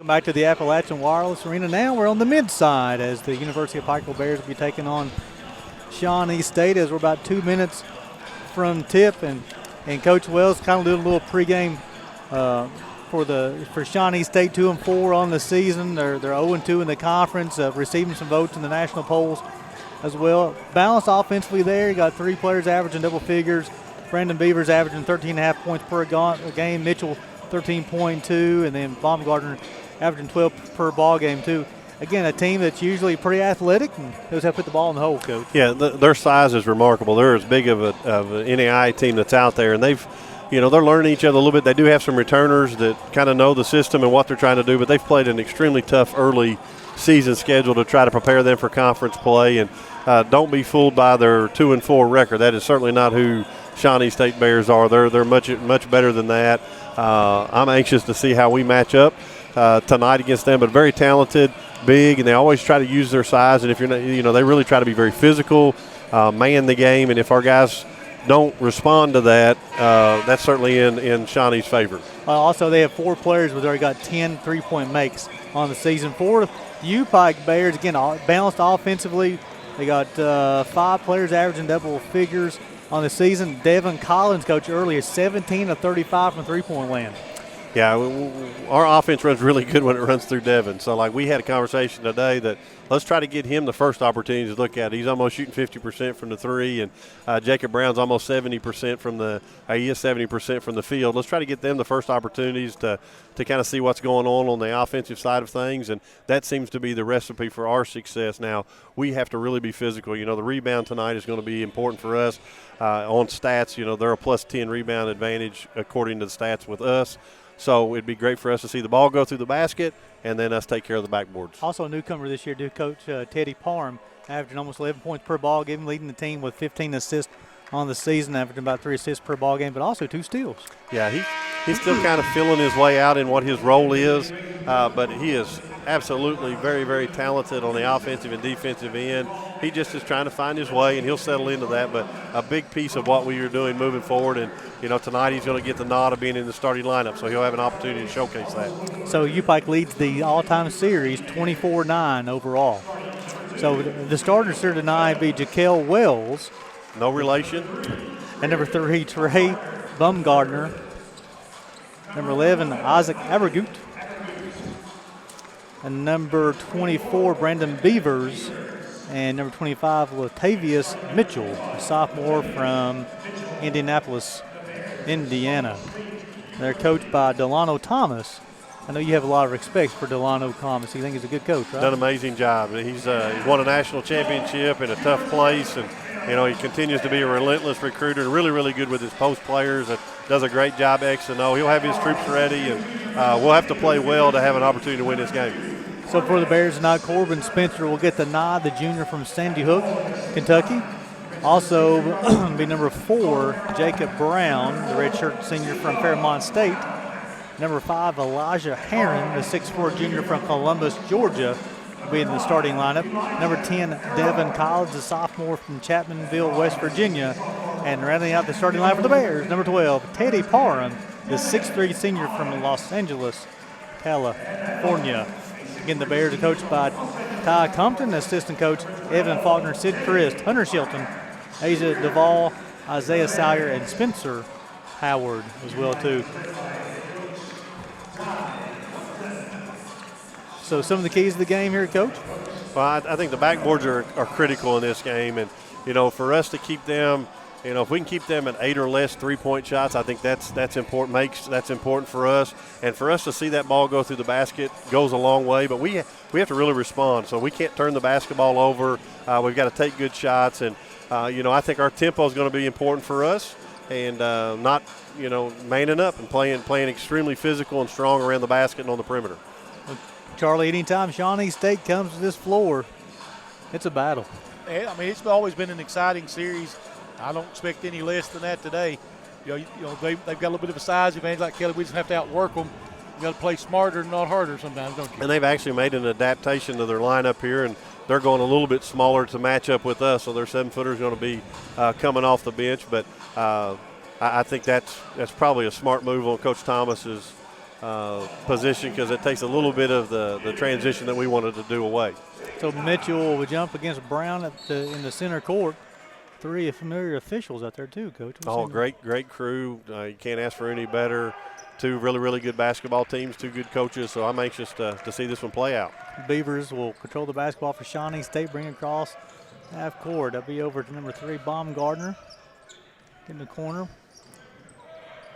Back to the Appalachian Wireless Arena. Now we're on the mid side as the University of Pikeville Bears will be taking on Shawnee State as we're about 2 minutes from tip. And Coach Wells kind of doing a little pregame for Shawnee State, 2-4 on the season. They're 0-2 in the conference, receiving some votes in the national polls as well. Balanced offensively there. You got 3 players averaging double figures. Brandon Beavers averaging 13.5 points per game. Mitchell 13.2, and then Baumgartner averaging 12 per ball game too. Again, a team that's usually pretty athletic and knows how to put the ball in the hole, Coach. Yeah, their size is remarkable. They're as big of an NAI team that's out there, and they're learning each other a little bit. They do have some returners that kind of know the system and what they're trying to do, but they've played an extremely tough early season schedule to try to prepare them for conference play. And don't be fooled by their 2-4 record. That is certainly not who Shawnee State Bears are. They're much better than that. I'm anxious to see how we match up tonight against them, but very talented, big, and they always try to use their size. And if you're not, they really try to be very physical, man the game. And if our guys don't respond to that, that's certainly in Shawnee's favor. Also, they have 4 players who've already got 10 3-point makes on the season. For the Pike Bears, again, balanced offensively. They got 5 players averaging double figures on the season. Devin Collins, coach earlier, 17 of 35 from three-point land. Yeah, our offense runs really good when it runs through Devin. So, we had a conversation today that let's try to get him the first opportunity to look at it. He's almost shooting 50% from the 3, and Jacob Brown's almost 70% from he is 70% from the field. Let's try to get them the first opportunities to kind of see what's going on the offensive side of things, and that seems to be the recipe for our success. Now, we have to really be physical. The rebound tonight is going to be important for us. On stats, they're a plus 10 rebound advantage according to the stats with us. So it'd be great for us to see the ball go through the basket and then us take care of the backboards. Also a newcomer this year, Coach Teddy Parham, averaging almost 11 points per ball game, leading the team with 15 assists on the season, averaging about 3 assists per ball game, but also 2 steals. Yeah, he's still kind of feeling his way out in what his role is, but he is absolutely very, very talented on the offensive and defensive end. He just is trying to find his way, and he'll settle into that. But a big piece of what we are doing moving forward, and tonight he's going to get the nod of being in the starting lineup, so he'll have an opportunity to showcase that. So UPike leads the all-time series 24-9 overall. So the starters here tonight be Jaquel Wells. No relation. And number 3, Trey Baumgartner. Number 11, Isaac Abergut. And number 24, Brandon Beavers. And number 25, Latavius Mitchell, a sophomore from Indianapolis, Indiana. They're coached by Delano Thomas. I know you have a lot of respect for Delano Thomas. You think he's a good coach, right? Done an amazing job. He's won a national championship in a tough place, and he continues to be a relentless recruiter and really, really good with his post players and does a great job X and O. He'll have his troops ready, and we'll have to play well to have an opportunity to win this game. So for the Bears tonight, Corbin Spencer will get the nod, the junior from Sandy Hook, Kentucky. Also be number 4, Jacob Brown, the redshirt senior from Fairmont State. Number 5, Elijah Herron, the 6'4 junior from Columbus, Georgia, will be in the starting lineup. Number 10, Devin Collins, the sophomore from Chapmanville, West Virginia. And rounding out the starting line for the Bears, number 12, Teddy Parham, the 6'3 senior from Los Angeles, California. Again, the Bears are coached by Ty Compton, assistant coach Evan Faulkner, Sid Christ, Hunter Shelton, Asia Duvall, Isaiah Sawyer, and Spencer Howard as well, too. So some of the keys of the game here, Coach? Well, I think the backboards are critical in this game. And, for us to keep them, if we can keep them at 8 or less 3-point shots, I think that's important. That's important for us. And for us to see that ball go through the basket goes a long way. But we have to really respond. So we can't turn the basketball over. We've got to take good shots. And, I think our tempo is going to be important for us. And not, manning up and playing extremely physical and strong around the basket and on the perimeter. Charlie, anytime Shawnee State comes to this floor, it's a battle. It's always been an exciting series. I don't expect any less than that today. They've got a little bit of a size advantage like Kelly. We just have to outwork them. You got to play smarter and not harder sometimes, don't you? And they've actually made an adaptation to their lineup here, and they're going a little bit smaller to match up with us. So their 7-footer is going to be coming off the bench. But I think that's probably a smart move on Coach Thomas's position because it takes a little bit of the transition that we wanted to do away. So Mitchell will jump against Brown in the center court. 3 familiar officials out there too, Coach. Oh, great crew. You can't ask for any better. 2 really good basketball teams, 2 good coaches, so I'm anxious to see this one play out. Beavers will control the basketball for Shawnee State, bring it across half court. That'll be over to number 3, Baumgartner in the corner.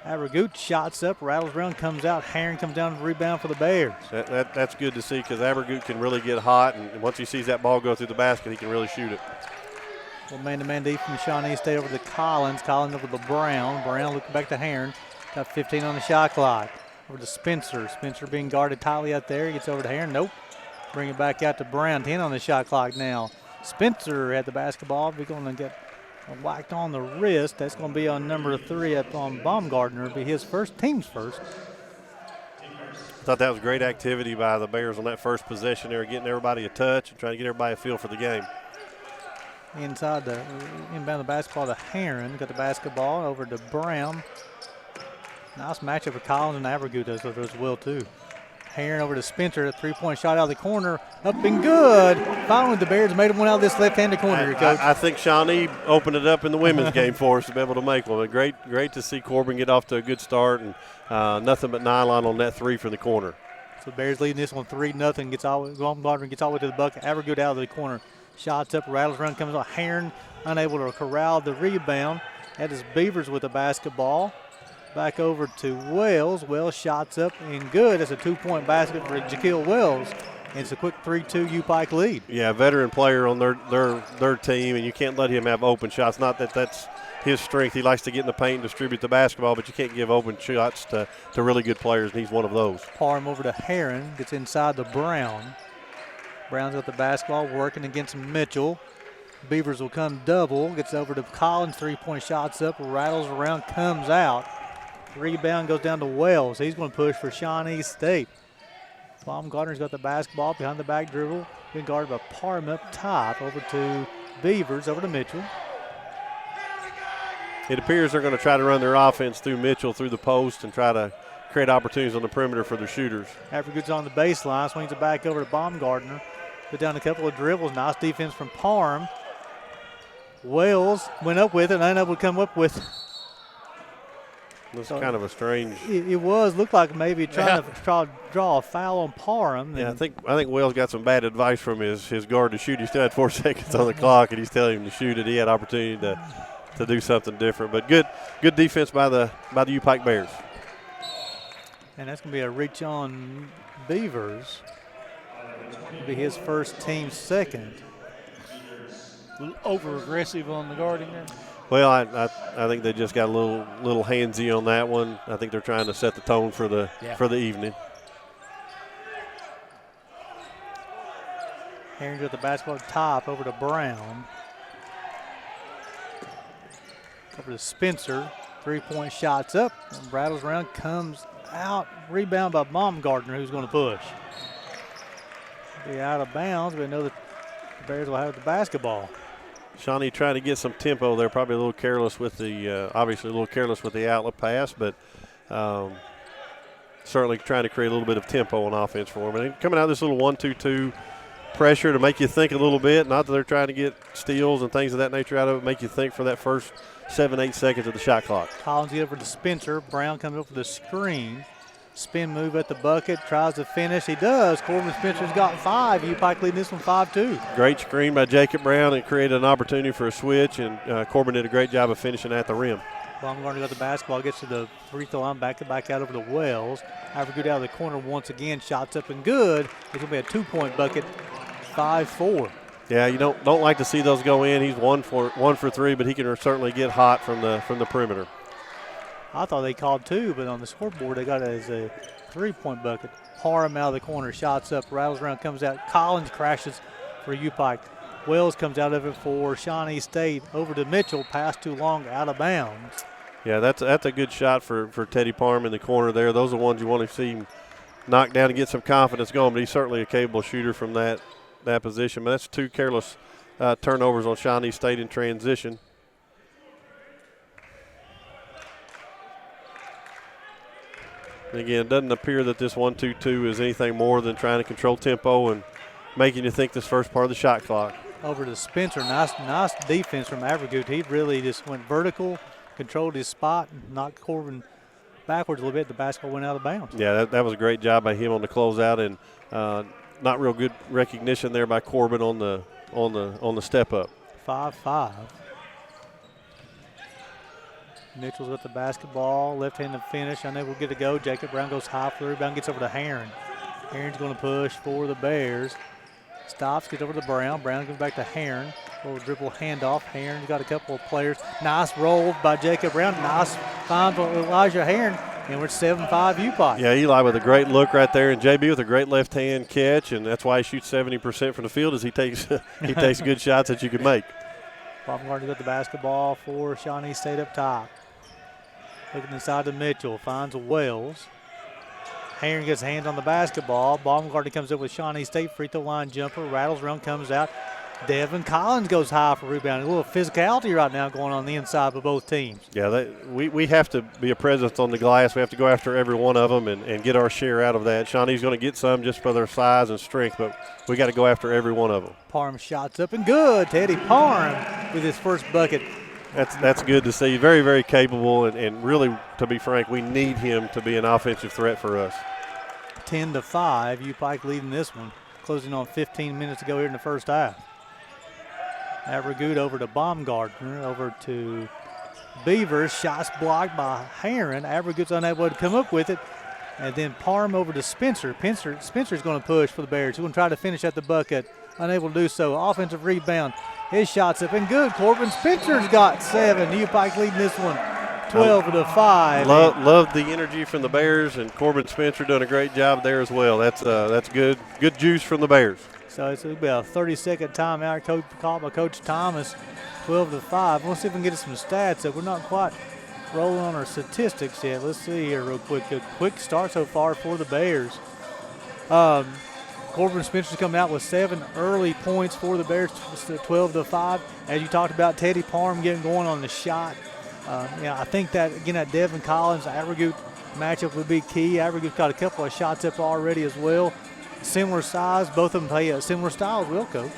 Abergut shots up, rattles around, comes out. Herring comes down to rebound for the Bears. That's good to see because Abergut can really get hot, and once he sees that ball go through the basket, he can really shoot it. Well, man-to-man defense from Shawnee State over to Collins. Collins over to Brown. Brown looking back to Herring. Got 15 on the shot clock. Over to Spencer. Spencer being guarded tightly out there. He gets over to Herring. Nope. Bring it back out to Brown. 10 on the shot clock now. Spencer had the basketball. We're going to get whacked on the wrist. That's going to be on number 3 up on Baumgartner. It'll be his team's first. Thought that was great activity by the Bears on that first possession. They were getting everybody a touch and trying to get everybody a feel for the game. Inside the inbound the basketball to Herring. Got the basketball over to Brown. Nice matchup for Collins and Abergut does as well too. Herring over to Spencer. A 3-point shot out of the corner. Up and good. Finally, the Bears made him one out of this left-handed corner here, Coach. I think Shawnee opened it up in the women's game for us to be able to make one. But great to see Corbin get off to a good start, and nothing but nylon on that 3 for the corner. So Bears leading this one 3-0. Baumgartner gets all the way to the bucket. Abergut out of the corner. Shots up, rattles around, comes out. Herring unable to corral the rebound. That is Beavers with the basketball. Back over to Wells. Wells shots up and good. That's a 2-point basket for Jaquil Wells. And it's a quick 3-2 U-Pike lead. Yeah, veteran player on their team, and you can't let him have open shots. Not that that's his strength. He likes to get in the paint and distribute the basketball, but you can't give open shots to really good players, and he's one of those. Parham over to Herring. Gets inside to Brown. Brown's got the basketball working against Mitchell. Beavers will come double. Gets over to Collins. 3-point shots up. Rattles around. Comes out. Rebound goes down to Wells. He's going to push for Shawnee State. Baumgartner's got the basketball behind the back dribble. Been guarded by Parham up top. Over to Beavers. Over to Mitchell. It appears they're going to try to run their offense through Mitchell, through the post, and try to create opportunities on the perimeter for their shooters. Abergut's on the baseline. Swings it back over to Baumgartner. Put down a couple of dribbles. Nice defense from Parham. Wells went up with it and unable to come up with. This is kind of a strange. It was. Looked like maybe trying to draw a foul on Parham. Yeah, I think Wells got some bad advice from his guard to shoot. He still had 4 seconds on the clock, and he's telling him to shoot it. He had opportunity to do something different. But good defense by the U-Pike Bears. And that's going to be a reach on Beavers. It'll be his first, team second. A little over-aggressive on the guarding there. Well, I think they just got a little handsy on that one. I think they're trying to set the tone for the evening. Herring with the basketball top over to Brown. Over to Spencer. 3-point shots up. And rattles around, comes out. Rebound by Baumgartner, who's going to push. Be out of bounds, but I know that the Bears will have the basketball. Shawnee trying to get some tempo there, probably a little careless with the obviously a little careless with the outlet pass, but certainly trying to create a little bit of tempo on offense for them. And coming out of this little 1-2-2 pressure to make you think a little bit, not that they're trying to get steals and things of that nature out of it, make you think for that first 7-8 seconds of the shot clock. Collins get over to Spencer. Brown comes up with a screen. Spin move at the bucket, tries to finish. He does. Corbin Spencer's got 5. U-Pike leading this one 5-2. Great screen by Jacob Brown. It created an opportunity for a switch, and Corbin did a great job of finishing at the rim. Baumgartner got the basketball, gets to the free throw line, back out over to Wells. Abergut out of the corner once again, shots up and good. It's going to be a 2-point bucket, 5-4. Yeah, you don't like to see those go in. He's 1 for 3, but he can certainly get hot from the perimeter. I thought they called 2, but on the scoreboard they got it as a 3-point bucket. Parham out of the corner, shots up, rattles around, comes out. Collins crashes for U-Pike. Wells comes out of it for Shawnee State. Over to Mitchell, pass too long, out of bounds. Yeah, that's a good shot for Teddy Parham in the corner there. Those are the ones you want to see him knock down and get some confidence going, but he's certainly a capable shooter from that position. But that's 2 careless turnovers on Shawnee State in transition. And again, it doesn't appear that this 1-2-2 is anything more than trying to control tempo and making you think this first part of the shot clock. Over to Spencer. Nice defense from Avergoot. He really just went vertical, controlled his spot, and knocked Corbin backwards a little bit. The basketball went out of bounds. Yeah, that was a great job by him on the closeout, and not real good recognition there by Corbin on the step up. 5-5. Mitchell's got the basketball, left-handed finish, unable to get it go. Jacob Brown goes high for the rebound, gets over to Heron. Heron's going to push for the Bears. Stops, gets over to Brown. Brown goes back to Heron. Little dribble handoff. Heron's got a couple of players. Nice roll by Jacob Brown. Nice find for Elijah Heron. And we're 7-5 UPike. Yeah, Eli with a great look right there, and JB with a great left-hand catch, and that's why he shoots 70% from the field, as he takes good shots that you can make. Baumgartner got the basketball for Shawnee State up top. Looking inside to Mitchell, finds Wells. Heron gets hands on the basketball. Baumgartner comes up with Shawnee State free throw line jumper, rattles around, comes out. Devin Collins goes high for rebounding. A little physicality right now going on the inside of both teams. Yeah, we have to be a presence on the glass. We have to go after every one of them and get our share out of that. Shawnee's going to get some just for their size and strength, but we got to go after every one of them. Parham shots up and good. Teddy Parham with his first bucket. That's good to see. Very, very capable, and really, to be frank, we need him to be an offensive threat for us. 10-5, UPike leading this one. Closing on 15 minutes to go here in the first half. Avergoot over to Baumgartner, over to Beavers. Shots blocked by Heron. Avergoot's unable to come up with it. And then Parham over to Spencer. Spencer's going to push for the Bears. He's going to try to finish at the bucket. Unable to do so. Offensive rebound. His shot's up and good. Corbin Spencer's got 7. UPike leading this one 12-5. Love the energy from the Bears, and Corbin Spencer doing a great job there as well. That's good juice from the Bears. So it's going to be a 30-second timeout called by Coach Thomas, 12-5. We'll see if we can get some stats up. We're not quite rolling on our statistics yet. Let's see here real quick. A quick start so far for the Bears. Corbin Spencer's coming out with 7 early points for the Bears, 12-5. As you talked about, Teddy Parham getting going on the shot. I think that, again, that Devin Collins, Avergoot matchup would be key. Avergoot's got a couple of shots up already as well. Similar size. Both of them play a similar style as well, Coach.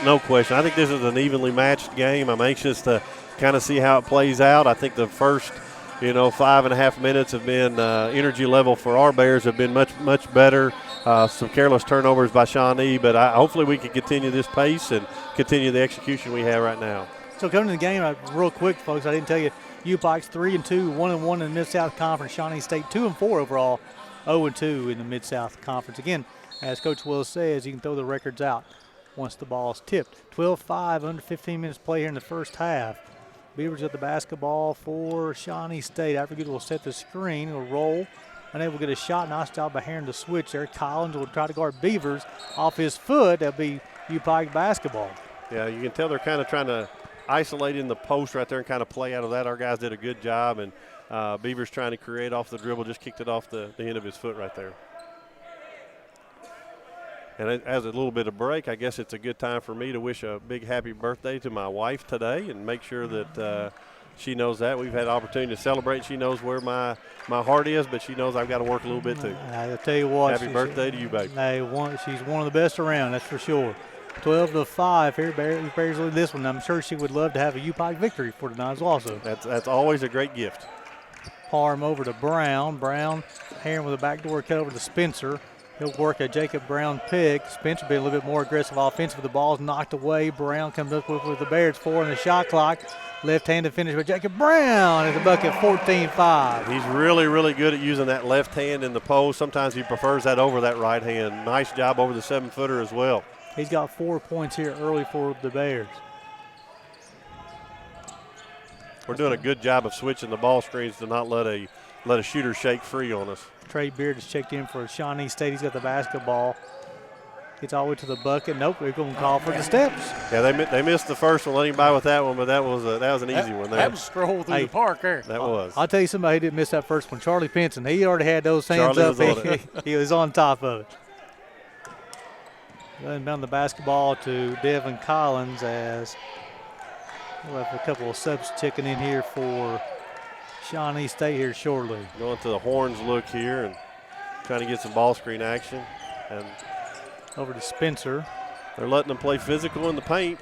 No question. I think this is an evenly matched game. I'm anxious to kind of see how it plays out. I think the first, 5.5 minutes have been energy level for our Bears have been much better. Some careless turnovers by Shawnee, but hopefully we can continue this pace and continue the execution we have right now. So coming to the game, real quick, folks, I didn't tell you, UPike's 3-2, 1-1 in the Mid-South Conference. Shawnee State 2-4 overall, 0-2 in the Mid-South Conference. Again, as Coach Willis says, you can throw the records out once the ball is tipped. 12-5, under 15 minutes play here in the first half. Beavers got the basketball for Shawnee State. Avergoot will set the screen, will roll. Unable to get a shot. Nice job by Heron to switch there. Collins will try to guard Beavers off his foot. That'll be UPike basketball. Yeah, you can tell they're kind of trying to isolate in the post right there and kind of play out of that. Our guys did a good job, and Beavers trying to create off the dribble, just kicked it off the end of his foot right there. And as a little bit of break, I guess it's a good time for me to wish a big happy birthday to my wife today and make sure that she knows that. We've had the opportunity to celebrate. She knows where my heart is, but she knows I've got to work a little bit too. I'll tell you what. Happy birthday to you, baby. She's one of the best around, that's for sure. 12-5 here. Bears lead this one. I'm sure she would love to have a UPike victory for tonight as well. So that's always a great gift. Parham over to Brown. Brown, Heron with a backdoor cut over to Spencer. He'll work a Jacob Brown pick. Spencer being a little bit more aggressive offensive. The ball's knocked away. Brown comes up with the Bears. 4 in the shot clock. Left-handed finish by Jacob Brown at the bucket, 14-5. He's really, really good at using that left hand in the post. Sometimes he prefers that over that right hand. Nice job over the 7-footer as well. He's got 4 points here early for the Bears. We're doing a good job of switching the ball screens to not let a shooter shake free on us. Trey Beard has checked in for Shawnee State. He's got the basketball. Gets all the way to the bucket. Nope, they're going to call for the steps. Yeah, they missed the first one. Let him by with that one, but that was an easy one there. That was a stroll through the park there. That was. I'll tell you somebody who didn't miss that first one. Charlie Pinson. He already had those hands Charlie up. He was on top of it. Letting down the basketball to Devin Collins as we'll have a couple of subs checking in here for Shawnee State here shortly. Going to the horns look here and trying to get some ball screen action. And over to Spencer. They're letting them play physical in the paint.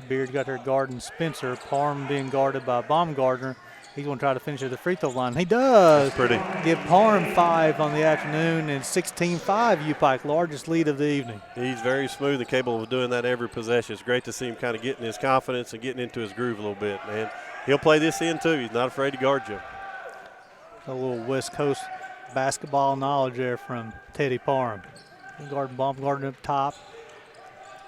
Beard got her guarding Spencer. Parham being guarded by Baumgartner. He's going to try to finish at the free throw line. He does. That's pretty. Give Parham 5 on the afternoon, and 16-5 UPike, largest lead of the evening. He's very smooth and capable of doing that every possession. It's great to see him kind of getting his confidence and getting into his groove a little bit, man. He'll play this in too. He's not afraid to guard you. A little West Coast basketball knowledge there from Teddy Parham. Guarding Baumgartner up top.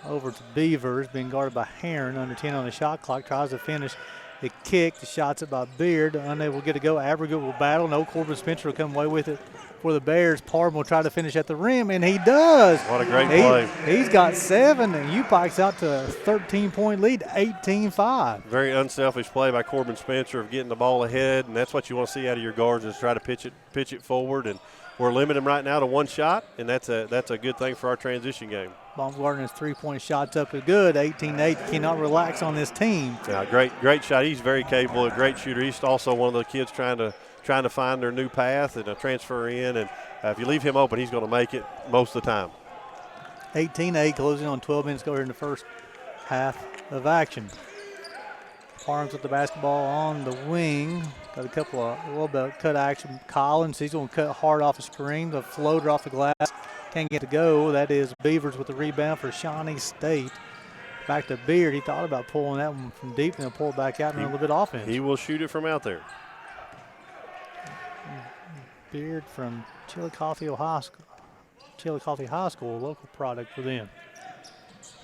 Over to Beavers, being guarded by Heron, under 10 on the shot clock, tries to finish the kick. The shot's up by Beard, unable to get a go. Abrego will battle. No, Corbin Spencer will come away with it for the Bears. Parham will try to finish at the rim, and he does. What a great play. He's got 7, and UPike's out to a 13-point lead, 18-5. Very unselfish play by Corbin Spencer of getting the ball ahead, and that's what you want to see out of your guards is try to pitch it forward. And we're limiting them right now to 1 shot, and that's a good thing for our transition game. Baumgartner's 3-point shots up is good, 18-8. Cannot relax on this team. Yeah, great shot. He's very capable, a great shooter. He's also one of the kids trying to find their new path and transfer in. And if you leave him open, he's going to make it most of the time. 18-8, closing on 12 minutes go here in the first half of action. Parham's with the basketball on the wing. Got a little bit of cut action. Collins, he's going to cut hard off the screen. The floater off the glass. Can't get to go. That is Beavers with the rebound for Shawnee State. Back to Beard. He thought about pulling that one from deep and then pull it back out and a little bit offense. He will shoot it from out there. Beard from Chillicothe High School, a local product for them.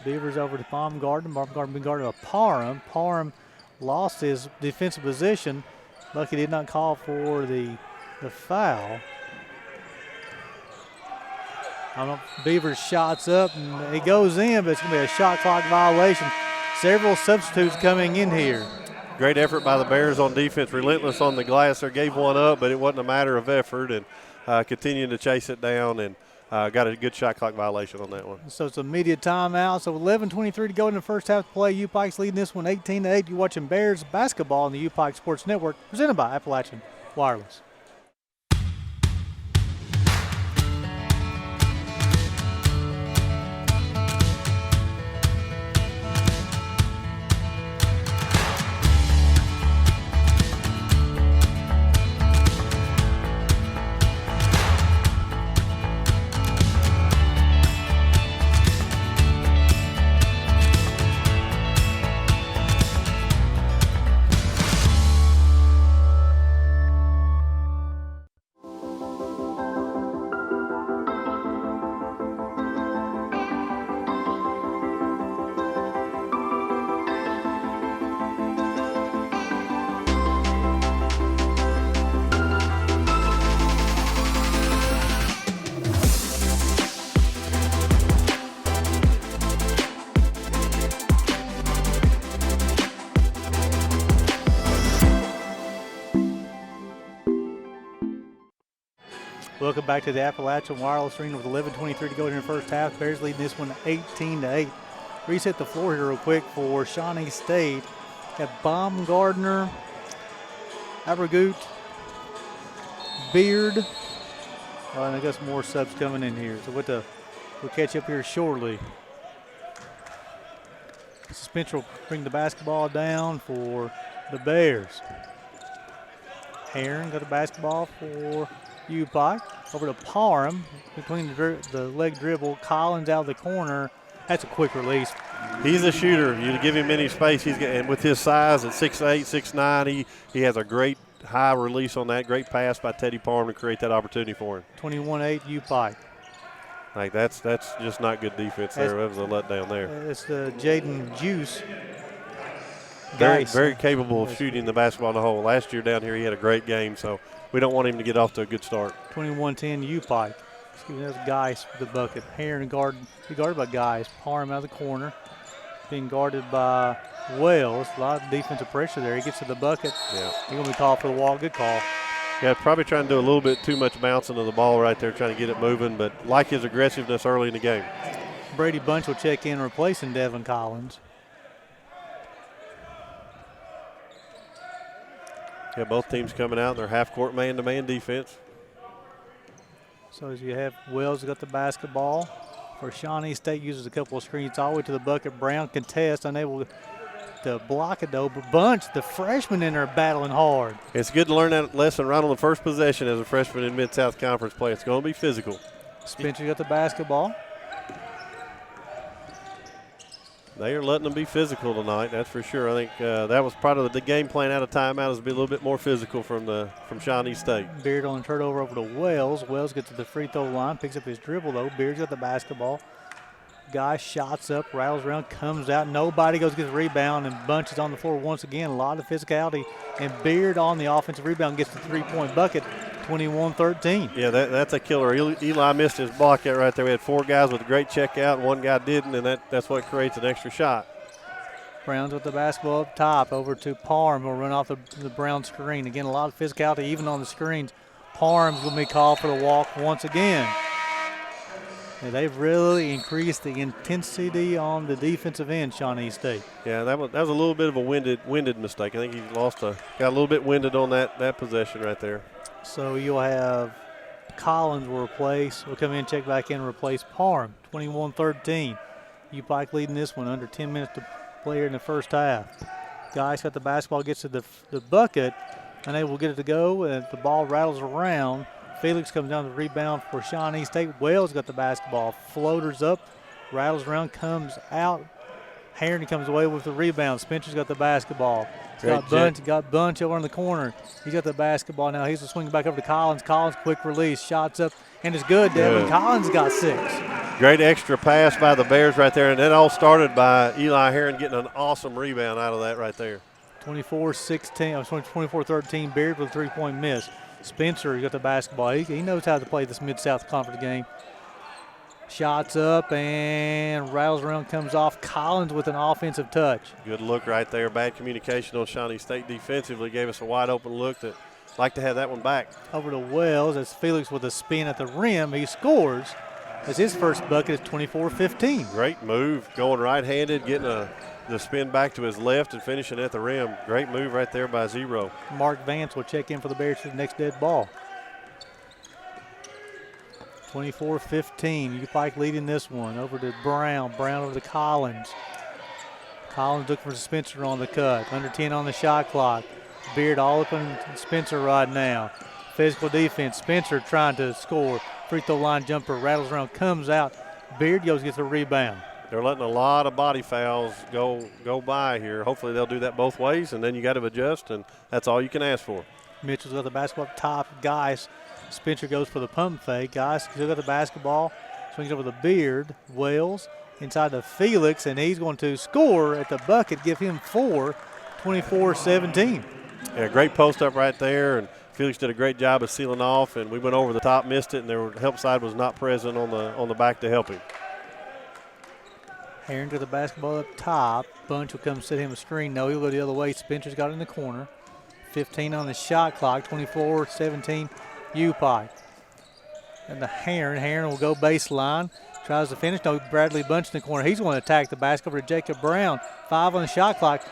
Beavers over to Baumgartner. Baumgartner been guarded by Parham. Parham lost his defensive position. Lucky did not call for the foul. Beavers shots up, and it goes in, but it's going to be a shot clock violation. Several substitutes coming in here. Great effort by the Bears on defense, relentless on the glass. They gave one up, but it wasn't a matter of effort, and continuing to chase it down, and got a good shot clock violation on that one. So it's immediate timeout. So 11:23 to go in the first half of play. UPike's leading this one 18-8. You're watching Bears basketball on the UPike Sports Network, presented by Appalachian Wireless. Welcome back to the Appalachian Wireless Arena with 11:23 to go in the first half. Bears leading this one 18-8. Reset the floor here real quick for Shawnee State. Got Baumgartner, Abrego, Beard. And I got some more subs coming in here. So we'll catch up here shortly. Spencer will bring the basketball down for the Bears. Heron got a basketball for UPike. Over to Parham between the leg dribble. Collins out of the corner. That's a quick release. He's a shooter. You give him any space, and with his size at 6'8", 6'9", he has a great high release on that. Great pass by Teddy Parham to create that opportunity for him. 21-8 UPike. Like that's just not good defense there. That was a letdown there. It's the Jaden Juice. Very capable of shooting the basketball in the hole. Last year down here he had a great game, so we don't want him to get off to a good start. 21-10 UPike. Excuse me, that's Geis for the bucket. Heron guarded by Geis. Parham out of the corner. Being guarded by Wells. A lot of defensive pressure there. He gets to the bucket. Yeah. He's going to be called for the wall. Good call. Yeah, probably trying to do a little bit too much bouncing of the ball right there, trying to get it moving, but like his aggressiveness early in the game. Brady Bunch will check in, replacing Devin Collins. Yeah, both teams coming out in their half-court man-to-man defense. So as you have Wells got the basketball. For Shawnee State uses a couple of screens all the way to the bucket. Brown contest, unable to block it though. But Bunch, the freshman in there battling hard. It's good to learn that lesson right on the first possession as a freshman in Mid-South Conference play. It's going to be physical. Spencer got the basketball. They are letting them be physical tonight, that's for sure. I think that was part of the game plan out of timeout, is to be a little bit more physical from Shawnee State. Beard on the turnover over to Wells. Wells gets to the free throw line, picks up his dribble though. Beard's got the basketball. Guy shots up, rattles around, comes out. Nobody goes to get the rebound, and Bunch is on the floor once again. A lot of physicality, and Beard on the offensive rebound gets the three-point bucket, 21-13. Yeah, that's a killer. Eli missed his block that right there. We had 4 guys with a great check out, and 1 guy didn't, and that's what creates an extra shot. Browns with the basketball up top, over to Parham, who'll run off the Brown screen. Again, a lot of physicality even on the screens. Parham's going to be called for the walk once again. And they've really increased the intensity on the defensive end, Shawnee State. Yeah, that was a little bit of a winded mistake. I think he got a little bit winded on that possession right there. So you'll have Collins will replace, will come in, check back in, and replace Parham, 21-13. U-Pike leading this one, under 10 minutes to play here in the first half. Guys got the basketball, gets to the bucket, unable to get it to go, and the ball rattles around. Felix comes down to the rebound for Shawnee State. Wells got the basketball, floaters up, rattles around, comes out. Harrington comes away with the rebound. Spencer's got the basketball. Got Bunch over in the corner. He's got the basketball now. He's swinging back over to Collins. Collins, quick release, shots up, and it's good, Devin. Collins got 6. Great extra pass by the Bears right there, and that all started by Eli Herron getting an awesome rebound out of that right there. 24-13, Beard with a three-point miss. Spencer got the basketball. He knows how to play this Mid-South Conference game. Shots up and rattles around, comes off. Collins with an offensive touch. Good look right there. Bad communication on Shawnee State defensively. Gave us a wide open look that like to have that one back. Over to Wells as Felix with a spin at the rim. He scores as his first bucket is 24-15. Great move, going right-handed, getting the spin back to his left and finishing at the rim. Great move right there by Zero. Mark Vance will check in for the Bears for the next dead ball. 24-15. U-Pike leading this one. Over to Brown. Brown over to Collins. Collins looking for Spencer on the cut. Under 10 on the shot clock. Beard all up in Spencer right now. Physical defense. Spencer trying to score. Free throw line jumper. Rattles around. Comes out. Beard goes gets the rebound. They're letting a lot of body fouls go by here. Hopefully they'll do that both ways, and then you got to adjust, and that's all you can ask for. Mitchell's got the basketball up top. Guys, Spencer goes for the pump fake. Guys still got the basketball. Swings over the Beard. Wells inside to Felix, and he's going to score at the bucket, give him 4, 24-17. Yeah, great post up right there, and Felix did a great job of sealing off, and we went over the top, missed it, and their help side was not present on the back to help him. Herring to the basketball up top. Bunch will come set him a screen. No, he'll go the other way. Spencer's got it in the corner. 15 on the shot clock. 24-17 U-Pike. And the Herring will go baseline. Tries to finish. No, Bradley Bunch in the corner. He's going to attack the basket over to Jacob Brown. 5 on the shot clock.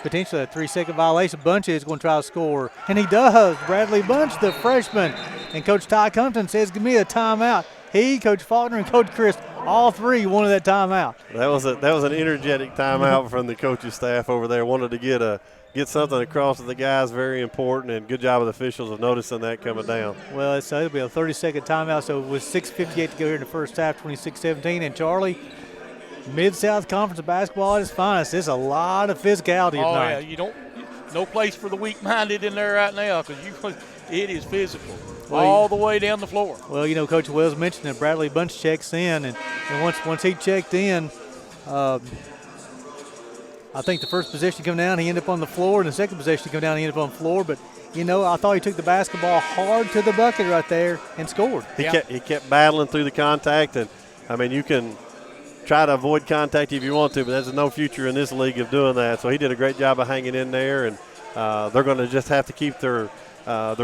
Potentially a 3-second violation. Bunch is going to try to score. And he does. Bradley Bunch, the freshman. And Coach Ty Compton says, give me a timeout. He, Coach Faulkner, and Coach Chris, all three wanted that timeout. That was an energetic timeout from the coaching staff over there. Wanted to get something across to the guys, very important, and good job of the officials of noticing that coming down. Well, it'll be a 30-second timeout, so with 6:58 to go here in the first half, 26-17. And Charlie, Mid-South Conference of basketball at its finest. There's a lot of physicality tonight. Yeah, no place for the weak-minded in there right now because it is physical. All the way down the floor. Well, Coach Wells mentioned that Bradley Bunch checks in, and once he checked in, I think the first possession come down, he ended up on the floor, and the second possession come down, he ended up on the floor. But, I thought he took the basketball hard to the bucket right there and scored. He kept battling through the contact, and, you can try to avoid contact if you want to, but there's no future in this league of doing that. So he did a great job of hanging in there, and they're going to just have to keep their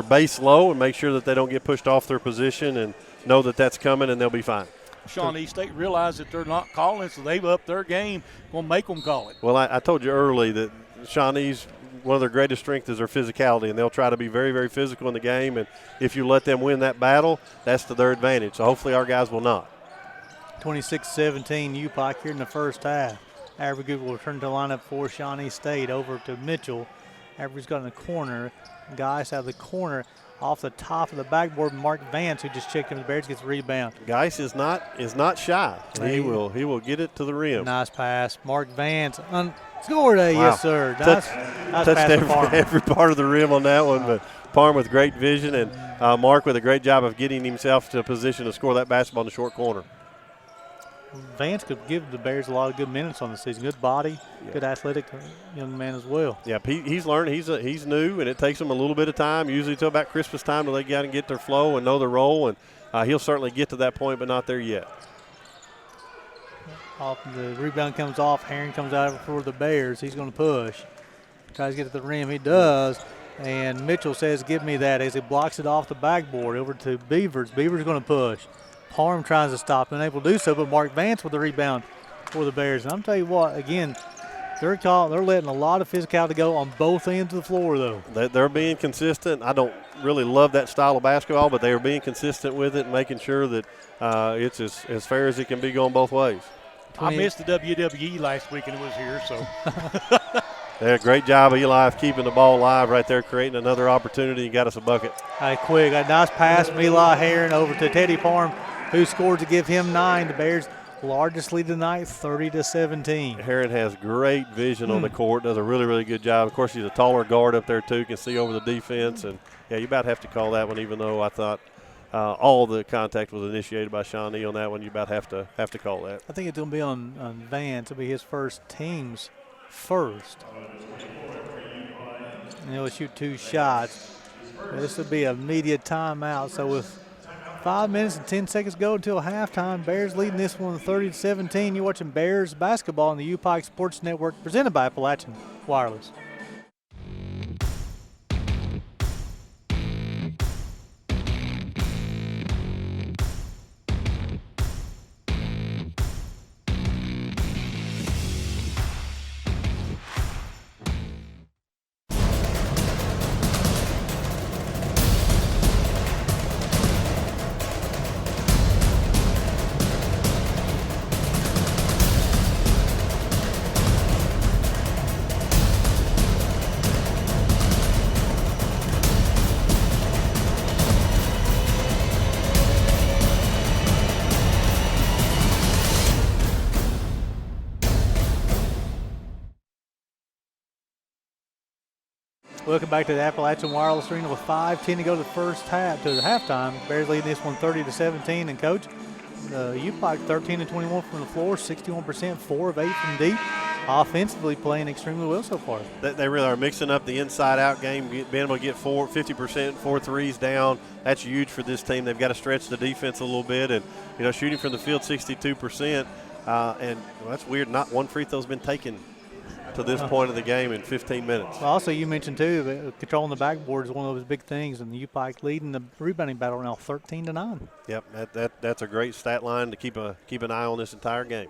base low and make sure that they don't get pushed off their position and know that that's coming, and they'll be fine. Shawnee State realized that they're not calling, so they've upped their game. Going to make them call it. Well, I told you early that Shawnee's one of their greatest strengths is their physicality, and they'll try to be very, very physical in the game. And if you let them win that battle, that's to their advantage. So hopefully our guys will not. 26-17 UPike here in the first half. Avery will return to the lineup for Shawnee State over to Mitchell. Avery's got in the corner. Geis out of the corner off the top of the backboard. Mark Vance, who just checked in the Bears, gets the rebound. Geis is not shy. He will get it to the rim. Nice pass. Mark Vance scored a yes, sir. Touched pass every part of the rim on that one, but Parham with great vision, and Mark with a great job of getting himself to a position to score that basketball in the short corner. Vance could give the Bears a lot of good minutes on the season. Good body, good athletic young man as well. Yeah, he's learned. He's new, and it takes him a little bit of time, usually till about Christmas time, till they got to get their flow and know their role. And he'll certainly get to that point, but not there yet. The rebound comes off. Herring comes out for the Bears. He's going to push. Tries to get to the rim. He does. And Mitchell says, give me that, as he blocks it off the backboard over to Beavers. Beavers going to push. Parham tries to stop, unable to do so, but Mark Vance with the rebound for the Bears. And I'm telling you what, again, they're letting a lot of physicality go on both ends of the floor, though. They're being consistent. I don't really love that style of basketball, but they are being consistent with it and making sure that it's as fair as it can be going both ways. I missed the WWE last week and it was here, so. Yeah, great job of Eli keeping the ball alive right there, creating another opportunity and got us a bucket. Quick, a nice pass from Eli Herring over to Teddy Parham, who scored to give him 9. The Bears' largest lead tonight, 30-17. Herring has great vision on the court, does a really, really good job. Of course, he's a taller guard up there, too, can see over the defense. And, yeah, you about have to call that one, even though I thought all the contact was initiated by Shawnee on that one. You about have to call that. I think it's going to be on Vance. It'll be his team's first. And he'll shoot 2 shots. This will be a media timeout. So with 5 minutes and 10 seconds to go until halftime, Bears leading this one 30-17. You're watching Bears basketball on the UPike Sports Network, presented by Appalachian Wireless. Welcome back to the Appalachian Wireless Arena with 5:10 to go to the halftime. Bears leading this one 30-17. And Coach, UPike 13-21 from the floor, 61%, 4 of 8 from deep. Offensively playing extremely well so far. They really are mixing up the inside-out game, being able to get 50%, 4 threes down. That's huge for this team. They've got to stretch the defense a little bit, and shooting from the field 62%. And that's weird. Not one free throw's been taken to this point of the game in 15 minutes. Well, also, you mentioned, too, that controlling the backboard is one of those big things, and the UPike leading the rebounding battle now 13-9. Yep, that's a great stat line to keep an eye on this entire game.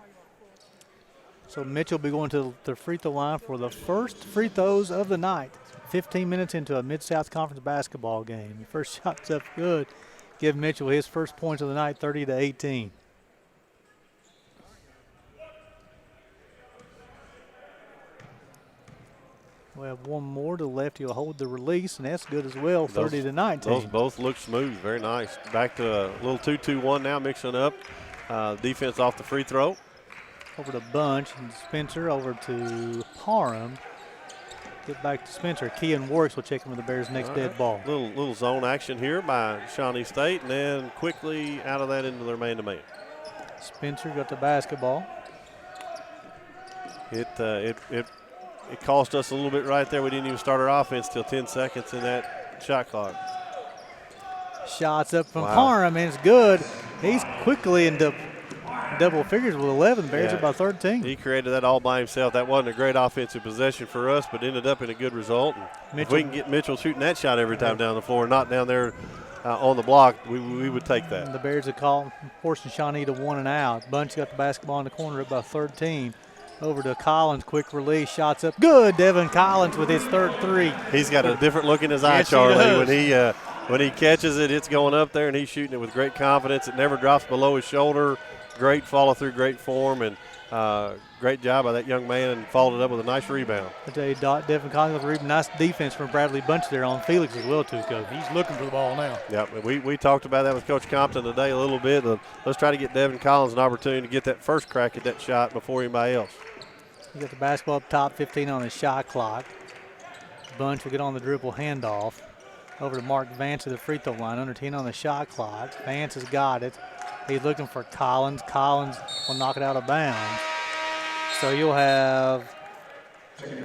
So Mitchell will be going to the free throw line for the first free throws of the night. 15 minutes into a Mid-South Conference basketball game. Your first shot's up good. Give Mitchell his first points of the night, 30-18. We have one more to the left. He'll hold the release, and that's good as well, 30-19. Those both look smooth, very nice. Back to a little 2-2-1 now, mixing up. Defense off the free throw. Over to Bunch and Spencer, over to Parham. Get back to Spencer. Kean Works will check him with the Bears' next dead ball. Little zone action here by Shawnee State, and then quickly out of that into their man-to-man. Spencer got the basketball. It cost us a little bit right there. We didn't even start our offense till 10 seconds in that shot clock. Shots up from Parham, and it's good. He's quickly into double figures with 11. Bears are by 13. He created that all by himself. That wasn't a great offensive possession for us, but ended up in a good result. If we can get Mitchell shooting that shot every time down the floor, not down there on the block, we would take that. And the Bears have called, forcing Shawnee to 1 and out. Bunch got the basketball in the corner up by 13. Over to Collins, quick release, shots up. Good, Devin Collins with his third three. He's got a different look in his eye, Yes, he Charlie. does. When he catches it, it's going up there, and he's shooting it with great confidence. It never drops below his shoulder. Great follow-through, great form, and great job by that young man, and followed it up with a nice rebound. I tell you, Devin Collins with a rebound. Nice defense from Bradley Bunch there on Felix as well, too, Coach. He's looking for the ball now. Yep, we talked about that with Coach Compton today a little bit. Let's try to get Devin Collins an opportunity to get that first crack at that shot before anybody else. He got the basketball up top, 15 on his shot clock. Bunch will get on the dribble handoff. Over to Mark Vance at the free throw line, under 10 on the shot clock. Vance has got it. He's looking for Collins. Collins will knock it out of bounds. So you'll have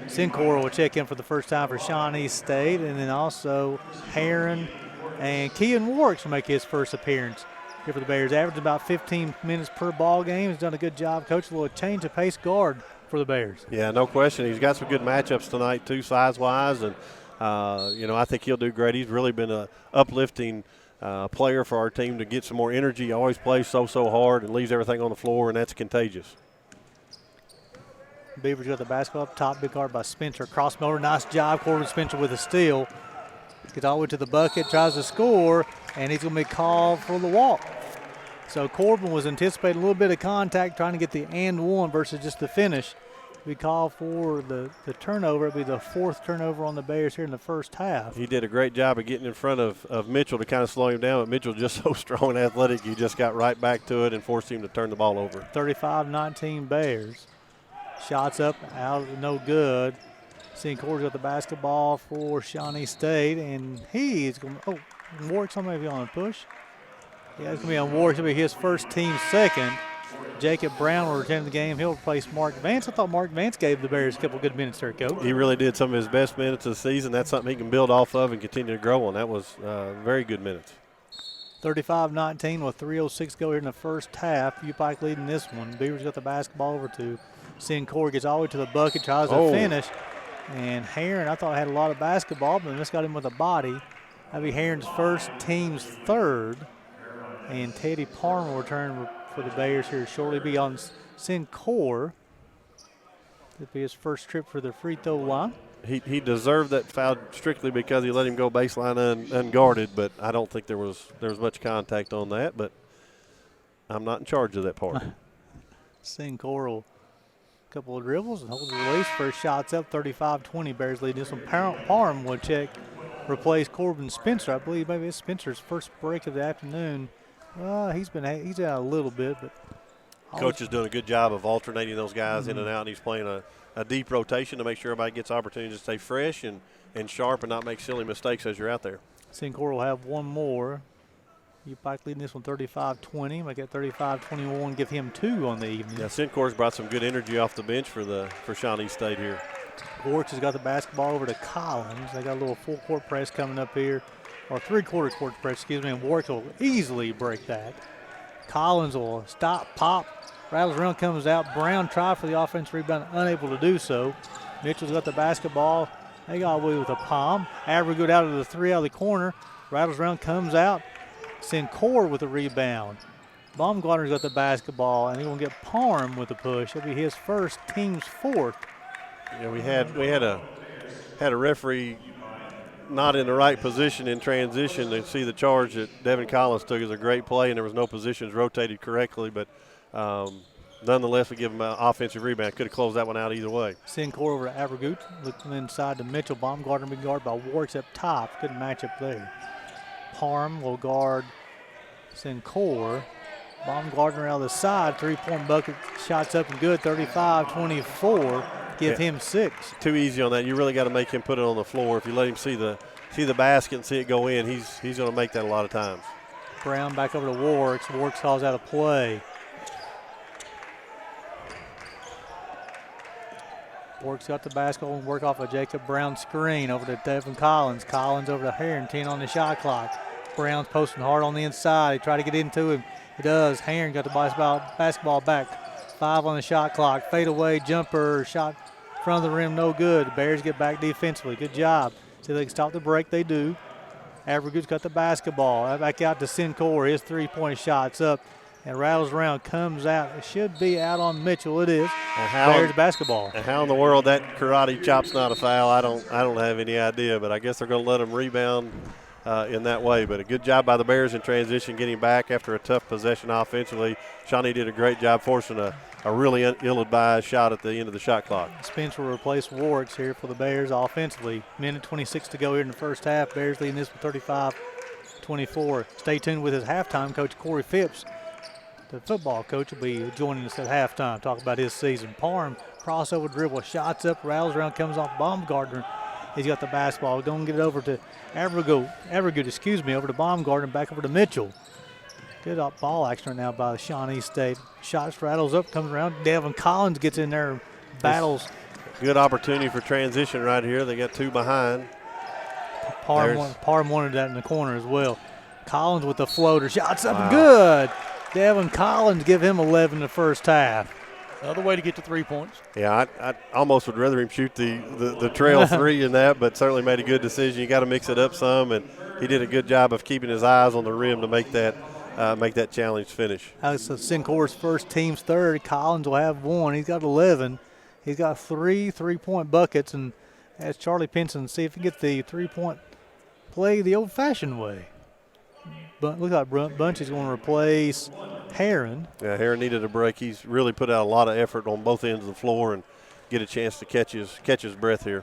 Sincor will check in for the first time for Shawnee State, and then also Heron and Kean Warwick will make his first appearance here for the Bears. Average about 15 minutes per ball game. He's done a good job. Coach, a little change of pace guard for the Bears. Yeah, no question. He's got some good matchups tonight too, size-wise, and I think he'll do great. He's really been a uplifting player for our team to get some more energy. He always plays so hard and leaves everything on the floor, and that's contagious. Beavers got the basketball up top, big guard by Spencer. Cross over, nice job. Corbin Spencer with a steal. Gets all the way to the bucket, tries to score, and he's going to be called for the walk. So Corbin was anticipating a little bit of contact, trying to get the and one versus just the finish. We call for the turnover. It'll be the fourth turnover on the Bears here in the first half. He did a great job of getting in front of Mitchell to kind of slow him down, but Mitchell's just so strong and athletic, he just got right back to it and forced him to turn the ball over. 35-19 Bears. Shots up, out, no good. Seeing Corey's got the basketball for Shawnee State, and he's going to, Warwick's maybe on a push. Yeah, it's going to be on Warwick. It'll be his first, team second. Jacob Brown will return to the game. He'll replace Mark Vance. I thought Mark Vance gave the Bears a couple good minutes there, Coach. He really did some of his best minutes of the season. That's something he can build off of and continue to grow on. That was very good minutes. 35-19 with 3:06 go here in the first half. UPike leading this one. Beavers got the basketball over to Sincor. Gets all the way to the bucket, tries to finish. And Heron, I thought had a lot of basketball, but this got him with a body. That'll be Heron's first, team's third. And Teddy Parmer will return for the Bears here shortly. Be on Sincor. It'll be his first trip for the free throw line. He deserved that foul strictly because he let him go baseline unguarded, but I don't think there was much contact on that, but I'm not in charge of that part. Sincor will couple of dribbles and holds the release. First shot's up, 35-20. Bears lead this one. Parham will check, replace Corbin Spencer. I believe maybe it's Spencer's first break of the afternoon. He's out a little bit, but Coach is doing a good job of alternating those guys in and out, and he's playing a deep rotation to make sure everybody gets opportunity to stay fresh and sharp and not make silly mistakes as you're out there. Sincor will have one more. UPike leading this one 35-20. Make it 35-21. Give him two on the evening. Yeah, Sincor's brought some good energy off the bench for Shawnee State here. Warwick has got the basketball over to Collins. They got a little full court press coming up here, or three-quarter court press, excuse me, and Warwick will easily break that. Collins will stop, pop, rattles around, comes out. Brown tried for the offensive rebound, unable to do so. Mitchell's got the basketball. They got away with a palm. Average good out of the three out of the corner. Rattles around, comes out. Sincor with a rebound. Baumgartner's got the basketball, and he's going to get Parham with a push. It'll be his first, team's fourth. Yeah, we had a referee not in the right position in transition to see the charge that Devin Collins took. Is a great play, and there was no positions rotated correctly, but nonetheless, we give him an offensive rebound. Could have closed that one out either way. Sincor over to Avergut, looking inside to Mitchell. Baumgartner being guarded by Warwick up top. Good matchup there. Parham will guard Sincor. Baumgartner out of the side, three-point bucket, shots up and good, 35-24. Give him six. Too easy on that. You really got to make him put it on the floor. If you let him see the basket and see it go in, he's going to make that a lot of times. Brown back over to Warwick. Warwick calls out a play. Warwick's got the basketball and work off a Jacob Brown screen over to Devin Collins. Collins over to Heron, 10 on the shot clock. Brown's posting hard on the inside. He tried to get into him. He does. Heron got the basketball back. 5 on the shot clock. Fade away jumper. Shot in front of the rim, no good. The Bears get back defensively. Good job. See, they can stop the break. They do. Avergood's got the basketball. Back out to Sincor. His three-point shot's up and rattles around, comes out. It should be out on Mitchell. It is. And Bears basketball. And how in the world that karate chop's not a foul, I don't have any idea. But I guess they're going to let them rebound in that way. But a good job by the Bears in transition, getting back after a tough possession offensively. Shawnee did a great job forcing a really ill-advised shot at the end of the shot clock. Spence will replace Warwicks here for the Bears offensively. Minute 26 to go here in the first half. Bears leading this with 35-24. Stay tuned with his halftime coach, Corey Phipps. The football coach will be joining us at halftime, talk about his season. Parham, crossover dribble, shots up, rattles around, comes off Baumgartner. He's got the basketball. Don't get it over to Evergood, over to Baumgartner, back over to Mitchell. Good ball action right now by the Shawnee State. Shots rattles up, comes around. Devin Collins gets in there, battles. Good opportunity for transition right here. They got two behind. Parham wanted that in the corner as well. Collins with the floater. Shots up, good. Devin Collins give him 11 in the first half. Another way to get to 3 points. Yeah, I almost would rather him shoot the trail three in that, but certainly made a good decision. You got to mix it up some, and he did a good job of keeping his eyes on the rim to make that challenge finish. That's Sincor's first, team's third. Collins will have one. He's got 11. He's got 3 3-point buckets, and as Charlie Pinson see if he gets the 3-point play the old-fashioned way. But look like Bunch is going to replace Heron. Yeah, Heron needed a break. He's really put out a lot of effort on both ends of the floor and get a chance to catch his breath here.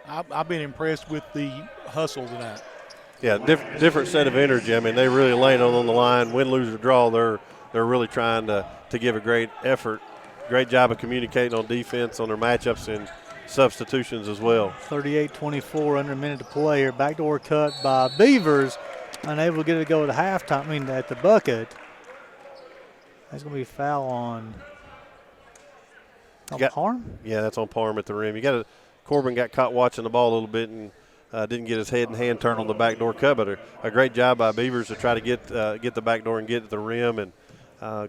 I've been impressed with the hustle tonight. Yeah, different set of energy. I mean, they really laying on the line. Win, lose, or draw, they're really trying to give a great effort. Great job of communicating on defense, on their matchups and substitutions as well. 38-24, under a minute to play here. Backdoor cut by Beavers. Unable to get it to go at halftime, at the bucket. That's going to be a foul on Parham? Yeah, that's on Parham at the rim. Corbin got caught watching the ball a little bit and didn't get his head and hand turned on the backdoor cut, but a great job by Beavers to try to get the backdoor and get to the rim. And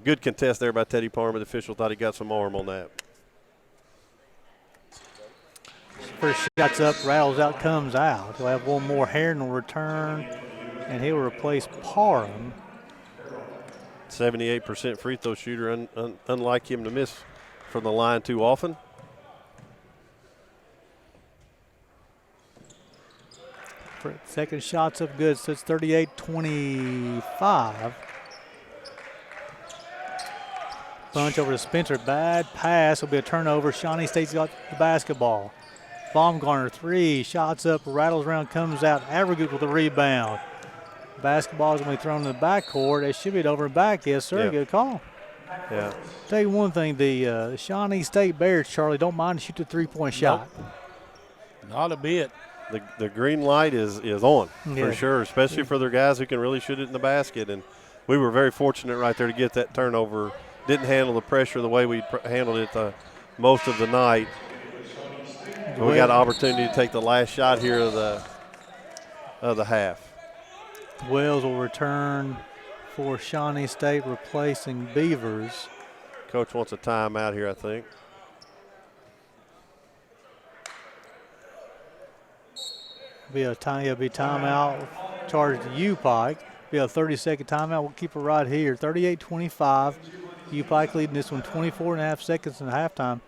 good contest there by Teddy Parham. The official thought he got some arm on that. First shot's up, rattles out, comes out. He'll have one more. Heron will return, and he'll replace Parham. 78% free throw shooter, unlike him to miss from the line too often. Second shot's up good, so it's 38-25. Bunch over to Spencer, bad pass, will be a turnover. Shawnee State's got the basketball. Baumgartner, 3, shots up, rattles around, comes out. Evergood with the rebound. Basketball is going to be thrown in the backcourt. It should be over and back. Yes, sir. Yeah. Good call. Yeah. Tell you one thing, the Shawnee State Bears, Charlie, don't mind to shoot the 3-point shot. Not a bit. The green light is on for sure, especially for their guys who can really shoot it in the basket. And we were very fortunate right there to get that turnover. Didn't handle the pressure the way we handled it most of the night. We got an opportunity to take the last shot here of the half. Wells will return for Shawnee State, replacing Beavers. Coach wants a timeout here, I think. Be a timeout charged to U-Pike. Be a 30-second timeout. We'll keep it right here. 38-25. U-Pike leading this one 24.5 seconds in halftime.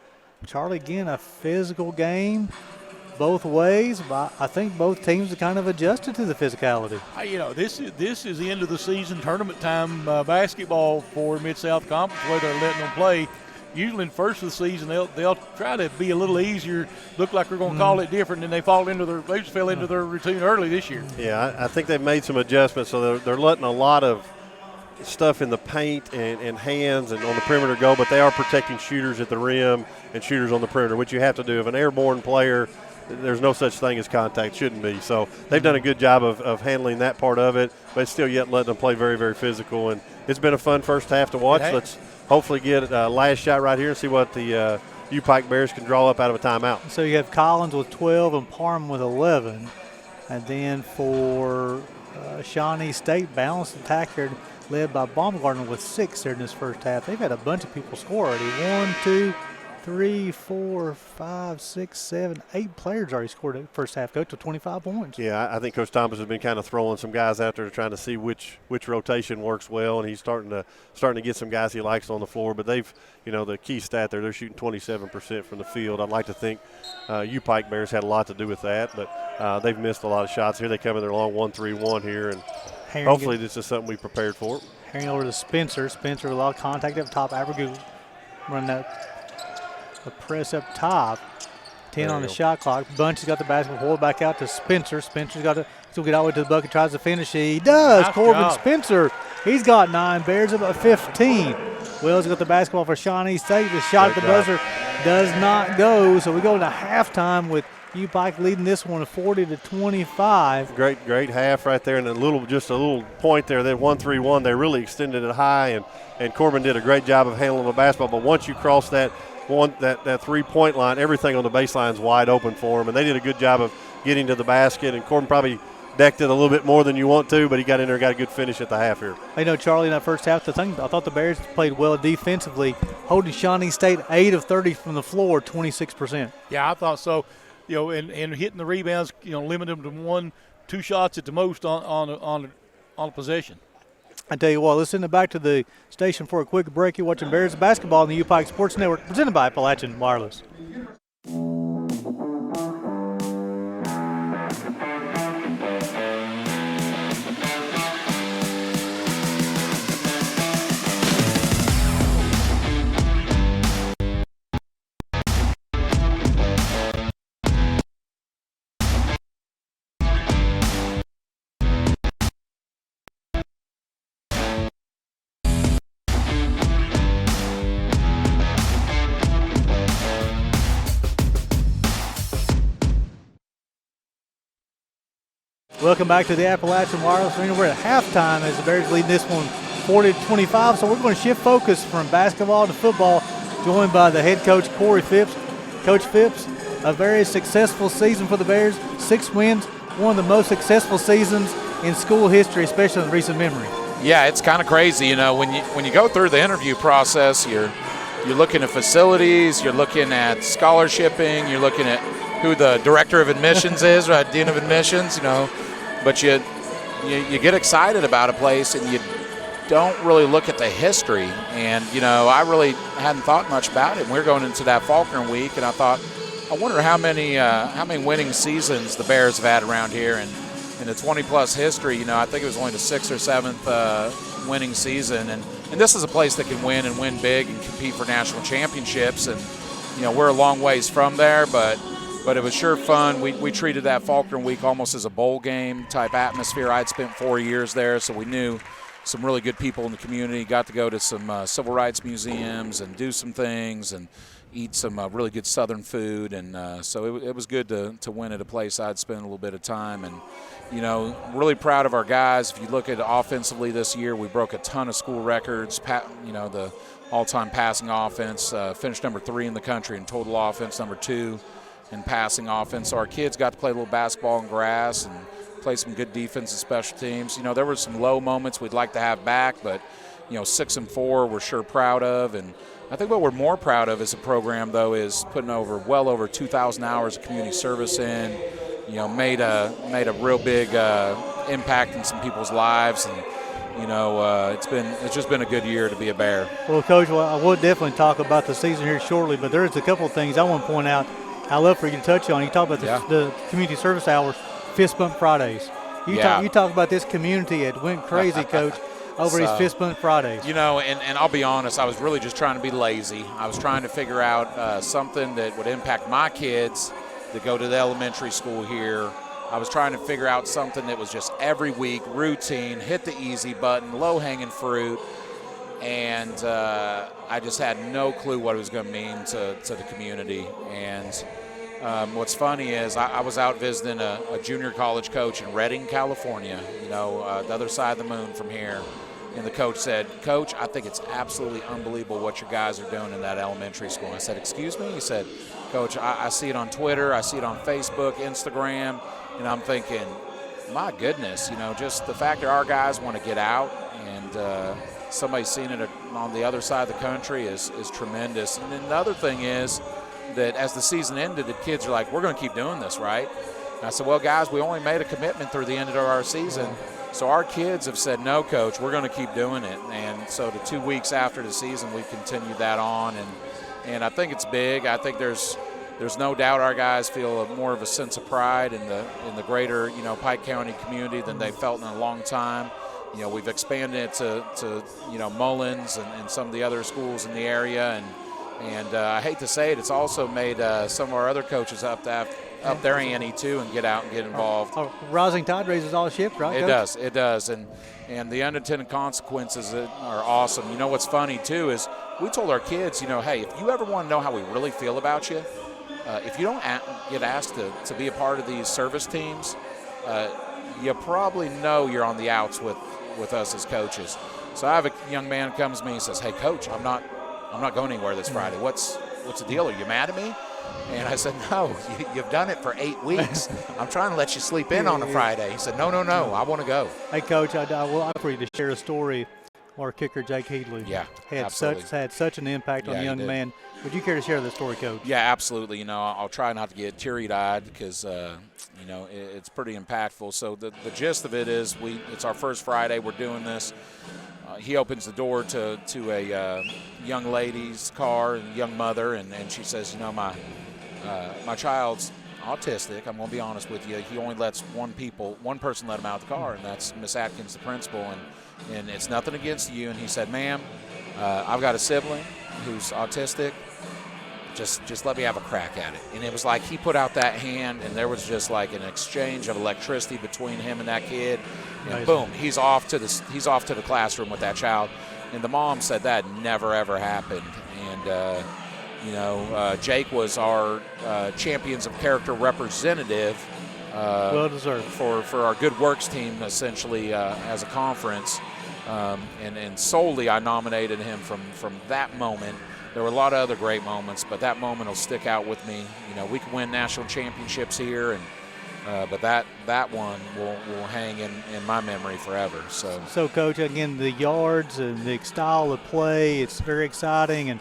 Charlie, again, a physical game both ways, but I think both teams have kind of adjusted to the physicality. This is the end of the season, tournament time basketball for Mid-South Conference, where they're letting them play. Usually in first of the season, they'll try to be a little easier, look like they're going to call it different, and they just fell into their routine early this year. Yeah, I think they've made some adjustments, so they're letting a lot of stuff in the paint and hands and on the perimeter go, but they are protecting shooters at the rim and shooters on the perimeter, which you have to do. If an airborne player, there's no such thing as contact, shouldn't be. So they've done a good job of handling that part of it, but still yet letting them play very, very physical. And it's been a fun first half to watch. Let's hopefully get a last shot right here and see what the U-Pike Bears can draw up out of a timeout. So you have Collins with 12 and Parham with 11. And then for Shawnee State, balanced attack here, led by Baumgartner with 6 here in this first half. They've had a bunch of people score already. 1, 2, 3, 4, 5, 6, 7, 8 players already scored at first half, Coach, with 25 points. Yeah, I think Coach Thomas has been kind of throwing some guys out there trying to see which rotation works well, and he's starting to get some guys he likes on the floor. But they've, the key stat there, they're shooting 27% from the field. I'd like to think U-Pike Bears had a lot to do with that, but they've missed a lot of shots. Here they come in their long 1-3-1 here, and hopefully this is something we prepared for. Herring over to Spencer. Spencer with a lot of contact up top. Abergu run that the press up top. 10 on the shot clock. Bunch has got the basketball. Hold back out to Spencer. Spencer's got to still get all the way to the bucket. Tries to finish. He does. Nice Corbin job. Spencer. He's got 9. Bears up at 15. Wells got the basketball for Shawnee State. The shot at the buzzer does not go. So we go to halftime with U-Pike leading this one 40-25. Great half right there, and just a little point there. That 1-3-1, they really extended it high, and Corbin did a great job of handling the basketball. But once you cross that 3-point line, everything on the baseline is wide open for him, and they did a good job of getting to the basket. And Corbin probably decked it a little bit more than you want to, but he got in there and got a good finish at the half here. Charlie, in that first half, I thought the Bears played well defensively, holding Shawnee State 8 of 30 from the floor, 26%. Yeah, I thought so. And hitting the rebounds, limiting them to 1-2 shots at the most on a possession. I tell you what, let's send it back to the station for a quick break. You're watching Bears basketball on the U-Pike Sports Network, presented by Appalachian Wireless. Welcome back to the Appalachian Wireless Arena. We're at halftime as the Bears lead this one 40-25. So we're going to shift focus from basketball to football, joined by the head coach, Corey Phipps. Coach Phipps, a very successful season for the Bears. 6 wins, one of the most successful seasons in school history, especially in recent memory. Yeah, it's kind of crazy. When you go through the interview process, you're looking at facilities, you're looking at scholarshiping, you're looking at who the director of admissions is, right, dean of admissions, But you get excited about a place and you don't really look at the history. And, I really hadn't thought much about it. And we were going into that Faulkner week, and I thought, I wonder how many winning seasons the Bears have had around here. And in the 20-plus history, I think it was only the 6th or 7th winning season. And this is a place that can win and win big and compete for national championships. And, we're a long ways from there, but it was sure fun. We treated that Faulkner week almost as a bowl game type atmosphere. I'd spent 4 years there, so we knew some really good people in the community. Got to go to some civil rights museums and do some things and eat some really good Southern food. And so it was good to win at a place I'd spent a little bit of time. And, really proud of our guys. If you look at offensively this year, we broke a ton of school records. The all-time passing offense, finished number 3 in the country in total offense, number 2 in passing offense. So our kids got to play a little basketball on grass and play some good defense and special teams. There were some low moments we'd like to have back, but 6-4 we're sure proud of. And I think what we're more proud of as a program, though, is putting well over 2,000 hours of community service in. Made a real big impact in some people's lives, and it's just been a good year to be a Bear. Well, Coach, I will definitely talk about the season here shortly, but there's a couple of things I want to point out. I'd love for you to touch on. You talk about the community service hours, Fist Bump Fridays. You talk about this community. It went crazy, Coach, over these Fist Bump Fridays. And I'll be honest, I was really just trying to be lazy. I was trying to figure out something that would impact my kids that go to the elementary school here. I was trying to figure out something that was just every week, routine, hit the easy button, low-hanging fruit. And I just had no clue what it was going to mean to the community. And what's funny is I was out visiting a junior college coach in Redding, California, the other side of the moon from here. And the coach said, Coach, I think it's absolutely unbelievable what your guys are doing in that elementary school. I said, excuse me? He said, Coach, I see it on Twitter, I see it on Facebook, Instagram, and I'm thinking, my goodness, just the fact that our guys want to get out and somebody's seeing it on the other side of the country is tremendous. And then the other thing is that as the season ended, the kids are like, we're going to keep doing this, right? And I said, well, guys, we only made a commitment through the end of our season. So our kids have said, no, Coach, we're going to keep doing it. And so the 2 weeks after the season, we continued that on. And I think it's big. I think there's no doubt our guys feel more of a sense of pride in the greater, Pike County community than they've felt in a long time. We've expanded it to Mullins and some of the other schools in the area. And I hate to say it, it's also made some of our other coaches up their ante too and get out and get involved. Rising tide raises all ships, right, Coach? It does. And the unintended consequences are awesome. What's funny too is we told our kids, hey, if you ever want to know how we really feel about you, if you don't get asked to be a part of these service teams, you probably know you're on the outs with us as coaches. So I have a young man comes to me and says, hey, Coach, I'm not going anywhere this Friday. What's the deal? Are you mad at me? And I said, no, you've done it for 8 weeks. I'm trying to let you sleep in on a Friday. He said, no, I want to go. Hey, Coach, I will like for you to share a story where our kicker, Jake Headley, had such an impact on the young man. Would you care to share the story, Coach? Yeah, absolutely. I'll try not to get teary-eyed because, it's pretty impactful. So the gist of it is it's our first Friday. We're doing this. He opens the door to a young lady's car, and young mother, and she says, my child's autistic. I'm going to be honest with you. He only lets one person let him out of the car, and that's Miss Atkins, the principal. And it's nothing against you. And he said, ma'am, I've got a sibling who's autistic. Just let me have a crack at it. And it was like he put out that hand, and there was just like an exchange of electricity between him and that kid. And boom, he's off to the classroom with that child. And the mom said that never ever happened. And Jake was our Champions of Character representative. Well deserved for our Good Works team, essentially as a conference. And solely I nominated him from that moment. There were a lot of other great moments, but that moment will stick out with me. We can win national championships here, but that one will hang in my memory forever. So, Coach, again, the yards and the style of play, it's very exciting. And,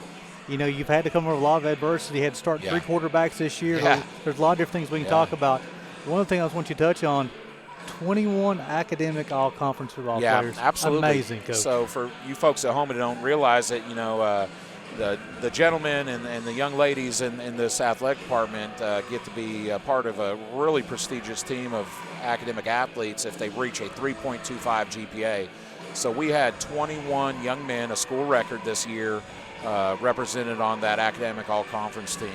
you've had to come over a lot of adversity. You had to start 3 quarterbacks this year. Yeah. There's a lot of different things we can talk about. One of the things I want you to touch on, 21 academic all-conference football players. Yeah, absolutely. Amazing, Coach. So for you folks at home that don't realize it, the gentlemen and the young ladies in this athletic department get to be a part of a really prestigious team of academic athletes if they reach a 3.25 GPA. So we had 21 young men, a school record this year, represented on that academic all-conference team.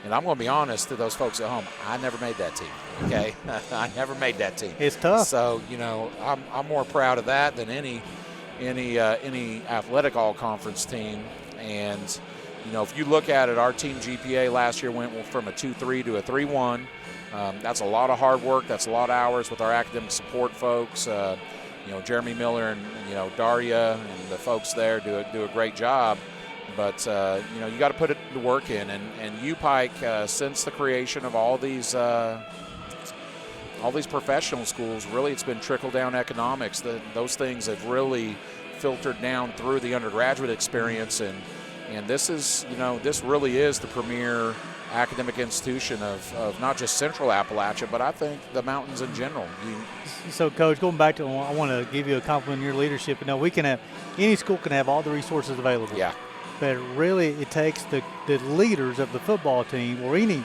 And I'm going to be honest to those folks at home, I never made that team, okay? I never made that team. It's tough. So, I'm more proud of that than any athletic all-conference team. And, if you look at it, our team GPA last year went from a 2.3 to a 3.1. That's a lot of hard work. That's a lot of hours with our academic support folks. Jeremy Miller and, Daria and the folks there do a great job. But, you got to put it to work in. And UPike, since the creation of all these professional schools, really it's been trickle-down economics. Those things have really filtered down through the undergraduate experience. And this is, this really is the premier academic institution of not just Central Appalachia, but I think the mountains in general. So, Coach, going back to, I want to give you a compliment on your leadership. Any school can have all the resources available. Yeah. But really, it takes the leaders of the football team or any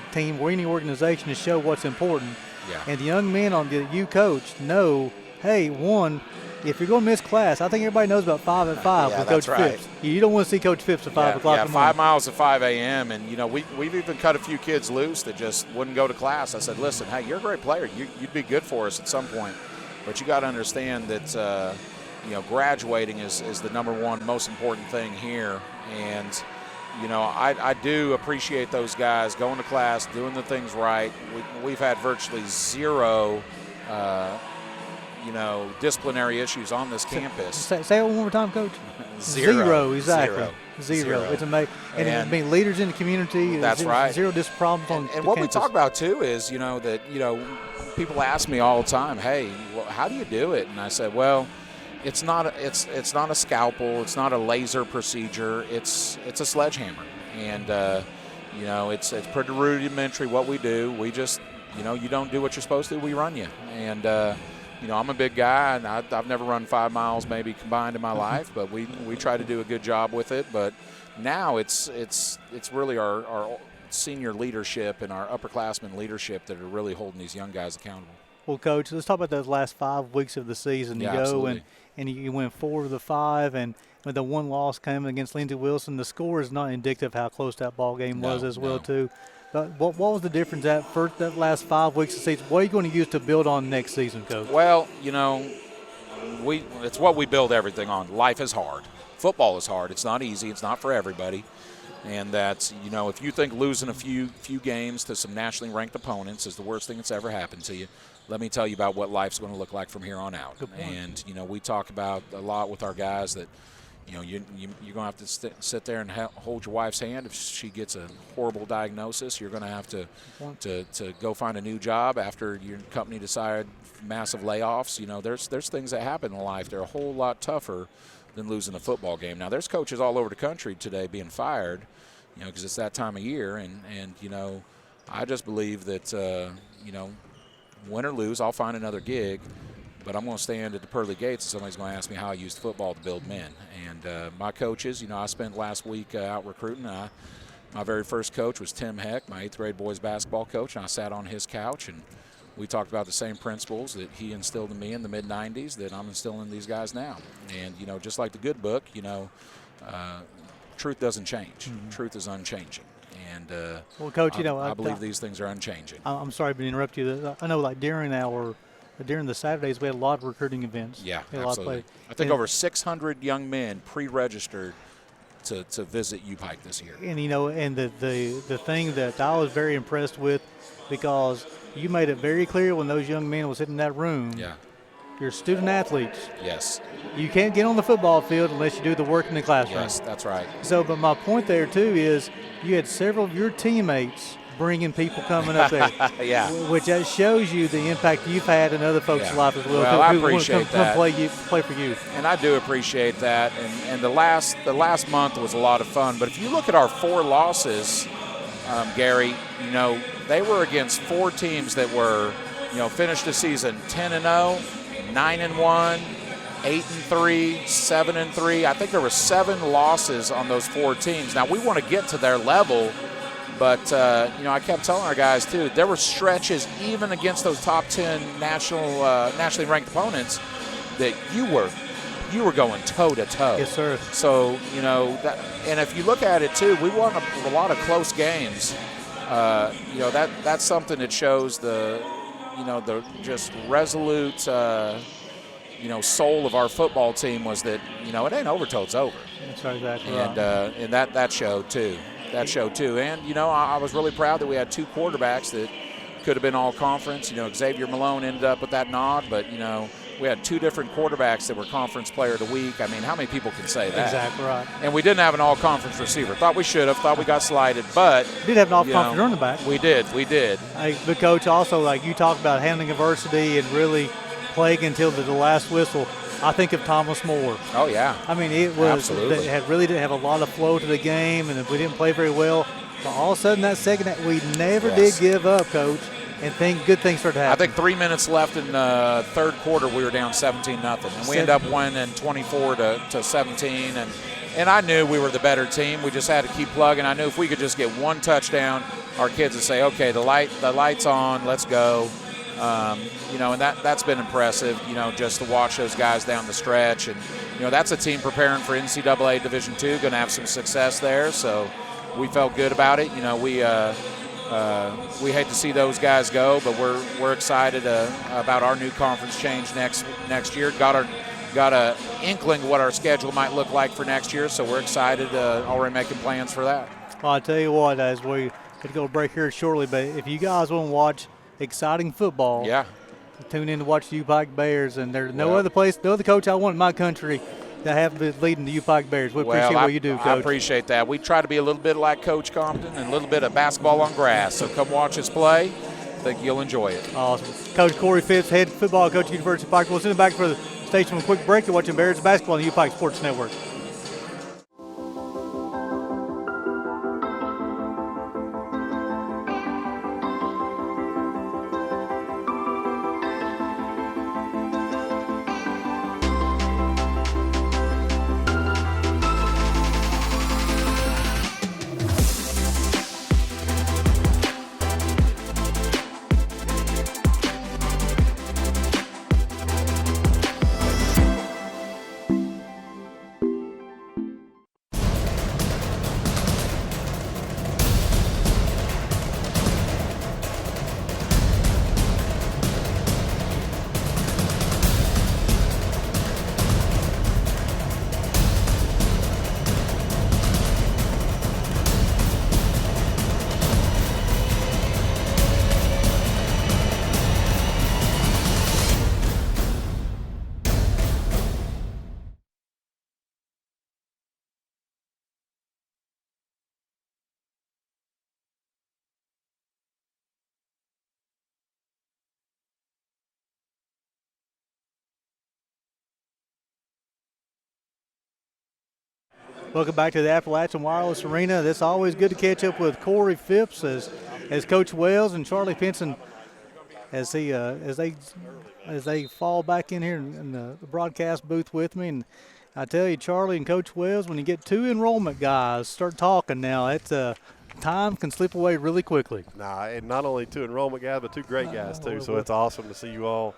organization to show what's important. Yeah. And the young men on you coach know, hey, one, if you're going to miss class, I think everybody knows about 5 at 5 with Coach Phipps. You don't want to see Coach Phipps at 5 o'clock in the morning. 5 miles at 5 a.m. And, we've even cut a few kids loose that just wouldn't go to class. I said, listen, hey, you're a great player. You'd be good for us at some point. But you got to understand that, graduating is the number one most important thing here. And, I do appreciate those guys going to class, doing the things right. We've had virtually zero disciplinary issues on this campus. Say it one more time, Coach. Zero. Exactly. Zero. It's amazing. And it's being leaders in the community. That's right. Zero problems on And what campus. we talk about, too, is, that, people ask me all the time, hey, how do you do it? And I said, well, it's not a scalpel, it's not a laser procedure, it's a sledgehammer, and it's pretty rudimentary what we do. We just you don't do what you're supposed to, we run you, and I'm a big guy, and I've never run 5 miles maybe combined in my life, but we try to do a good job with it. But now it's really our senior leadership and our upperclassmen leadership that are really holding these young guys accountable. Well, Coach, let's talk about those last 5 weeks of the season. You Yeah, go absolutely. and you win 4 of the 5, and with the one loss coming against Lindsey Wilson, the score is not indicative of how close that ball game was as well, too. But what was the difference that last 5 weeks of the season? What are you going to use to build on next season, Coach? Well, it's what we build everything on. Life is hard. Football is hard. It's not easy. It's not for everybody. And that's, if you think losing a few games to some nationally ranked opponents is the worst thing that's ever happened to you, let me tell you about what life's going to look like from here on out. And, we talk about a lot with our guys that, you're going to have to sit there and hold your wife's hand. If she gets a horrible diagnosis, you're going to have to go find a new job after your company decided massive layoffs. There's things that happen in life. They're a whole lot tougher than losing a football game. Now, there's coaches all over the country today being fired, because it's that time of year. And I just believe that, win or lose, I'll find another gig. But I'm going to stand at the pearly gates and somebody's going to ask me how I used football to build men. And my coaches, I spent last week out recruiting. My very first coach was Tim Heck, my 8th grade boys basketball coach, and I sat on his couch and we talked about the same principles that he instilled in me in the mid-'90s that I'm instilling in these guys now. And, just like the good book, truth doesn't change. Mm-hmm. Truth is unchanging. And well, Coach, I believe these things are unchanging. I'm sorry to interrupt you. I know, like, during the Saturdays, we had a lot of recruiting events. Yeah, a lot absolutely. I think over 600 young men pre-registered to visit U-Pike this year. And, and the thing that I was very impressed with, because you made it very clear when those young men was sitting in that room. Yeah. You're student athletes. Yes. You can't get on the football field unless you do the work in the classroom. Yes, that's right. So, but my point there, too, is you had several of your teammates bringing people coming up there. Yeah. Which that shows you the impact you've had in other folks' life as well. Well, I appreciate that. Play for you. And I do appreciate that. And the last month was a lot of fun. But if you look at our 4 losses, Gary, they were against 4 teams that were, finished the season 10-0, 9-1, 8-3, 7-3. I think there were 7 losses on those 4 teams. Now we want to get to their level, but I kept telling our guys too. There were stretches even against those top 10 nationally ranked opponents that you were going toe to toe. Yes, sir. So and if you look at it too, we won a lot of close games. That's something that shows the just resolute soul of our football team was that it ain't over till it's over. That's exactly and right. And that showed too. And I was really proud that we had 2 quarterbacks that could have been all conference. Xavier Malone ended up with that nod, but we had 2 different quarterbacks that were conference player of the week. I mean, how many people can say that? Exactly right. And we didn't have an all-conference receiver. Thought we should have. Thought we got slighted, but did have an all-conference running back. We did. Hey, but Coach, also, like you talked about handling adversity and really playing until the last whistle. I think of Thomas Moore. Oh yeah. I mean, it was absolutely. Really didn't have a lot of flow to the game, and if we didn't play very well, but all of a sudden that second half, we never did give up, Coach. And good things started happening. I think 3 minutes left in the third quarter, we were down 17-0, and we ended up winning 24-17. And I knew we were the better team. We just had to keep plugging. I knew if we could just get 1 touchdown, our kids would say, "Okay, the light's on, let's go." And that's been impressive. Just to watch those guys down the stretch, and that's a team preparing for NCAA Division II, going to have some success there. So we felt good about it. We hate to see those guys go, but we're excited about our new conference change next year. Got a inkling what our schedule might look like for next year, so we're excited. Already making plans for that. Well, I tell you what, as we could go break here shortly, but if you guys want to watch exciting football, tune in to watch the U-Pike Bears, and there's no other coach I want in my country to have been leading the U-Pike Bears. We appreciate what you do, Coach. I appreciate that. We try to be a little bit like Coach Compton and a little bit of basketball on grass. So come watch us play. I think you'll enjoy it. Awesome. Coach Corey Phipps, head football coach at University of Pike. We'll send it back for the station for a quick break. You're watching Bears basketball on the U-Pike Sports Network. Welcome back to the Appalachian Wireless Arena. It's always good to catch up with Corey Phipps as Coach Wells and Charlie Pinson as they fall back in here in the broadcast booth with me. And I tell you, Charlie and Coach Wells, when you get two enrollment guys start talking now, it's time can slip away really quickly. Nah, and not only two enrollment guys, but two great guys too. So it's awesome to see you all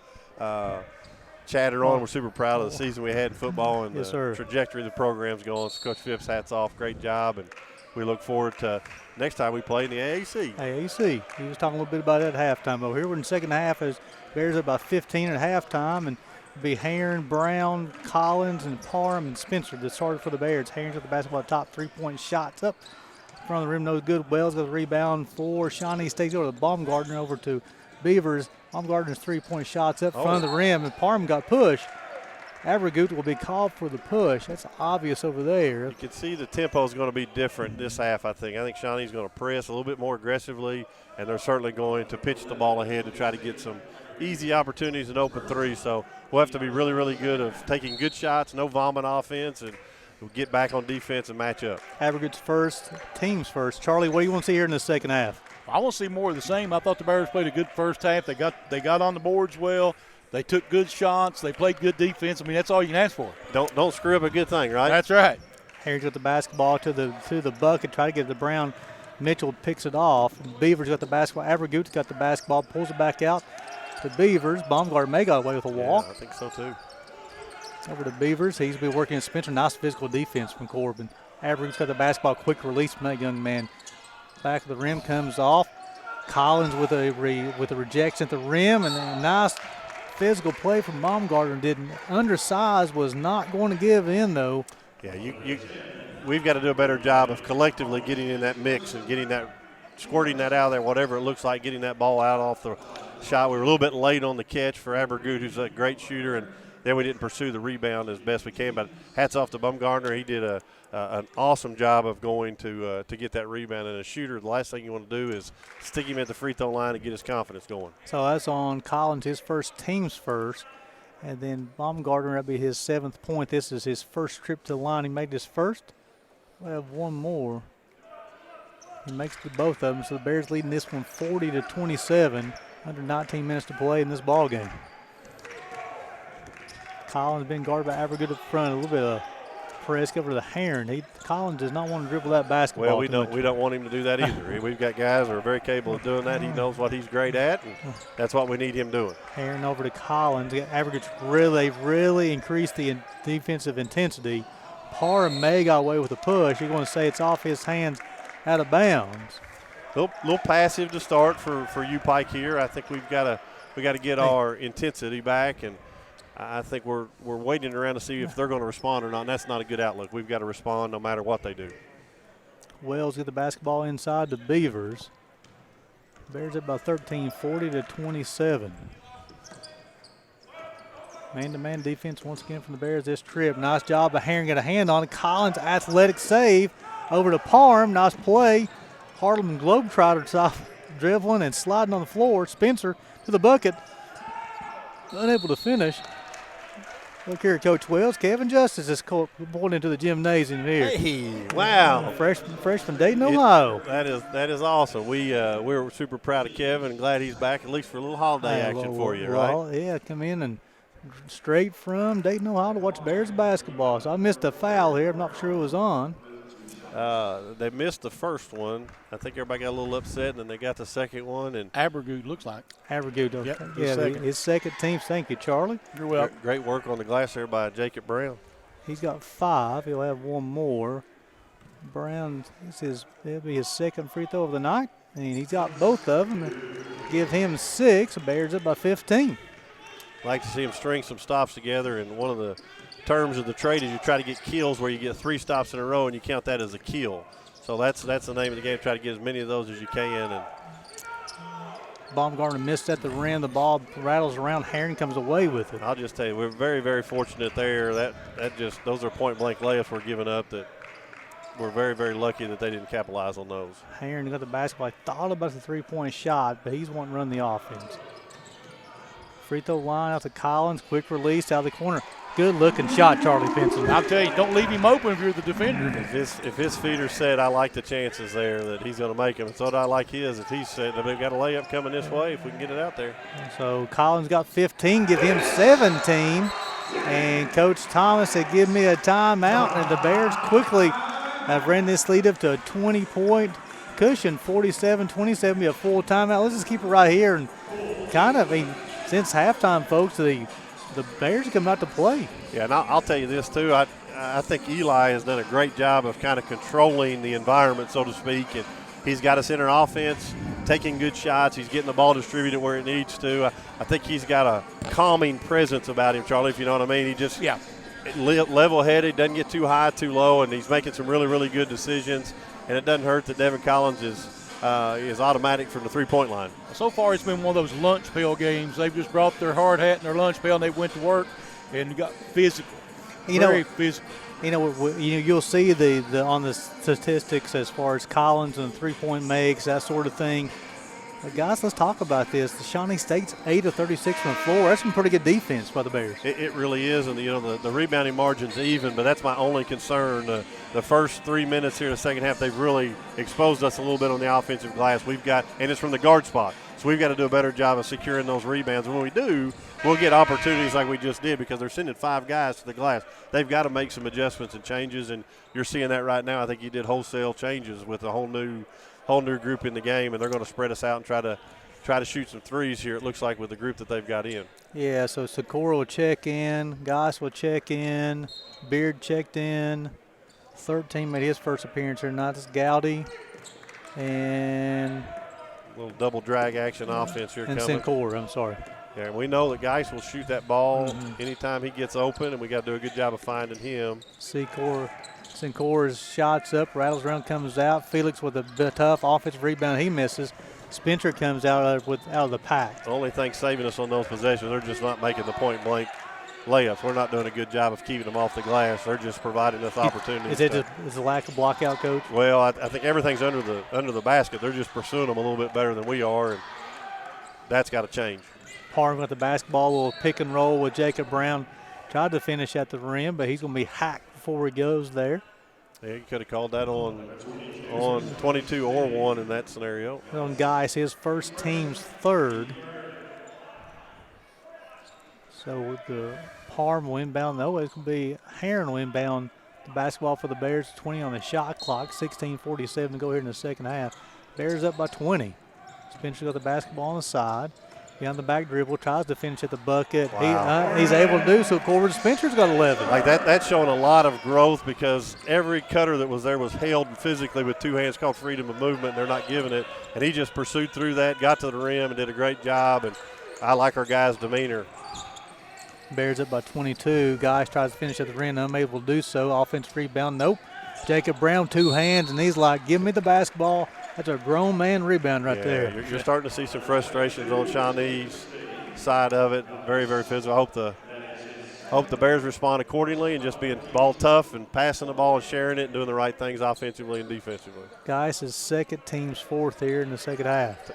chatter on. We're super proud of the season we had in football and the trajectory of the program's going. So Coach Phipps, hats off, great job, and we look forward to next time we play in the AAC. AAC. He was talking a little bit about that at halftime. Over here we're in the second half as Bears are about 15 at halftime, and it'll be Heron, Brown, Collins, and Parham and Spencer that started for the Bears. Heron's got the basketball top 3-point shots up in front of the rim. No good. Wells got the rebound for Shawnee. Stays over to Baumgartner over to Beavers. Baumgartner's 3-point shots up front of the rim, and Parham got pushed. Avergut will be called for the push. That's obvious over there. You can see the tempo is going to be different this half, I think. I think Shawnee's going to press a little bit more aggressively, and they're certainly going to pitch the ball ahead to try to get some easy opportunities and open three. So we'll have to be really, really good of taking good shots, no vomit offense, and we'll get back on defense and match up. Avergut's first, team's first. Charlie, what do you want to see here in the second half? I want to see more of the same. I thought the Bears played a good first half. They got on the boards well. They took good shots. They played good defense. I mean, that's all you can ask for. Don't screw up a good thing, right? That's right. Harry's got the basketball to the bucket, try to get it to Brown. Mitchell picks it off. Beavers got the basketball. Avergut's got the basketball, pulls it back out to Beavers. Baumgartner may got away with a walk. Yeah, I think so too. Over to Beavers. He's been working at Spencer. Nice physical defense from Corbin. Avergut's got the basketball. Quick release from that young man. Back of the rim comes off. Collins with a rejection at the rim, and a nice physical play from Baumgartner. Didn't undersized, was not going to give in though. Yeah, we've got to do a better job of collectively getting in that mix and getting that, squirting that out of there, whatever it looks like, getting that ball out off the shot. We were a little bit late on the catch for Avergut, who's a great shooter, and then we didn't pursue the rebound as best we can. But hats off to Baumgartner. He did an awesome job of going to get that rebound. And a shooter, the last thing you want to do is stick him at the free throw line and get his confidence going. So that's on Collins, his first, team's first. And then Baumgartner, that'll be his 7th point. This is his first trip to the line. He made his first. We'll have one more. He makes both of them. So the Bears leading this one 40-27. Under 19 minutes to play in this ball game. Collins been guarded by Avergut up front. A little bit of press over to the Heron. Collins does not want to dribble that basketball. Well, we don't want him to do that either. We've got guys that are very capable of doing that. He knows what he's great at, and that's what we need him doing. Heron over to Collins. Avergut's really increased the defensive intensity. Parham may got away with a push. You're going to say it's off his hands, out of bounds. Little passive to start for U-Pike here. I think we got to get our intensity back, and I think we're waiting around to see if they're going to respond or not, and that's not a good outlook. We've got to respond no matter what they do. Wells get the basketball inside the Beavers. Bears at about 13, 40-27. Man-to-man defense once again from the Bears this trip. Nice job by Heron, got a hand on it. Collins, athletic save over to Parham. Nice play. Harlem Globetrotter top dribbling and sliding on the floor. Spencer to the bucket. Unable to finish. Look here, Coach Wells. Kevin Justice is going into the gymnasium here. Hey, wow. Freshman Dayton, Ohio. That is awesome. We're super proud of Kevin and glad he's back, at least for a little holiday action for you, right? Well, yeah, come in and straight from Dayton, Ohio to watch Bears basketball. So I missed a foul here. I'm not sure it was on. They missed the first one. I think everybody got a little upset, and then they got the second one. And Abergood looks like. Abergood, Yep, his second team. Thank you, Charlie. You're welcome. Great work on the glass there by Jacob Brown. He's got 5. He'll have one more. Brown, it'll be his second free throw of the night, and he's got both of them. Give him 6. Bears up by 15. Like to see him string some stops together, and one of the terms of the trade is you try to get kills where you get 3 stops in a row and you count that as a kill. So that's the name of the game. Try to get as many of those as you can. And Baumgartner missed at the rim. The ball rattles around. Herring comes away with it. I'll just tell you, we're very, very fortunate there. Those are point blank layups we're giving up that we're very, very lucky that they didn't capitalize on those. Herring got the basketball. I thought about the 3-point shot, but he's wanting to run the offense. Free throw line out to Collins. Quick release out of the corner. Good looking shot, Charlie Pinson. I'll tell you, don't leave him open if you're the defender. If his feeder said, I like the chances there that he's going to make them, and so do I like his. If he said, they've got a layup coming this way, if we can get it out there. So Collins got 15, give him 17. And Coach Thomas said, give me a timeout. And the Bears quickly have ran this lead up to a 20-point cushion, 47-27, be a full timeout. Let's just keep it right here. And since halftime, folks, the Bears come out to play. Yeah, and I'll tell you this, too. I think Eli has done a great job of kind of controlling the environment, so to speak. And he's got us in our offense, taking good shots. He's getting the ball distributed where it needs to. I think he's got a calming presence about him, Charlie, if you know what I mean. He just level-headed, doesn't get too high, too low, and he's making some really, really good decisions. And it doesn't hurt that Devin Collins is automatic from the three-point line. So far, it's been one of those lunch pail games. They've just brought their hard hat and their lunch pail, and they went to work and got physical. Very physical. You'll see the on the statistics as far as Collins and 3-point makes, that sort of thing. But guys, let's talk about this. The Shawnee State's 8 of 36 from the floor. That's some pretty good defense by the Bears. It really is, and the rebounding margin's even, but that's my only concern. The first 3 minutes here in the second half, they've really exposed us a little bit on the offensive glass. And it's from the guard spot. So we've got to do a better job of securing those rebounds. When we do, we'll get opportunities like we just did because they're sending 5 guys to the glass. They've got to make some adjustments and changes, and you're seeing that right now. I think you did wholesale changes with a whole new group in the game, and they're going to spread us out and try to shoot some threes here, it looks like, with the group that they've got in. Yeah, so Sikora will check in. Goss will check in. Beard checked in. 13 made his first appearance here tonight. This is Gowdy. And a little double drag action offense here and coming. And Sincor, I'm sorry. Yeah, and we know that Geis will shoot that ball anytime he gets open, and we got to do a good job of finding him. Sincor's shots up, rattles around, comes out. Felix with a tough offensive rebound. He misses. Spencer comes out of the pack. The only thing saving us on those possessions, they're just not making the point-blank layups. We're not doing a good job of keeping them off the glass. They're just providing us opportunities. Is the lack of blockout, Coach? Well, I think everything's under the basket. They're just pursuing them a little bit better than we are, and that's got to change. Parham got the basketball, will pick and roll with Jacob Brown. Tried to finish at the rim, but he's going to be hacked before he goes there. Yeah, you could have called that on 22 or 1 in that scenario. On Geis, his first team's third. So with the Parham will inbound, though, it's going to be Heron will inbound the basketball for the Bears. 20 on the shot clock, 16:47 to go here in the second half. Bears up by 20. Spencer got the basketball on the side. Behind the back dribble, tries to finish at the bucket. Wow. He's able to do so. Corbin Spencer's got 11. Like that's showing a lot of growth because every cutter that was there was held physically with 2 hands, called freedom of movement. They're not giving it. And he just pursued through that, got to the rim, and did a great job. And I like our guys' demeanor. Bears up by 22. Geis tries to finish at the rim, unable to do so. Offensive rebound, nope. Jacob Brown, 2 hands, and he's like, give me the basketball. That's a grown man rebound right there. You're starting to see some frustrations on Shawnee's side of it. Very, very physical. I hope the Bears respond accordingly and just being ball tough and passing the ball and sharing it and doing the right things offensively and defensively. Geis is second, team's 4th here in the second half.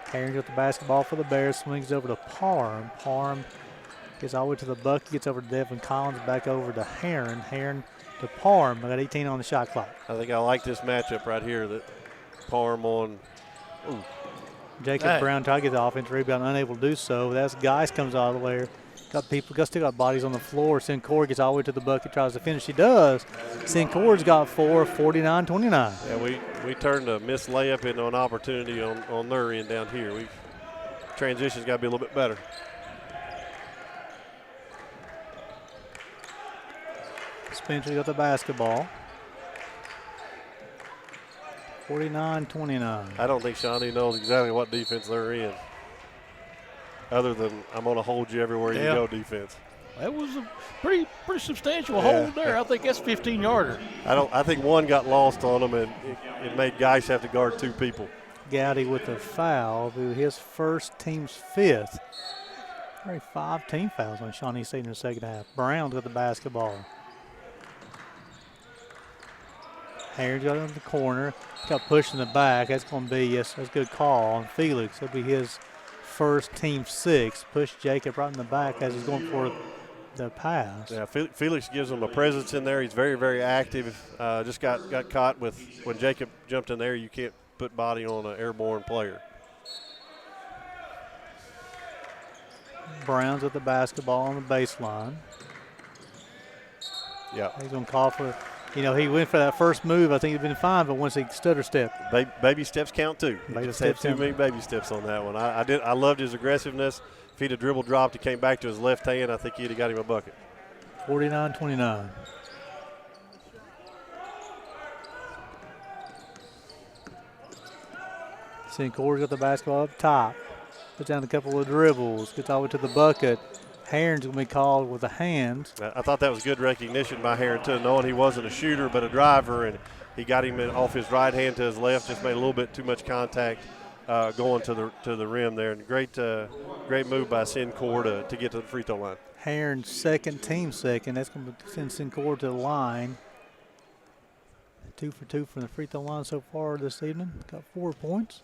Herring got the basketball for the Bears, swings over to Parham. Parham Gets all the way to the bucket, gets over to Devin Collins, back over to Heron. Heron to Parham. I got 18 on the shot clock. I think I like this matchup right here that Parham on. Ooh. Jacob Brown tried to get the offensive rebound, unable to do so. That's Geis comes out of the way. Still got bodies on the floor. Sincor gets all the way to the bucket, tries to finish. He does. Sincor's got 4, 49-29. Yeah, we turned a missed layup into an opportunity on their end down here. Transition's got to be a little bit better. Spencer got the basketball. 49-29. I don't think Shawnee knows exactly what defense they're in, other than I'm going to hold you everywhere you go defense. That was a pretty substantial hold there. I think that's 15-yarder. I think one got lost on them, and it made Geis have to guard 2 people. Gowdy with the foul, his first, team's 5th. Already 5 team fouls on Shawnee State in the second half. Brown's got the basketball. Harris got it in the corner. Got pushed in the back. That's going to be, that's a good call on Felix. That'll be his first, team 6. Push Jacob right in the back as he's going for the pass. Yeah, Felix gives him a presence in there. He's very, very active. Just got caught with when Jacob jumped in there. You can't put body on an airborne player. Brown's with the basketball on the baseline. Yeah. He's going to call for, he went for that first move. I think he'd been fine, but once he stutter stepped. Baby steps count too. He just had too many baby steps on that one. I loved his aggressiveness. If he'd have dribble dropped, he came back to his left hand, I think he'd have got him a bucket. 49-29. Sincor's got the basketball up top. Puts down a couple of dribbles. Gets all the way to the bucket. Heron's going to be called with a hand. I thought that was good recognition by Heron, too, knowing he wasn't a shooter but a driver, and he got him off his right hand to his left, just made a little bit too much contact going to the rim there. And great move by Sincor to get to the free throw line. Heron's second, team second. That's going to send Sincor to the line. 2 for 2 from the free throw line so far this evening. Got 4 points.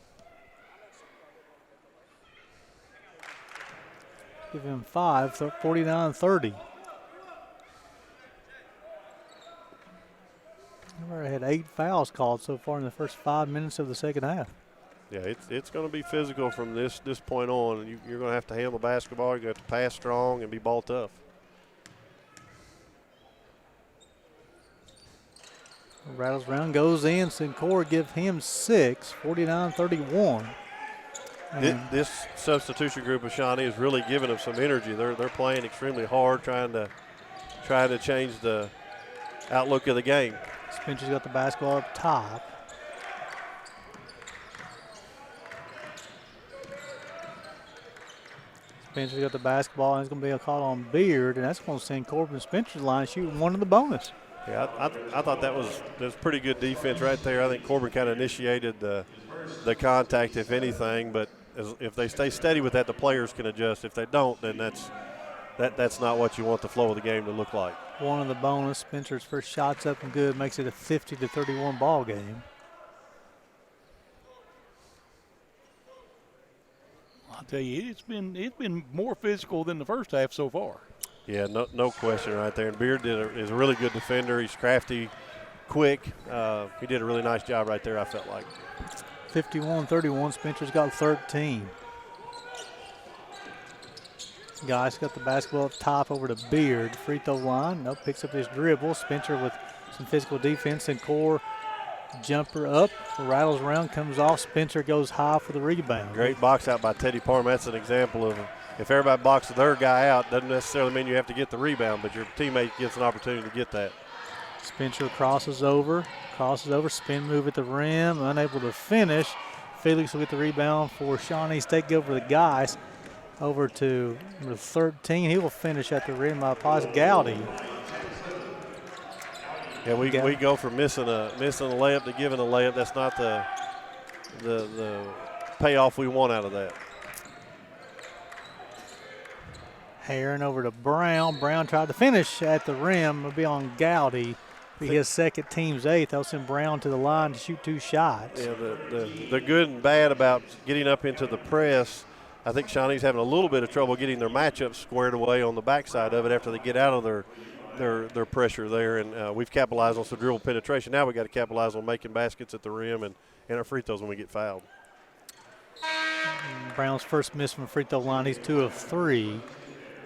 Give him 5, 49-30. We've had 8 fouls called so far in the first 5 minutes of the second half. Yeah, it's going to be physical from this point on. You're going to have to handle basketball. You're going to have to pass strong and be ball tough. Rattles around, goes in. Sincor give him 6, 49-31. This substitution group of Shawnee is really giving them some energy. They're playing extremely hard, trying to change the outlook of the game. Spencer's got the basketball up top. Spencer's got the basketball, and it's going to be a call on Beard, and that's going to send Corbin Spencer's line shooting one of the bonus. Yeah, I thought that was pretty good defense right there. I think Corbin kind of initiated the contact, if anything, but if they stay steady with that, the players can adjust. If they don't, then that's not what you want the flow of the game to look like. One of the bonus. Spencer's first shot's up and good, makes it a 50-31 ball game. I'll tell you, it's been more physical than the first half so far. Yeah, no question right there. And Beard is a really good defender. He's crafty, quick. He did a really nice job right there, I felt like. 51-31, Spencer's got 13. Guys got the basketball up top over to Beard. Free throw line. Nope, picks up his dribble. Spencer with some physical defense and core. Jumper up, rattles around, comes off. Spencer goes high for the rebound. Great box out by Teddy Parham. That's an example of if everybody boxes their guy out, doesn't necessarily mean you have to get the rebound, but your teammate gets an opportunity to get that. Spencer crosses over, spin move at the rim, unable to finish. Felix will get the rebound for Shawnee State. Go over the guys. Over to number 13. He will finish at the rim by Paz Gowdy. Yeah, we go from missing a layup to giving a layup. That's not the payoff we want out of that. Heron over to Brown. Brown tried to finish at the rim. It'll be on Gowdy. Be his second, team's 8th. They'll send Brown to the line to shoot 2 shots. Yeah, the good and bad about getting up into the press, I think Shawnee's having a little bit of trouble getting their matchup squared away on the backside of it after they get out of their pressure there, and we've capitalized on some dribble penetration. Now we got to capitalize on making baskets at the rim and our free throws when we get fouled. Brown's first miss from the free throw line. He's 2 of 3.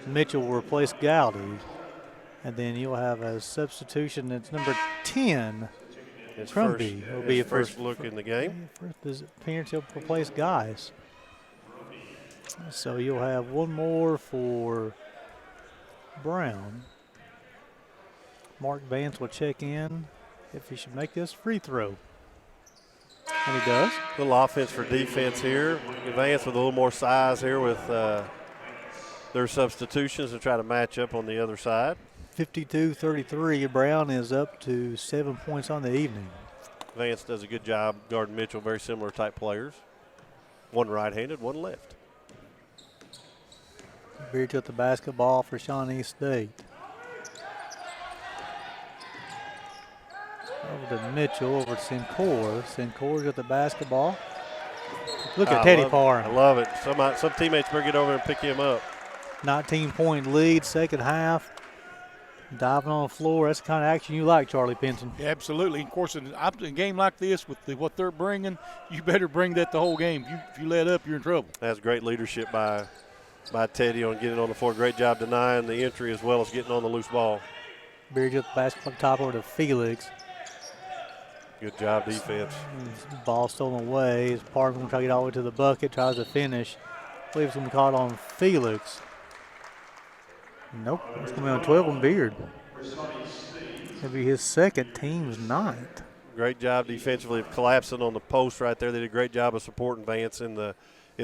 Mitchell will replace Gowdy. And then you'll have a substitution that's number 10. Crumby will be a first look in the game. First appearance, he'll replace Guys. So you'll have one more for Brown. Mark Vance will check in if he should make this free throw. And he does. A little offense for defense here. Vance with a little more size here with their substitutions to try to match up on the other side. 52-33. Brown is up to 7 points on the evening. Vance does a good job guarding Mitchell. Very similar type players. One right-handed, one left. Beard took the basketball for Shawnee State. Over to Mitchell, over to Sincor. Sincor got the basketball. Look at Teddy Parham. I love it. Some teammates better get over and pick him up. 19-point lead, second half. Diving on the floor. That's the kind of action you like, Charlie Pinson. Yeah, absolutely. Of course, in a game like this with what they're bringing, you better bring that the whole game. If you let up, you're in trouble. That's great leadership by Teddy on getting on the floor. Great job denying the entry as well as getting on the loose ball. Beard took the basketball top over to Felix. Good job defense. Ball stolen away. Parham going to try to get all the way to the bucket, tries to finish. I believe it's going to be caught on Felix. Nope, it's going to be on 12 on Beard. It'll be his second, team's ninth. Great job defensively of collapsing on the post right there. They did a great job of supporting Vance in the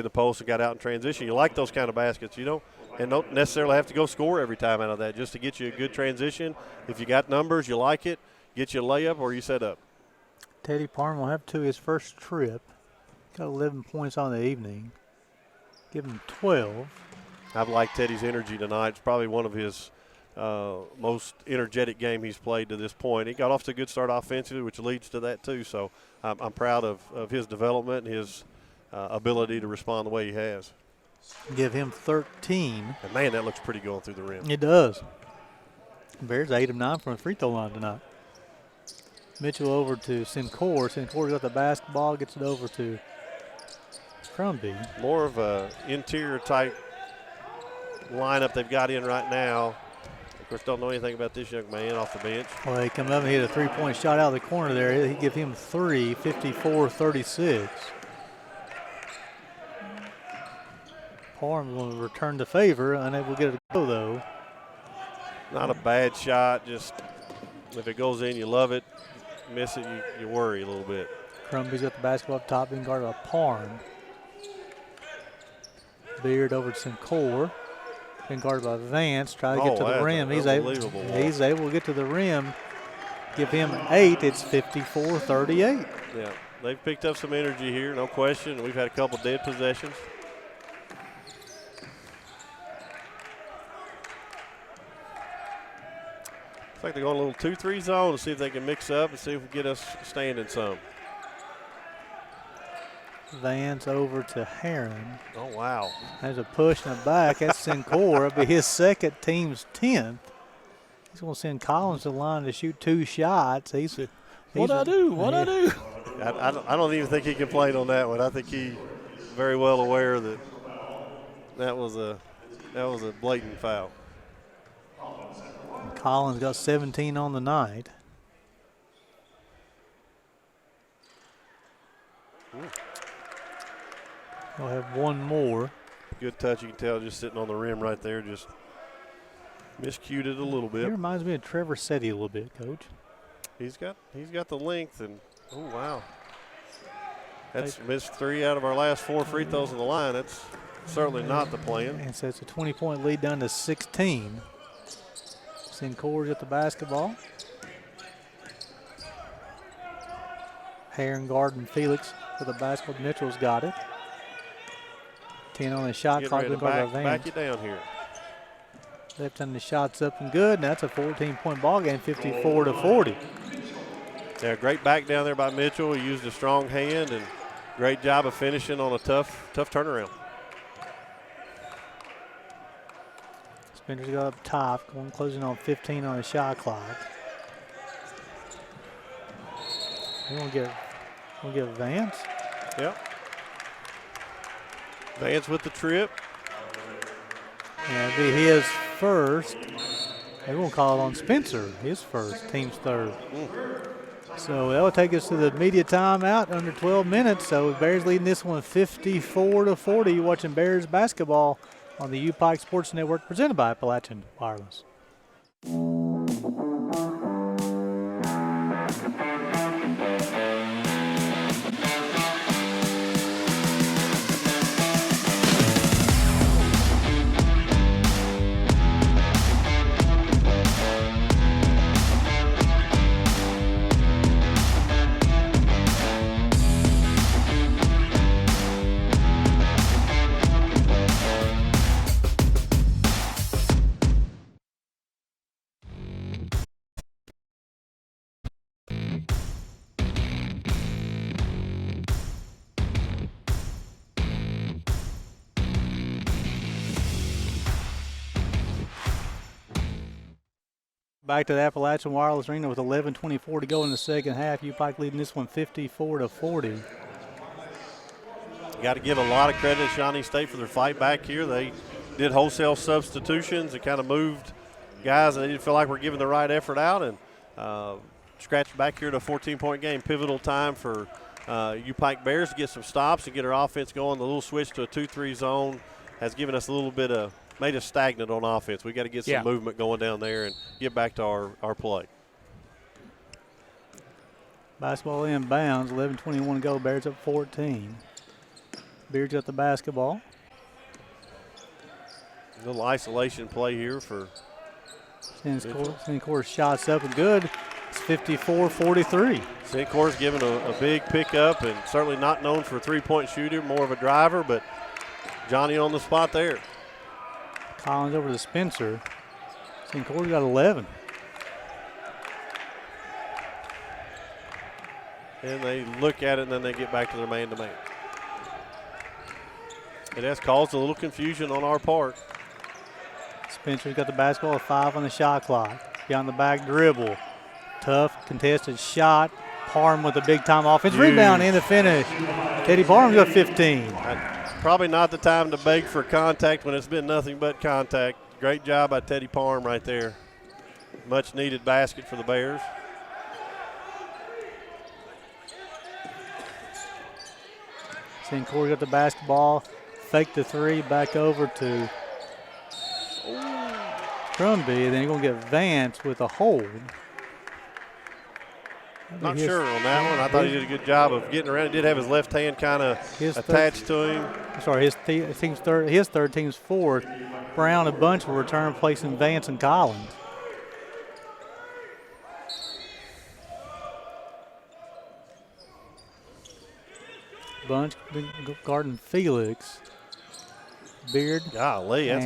post and got out in transition. You like those kind of baskets, and don't necessarily have to go score every time out of that, just to get you a good transition. If you got numbers, you like it, get you a layup or you set up. Teddy Parham will have to his first trip. Got 11 points on the evening. Give him 12. I've liked Teddy's energy tonight. It's probably one of his most energetic game he's played to this point. He got off to a good start offensively, which leads to that too. So I'm proud of his development and his ability to respond the way he has. Give him 13. And, man, that looks pretty going through the rim. It does. Bears 8 of 9 from the free throw line tonight. Mitchell over to Sincor. Sincor got the basketball, gets it over to Crumby. More of a interior type lineup they've got in right now. Of course, don't know anything about this young man off the bench. Well, he come up and hit a three-point shot out of the corner there. He give him 3, 54-36. Parham will return the favor, unable to get it to go though. Not a bad shot. Just if it goes in, you love it. Miss it, you worry a little bit. Crumby's got the basketball up top, being guarded by Parham. Beard over to Sincor. Being guarded by Vance. Try to get to the rim. He's able to get to the rim. Give him 8. It's 54-38. Yeah, they've picked up some energy here, no question. We've had a couple dead possessions. Looks like they're going a little 2-3 zone to see if they can mix up and see if we get us standing some. Vance over to Heron. Oh, wow. There's a push in the back. That's Sincor. It'll be his second, team's 10th. He's going to send Collins to the line to shoot 2 shots. What'd I do? I don't even think he complained on that one. I think he's very well aware that was a blatant foul. Collins got 17 on the night. He'll have one more. Good touch. You can tell just sitting on the rim right there. Just miscued it a little bit. He reminds me of Trevor Setti a little bit, Coach. He's got the length and oh wow. That's missed 3 out of our last 4 free throws in the line. That's certainly not the plan. And so it's a 20-point lead down to 16. Sincor's at the basketball. Heron guarding Felix for the basketball. Mitchell's got it. 10 on the shot clock. Back it down here. Left hand the shot's up and good. And that's a 14-point ball game, 54-40. Yeah, great back down there by Mitchell. He used a strong hand and great job of finishing on a tough turnaround. Spencer's got up top, closing on 15 on the shot clock. We'll get Vance. Yep. Vance with the trip. And it'll be his first. They won't call it on Spencer, his first, team's third. So that will take us to the media timeout under 12 minutes. So Bears leading this one 54-40. You're watching Bears basketball on the U-Pike Sports Network presented by Appalachian Wireless. Back to the Appalachian Wireless Arena with 11:24 to go in the second half. U-Pike leading this one 54-40. Got to give a lot of credit to Shawnee State for their fight back here. They did wholesale substitutions and kind of moved guys that they didn't feel like were giving the right effort out, and scratched back here to a 14-point game. Pivotal time for U-Pike Bears to get some stops and get our offense going. The little switch to a 2-3 zone has given us a little bit of – made us stagnant on offense. We got to get some movement going down there and get back to our play. Basketball inbounds, 11:21 to go. Bears up 14. Beards got the basketball. A little isolation play here for Sincour's shots up and good. It's 54-43. Sincour's given a big pickup and certainly not known for a three-point shooter, more of a driver, but Johnny on the spot there. Collins over to Spencer. Sincour's got 11. And they look at it and then they get back to their man-to-man. It has caused a little confusion on our part. Spencer's got the basketball, 5 on the shot clock. Behind the back dribble. Tough contested shot. Parham with a big-time offense. Huge. Rebound in the finish. Teddy Parham's got 15. Probably not the time to beg for contact when it's been nothing but contact. Great job by Teddy Parham right there. Much needed basket for the Bears. Sincour got the basketball. Fake the three. Back over to Trumby. And then you're going to get Vance with a hold. Not sure on that one. I thought he did a good job of getting around. He did have his left hand kind of attached to him. Sorry, his third, team's fourth. Brown and Bunch will return, placing Vance and Collins. Bunch guarding Felix. Beard. Golly, that's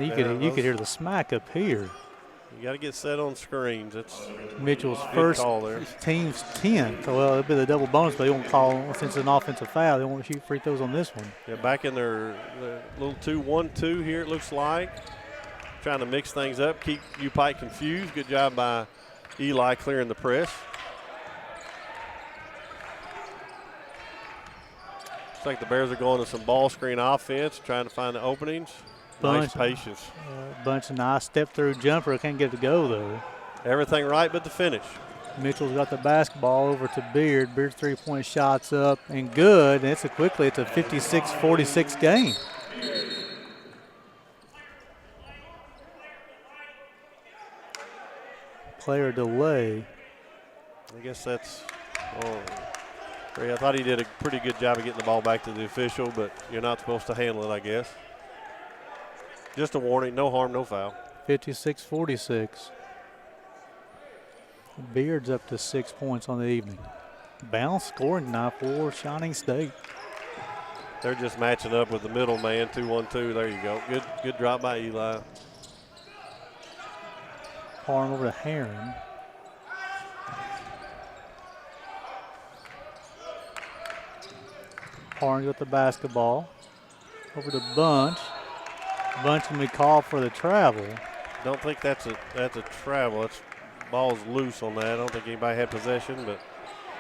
you could hear the smack up here. You got to get set on screens. It's Mitchell's first team's 10th. Well, it'll be the double bonus, but they won't call, since it's an offensive foul, they won't shoot free throws on this one. Yeah, back in their little 2-1-2 here, it looks like. Trying to mix things up, keep U-Pike confused. Good job by Eli clearing the press. Looks like the Bears are going to some ball screen offense, trying to find the openings. Nice patience. Bunch of nice step-through jumper. Can't get it to go, though. Everything right but the finish. Mitchell's got the basketball over to Beard. Beard's three-point shot's up and good. And it's a 56-46 game. Player delay. I guess that's I thought he did a pretty good job of getting the ball back to the official, but you're not supposed to handle it, I guess. Just a warning, no harm, no foul. 56-46. Beard's up to 6 points on the evening. Balanced scoring tonight for Shawnee State. They're just matching up with the middle man, 2-1-2. There you go. Good drop by Eli. Parham over to Heron. Parham got the basketball. Over to Bunch. Bunch can be called for the travel. Don't think that's a travel. It's ball's loose on that. I don't think anybody had possession, but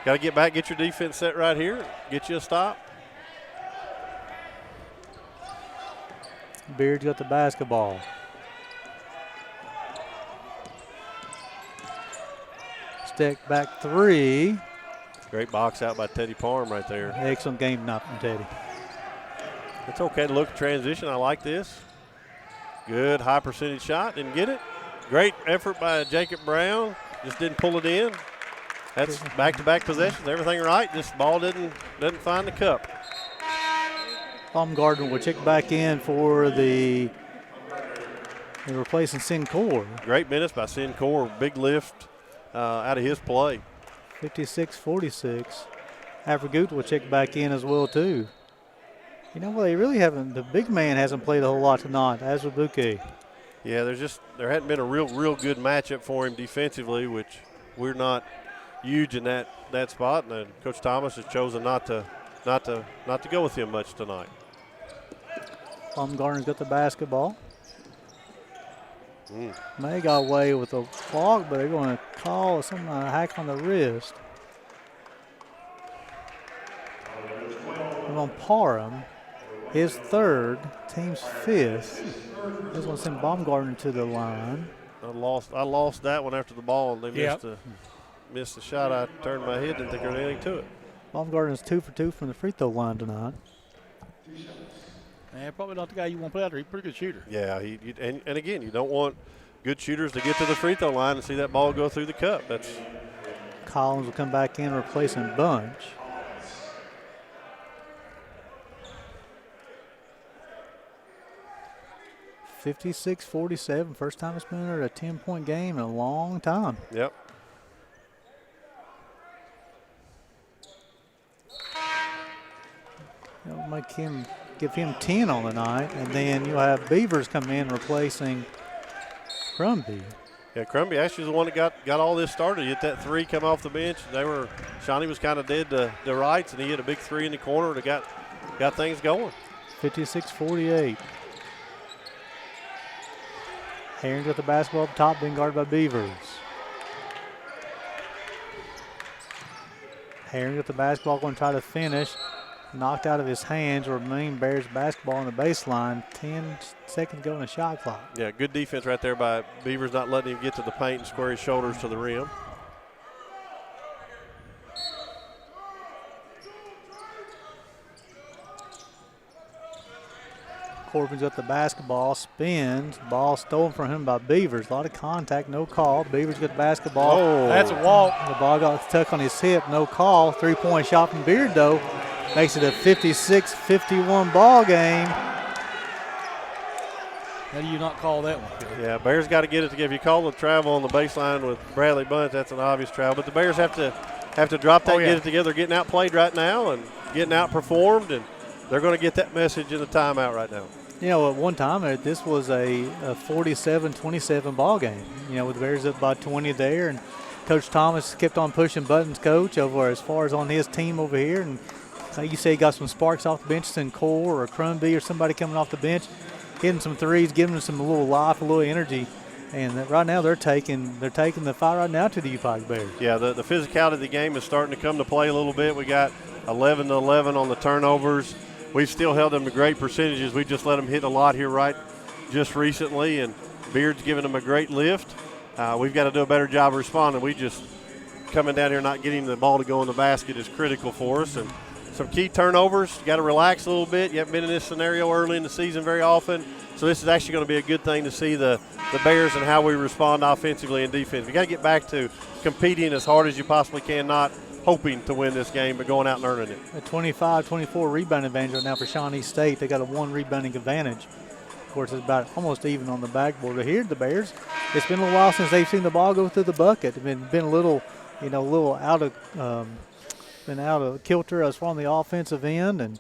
got to get back, get your defense set right here, get you a stop. Beard's got the basketball. Step back three. Great box out by Teddy Parham right there. Excellent game tonight from Teddy. It's okay to look at transition. I like this. Good high percentage shot. Didn't get it. Great effort by Jacob Brown. Just didn't pull it in. That's back-to-back possessions. Everything right. This ball doesn't find the cup. Baumgartner will check back in for the replacing Sincor. Great minutes by Sincor. Big lift out of his play. 56-46. Afrigut will check back in as well, too. You know what, they really haven't, the big man hasn't played a whole lot tonight, as with Bouquet. Yeah, there hadn't been a real good matchup for him defensively, which we're not huge in that spot, and Coach Thomas has chosen not to go with him much tonight. Baumgartner's got the basketball. May got away with a block, but they're going to call some hack on the wrist. And on Parham, his third, team's fifth. Just want to send Baumgartner to the line. I lost that one after the ball, and they missed the shot. I turned my head, didn't think there was anything to it. Baumgartner's 2 for 2 from the free throw line tonight. Yeah, probably not the guy you want to play out there. He's a pretty good shooter. Yeah, and again, you don't want good shooters to get to the free throw line and see that ball go through the cup. Collins will come back in replacing Bunch. (56-47). First time it's been under a 10-point game in a long time. Yep. That'll give him 10 on the night, and then you'll have Beavers come in replacing Crumby. Yeah, Crumby actually is the one that got all this started. He hit that three, come off the bench. Shawnee was kind of dead to the rights, and he hit a big three in the corner that got things going. 56-48. Herring got the basketball up top, being guarded by Beavers. Herring got the basketball, going to try to finish. Knocked out of his hands, remain Bears basketball on the baseline. 10 seconds to go in the shot clock. Yeah, good defense right there by Beavers, not letting him get to the paint and square his shoulders to the rim. Corbin's got the basketball, spins, ball stolen from him by Beavers. A lot of contact, no call. Beavers got the basketball. Oh, that's a walk. The ball got stuck on his hip, no call. 3-point shot from Beard, though. Makes it a 56-51 ball game. How do you not call that one? Yeah, Bears got to get it together. If you call the travel on the baseline with Bradley Bunch, that's an obvious travel. But the Bears have to drop that, get it together. They're getting outplayed right now and getting outperformed, and they're going to get that message in the timeout right now. You know, at one time, this was a 47-27 ball game. You know, with the Bears up by 20 there, and Coach Thomas kept on pushing buttons, Coach, over as far as on his team over here. And like you say, he got some sparks off the bench, Sincor or Crumby or somebody coming off the bench, hitting some threes, giving them some little life, a little energy. And right now they're taking the fight right now to the UPike Bears. Yeah, the physicality of the game is starting to come to play a little bit. We got 11-11 on the turnovers. We've still held them to great percentages. We just let them hit a lot here just recently, and Beard's giving them a great lift. We've got to do a better job of responding. We just coming down here not getting the ball to go in the basket is critical for us. And some key turnovers. You got to relax a little bit. You haven't been in this scenario early in the season very often. So this is actually going to be a good thing to see the Bears and how we respond offensively and defensively. You got to get back to competing as hard as you possibly can, not hoping to win this game, but going out and earning it. A 25-24 rebound advantage right now for Shawnee State. They got a 1 rebounding advantage. Of course, it's about almost even on the backboard. But here, the Bears, it's been a little while since they've seen the ball go through the bucket. It's been a little out of kilter as far on the offensive end, and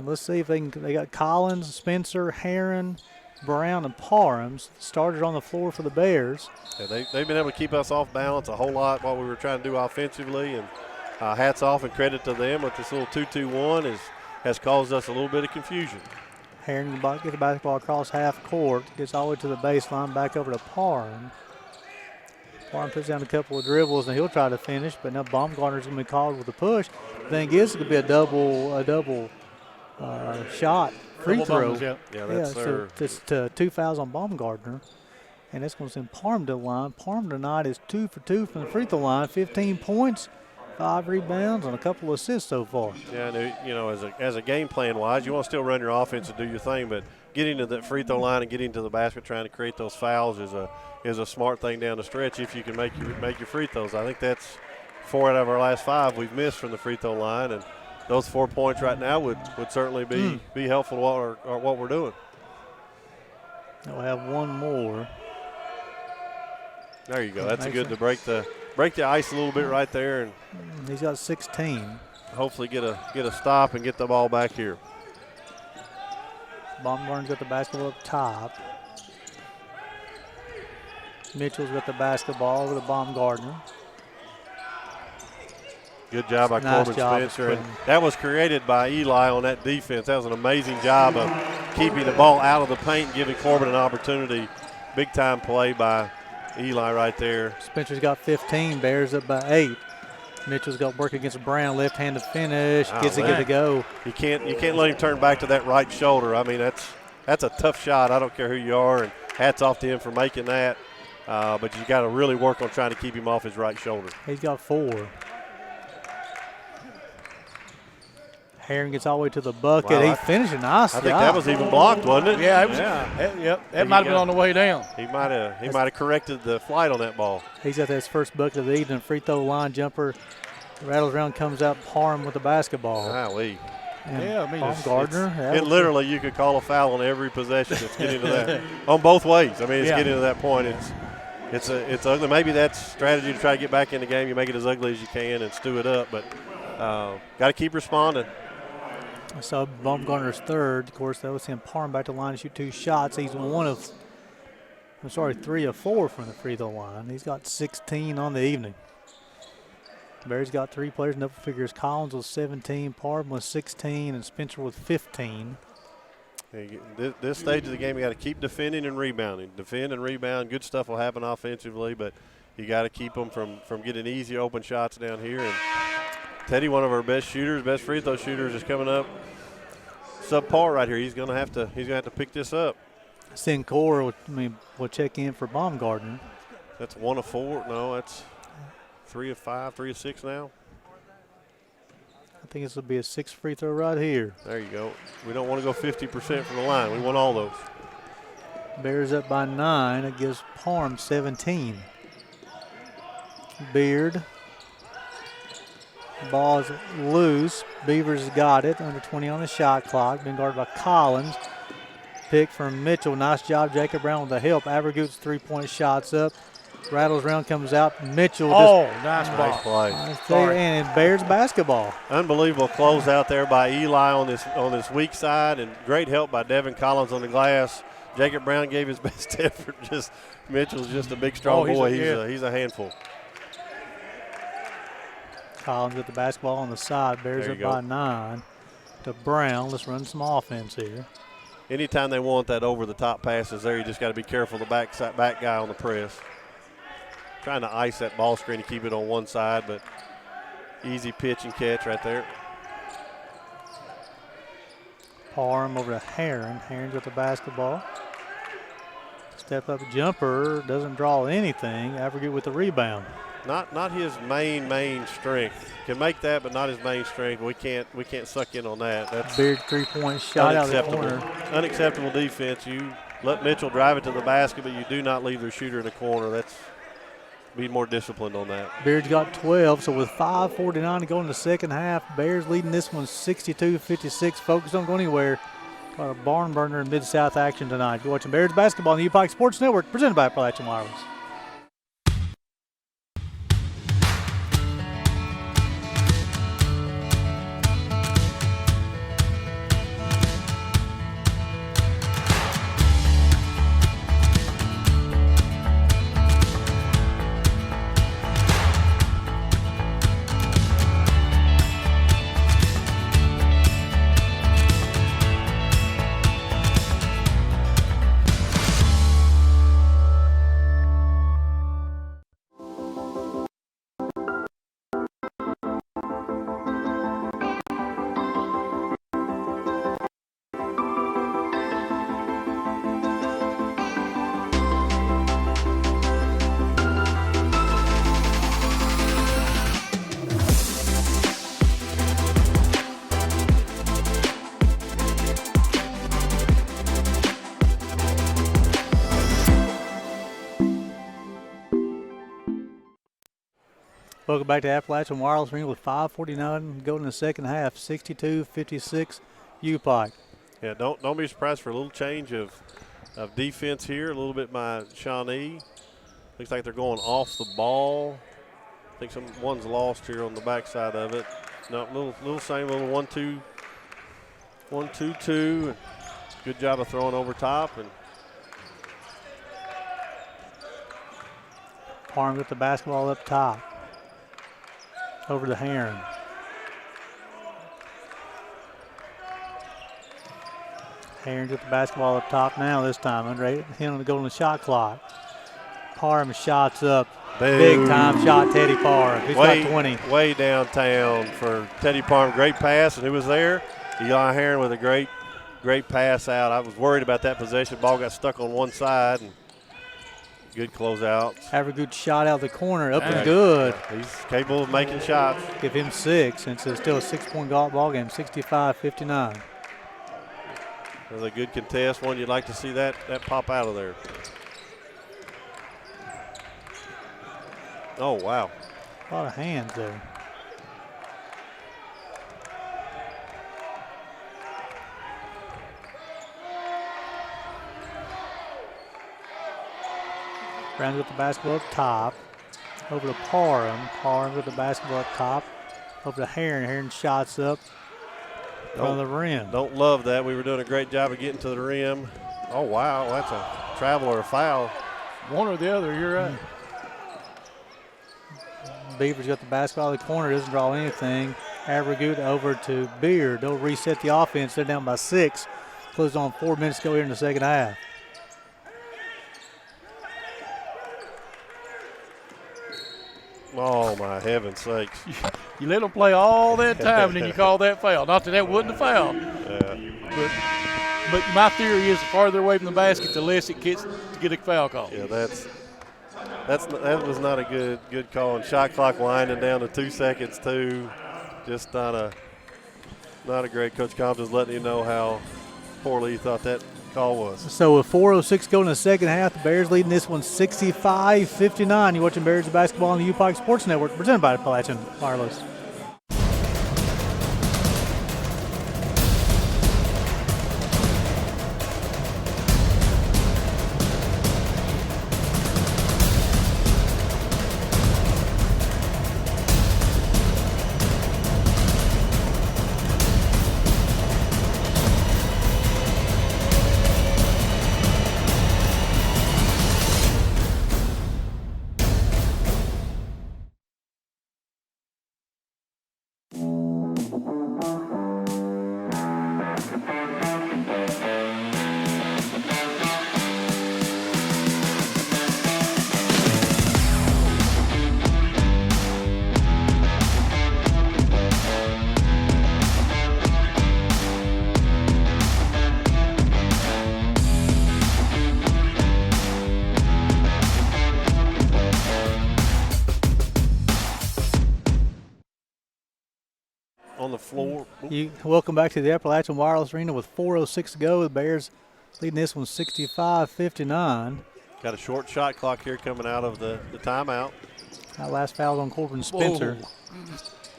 let's see if they got Collins, Spencer, Heron, Brown, and Parham started on the floor for the Bears. Yeah, they've been able to keep us off balance a whole lot while we were trying to do offensively, and hats off and credit to them with this little 2-2-1 has caused us a little bit of confusion. Herring gets the basketball across half court, gets all the way to the baseline, back over to Parham. Parham puts down a couple of dribbles, and he'll try to finish, but now Baumgartner's going to be called with a push. The thing is, it could be a double shot free Double throw. bonus, Yeah, that's so it's 2 fouls on Baumgartner, and that's going to send Parham to the line. Parham tonight is 2 for 2 from the free throw line, 15 points, 5 rebounds, and a couple of assists so far. Yeah, and as a game plan wise, you want to still run your offense and do your thing, but getting to the free throw line and getting to the basket, trying to create those fouls is a smart thing down the stretch if you can make your free throws. I think that's 4 out of our last 5 we've missed from the free throw line, and those 4 points right now would certainly be helpful to what we're doing. We'll have one more. There you go. That's good to break the ice a little bit right there, and he's got 16. Hopefully get a stop and get the ball back here. Baumgartner's got the basketball up top. Mitchell's got the basketball over to Baumgartner. Good job by Nice Corbin job, Spencer. And Quentin. that was created by Eli on that defense. That was an amazing job of keeping the ball out of the paint and giving Corbin an opportunity. Big time play by Eli right there. Spencer's got 15, Bears up by 8. Mitchell's got work against Brown, left-handed finish, gets it good to go. You can't let him turn back to that right shoulder. I mean, that's a tough shot. I don't care who you are, and hats off to him for making that. But you got to really work on trying to keep him off his right shoulder. He's got 4. Herring gets all the way to the bucket. Wow, He's finishing nice. I think that was even blocked, wasn't it? Yeah, it was. Yep, that might have been on the way down. He might have corrected the flight on that ball. He's got his first bucket of the evening. Free throw line jumper. Rattles around, comes out, Parham with the basketball. Golly. And Yeah, I mean, Baumgartner. It literally, you could call a foul on every possession. It's getting to that on both ways. I mean, it's getting to that point. It's ugly. Maybe that's strategy to try to get back in the game. You make it as ugly as you can and stew it up, but got to keep responding. So Baumgartner's third. Of course, that was him. Parham back to the line to shoot 2 shots. He's 3 of 4 from the free throw line. He's got 16 on the evening. Barry's got 3 players in double figures. Collins with 17, Parham with 16, and Spencer with 15. This stage of the game, you got to keep defending and rebounding. Defend and rebound. Good stuff will happen offensively, but you got to keep them from getting easy open shots down here. And Teddy, one of our best free throw shooters, is coming up subpar right here. He's gonna have to pick this up. Sinclair will check in for Baumgartner. That's 1 of 4. No, that's 3 of 5, 3 of 6 now. I think this will be a 6th free throw right here. There you go. We don't want to go 50% from the line. We want all those. Bears up by 9. It gives Parham 17. Beard. Ball is loose. Beavers got it. Under 20 on the shot clock. Been guarded by Collins. Pick from Mitchell. Nice job, Jacob Brown with the help. Averagutes 3-point shots up. Rattles around, comes out. Mitchell. Nice ball. Nice play. And it Bears basketball. Unbelievable close out there by Eli on this weak side, and great help by Devin Collins on the glass. Jacob Brown gave his best effort. Mitchell's just a big, strong boy. He's a handful. Collins with the basketball on the side. Bears up by 9 to Brown. Let's run some offense here. Anytime they want that over-the-top passes there, you just got to be careful the back guy on the press. Trying to ice that ball screen to keep it on one side, but easy pitch and catch right there. Parham over to Herring. Herring's with the basketball. Step up jumper. Doesn't draw anything. Average with the rebound. Not his main strength. Can make that, but not his main strength. We can't suck in on that. That's big 3-point shot out of the corner. Unacceptable defense. You let Mitchell drive it to the basket, but you do not leave the shooter in the corner. That's be more disciplined on that. Beard's got 12, so with 5:49 to go in the second half, Bears leading this one 62-56. Folks, don't go anywhere. Got a barn burner in Mid-South action tonight. You're watching Bears basketball on the UPike Sports Network, presented by Appalachian Wireless. Welcome back to Appalachian Wireless Arena with 5:49 going in the second half. 62-56 U-Pike. Yeah, don't be surprised for a little change of defense here. A little bit by Shawnee. Looks like they're going off the ball. I think one's lost here on the backside of it. No, little same little 1-2, 1-2-2. Good job of throwing over top. And Parham with the basketball up top. Over to Heron. Heron's with the basketball up top now this time. Under 8 on the golden shot clock. Parham shots up. Big time shot, Teddy Parham. He's got 20. Way downtown for Teddy Parham. Great pass, and who was there? Eli Heron with a great pass out. I was worried about that possession. Ball got stuck on one side, and good closeout. Have a good shot out of the corner, up and good. He's capable of making shots. Give him 6, and it's still a 6-point ball game, 65-59. Another good contest, one you'd like to see that pop out of there. Oh, wow. A lot of hands there. Brown with the basketball up top. Over to Parham. Parham with the basketball up top. Over to Heron. Heron shots up on the rim. Don't love that. We were doing a great job of getting to the rim. Oh, wow. That's a travel or a foul. One or the other, you're right. Beaver's got the basketball in the corner, doesn't draw anything. Avergoot over to Beard. They'll reset the offense. They're down by 6. Closed on 4 minutes to go here in the second half. Oh, my heaven's sakes. You let them play all that time, and then you call that foul. Not that wasn't a foul. But my theory is the farther away from the basket, the less it gets to get a foul call. Yeah, that was not a good call. And shot clock winding down to 2 seconds too. Just not a great. Coach Compton's letting you know how poorly he thought that call was. So with 4:06 going in the second half, the Bears leading this one 65-59. You're watching Bears basketball on the U-Pike Sports Network, presented by Appalachian Wireless. On the floor. Welcome back to the Appalachian Wireless Arena with 4:06 to go. The Bears leading this one 65-59. Got a short shot clock here coming out of the timeout. That last foul on Corbin Spencer.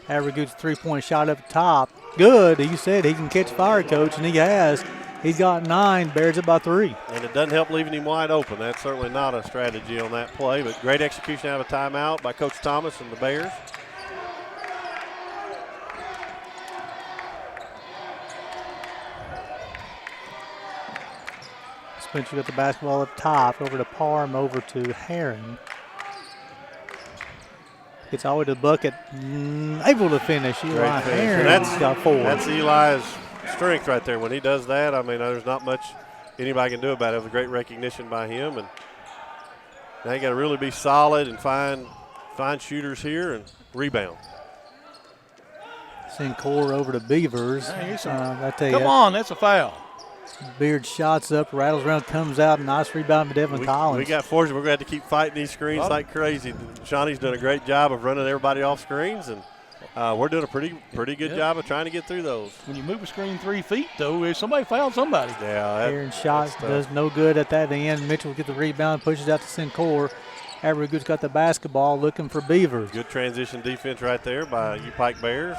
Avergoot's 3-point shot up top. Good. You said he can catch fire, Coach, and he has. He's got 9. Bears up by 3. And it doesn't help leaving him wide open. That's certainly not a strategy on that play, but great execution out of a timeout by Coach Thomas and the Bears. Spencer got the basketball up top, over to Parham, over to Heron. Gets all the way to the bucket, able to finish. Eli Heron's got 4. That's Eli's strength right there. When he does that, I mean, there's not much anybody can do about it. It was a great recognition by him. And now you got to really be solid and find shooters here and rebound. Send Core over to Beavers. Come on, that's a foul. Beard shots up, rattles around, comes out, nice rebound by Devin Collins. We got fortunate. We're going to have to keep fighting these screens like crazy. Shawnee's done a great job of running everybody off screens, and we're doing a pretty good job of trying to get through those. When you move a screen 3 feet, though, somebody fouled somebody. Yeah. Aaron shot does no good at that end. Mitchell gets the rebound, pushes out to Sinclair. Avergood's got the basketball looking for Beavers. Good transition defense right there by U Pike Bears.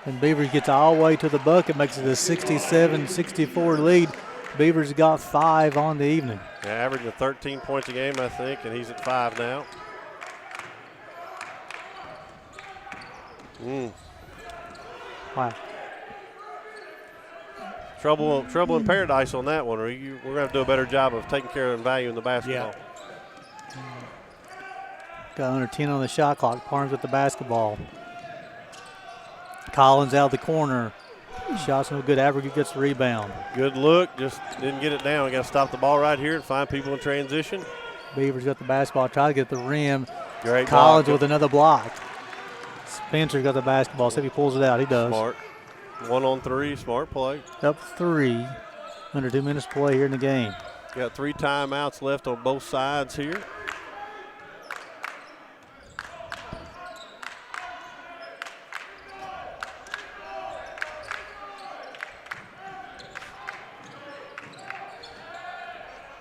And Beavers gets all the way to the bucket, makes it a 67-64 lead. Beavers got 5 on the evening. Yeah, averaging 13 points a game, I think, and he's at 5 now. Wow. Trouble in paradise on that one. We're going to have to do a better job of taking care of and valuing the basketball. Got under 10 on the shot clock. Parms with the basketball. Collins out of the corner. Shot's no good. Average gets the rebound. Good look. Just didn't get it down. We got to stop the ball right here and find people in transition. Beavers got the basketball. Try to get the rim. Great Collins block. with another block. Spencer got the basketball. See if he pulls it out. He does. Smart. 1 on 3. Smart play. Up 3. Under 2 minutes to play here in the game. Got 3 timeouts left on both sides here.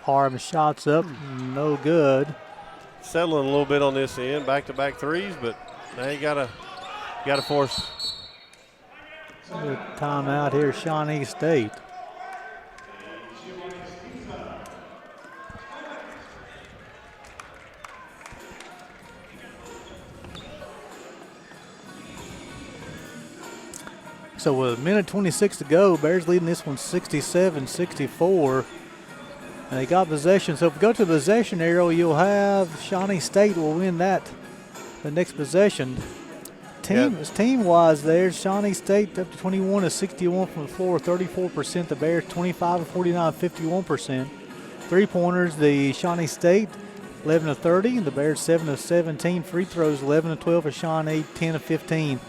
Parham shots up, no good. Settling a little bit on this end, back-to-back threes, but now you gotta force. Good timeout here, Shawnee State. So with a minute 26 to go, Bears leading this one 67-64. And they got possession. So if we go to the possession arrow, you'll have Shawnee State will win that the next possession. Team-wise there, Shawnee State up to 21 to 61 from the floor, 34%. The Bears 25 to 49, 51%. Three-pointers, the Shawnee State 11 to 30, and the Bears 7 to 17. Free throws 11 to 12 for Shawnee, 10 to 15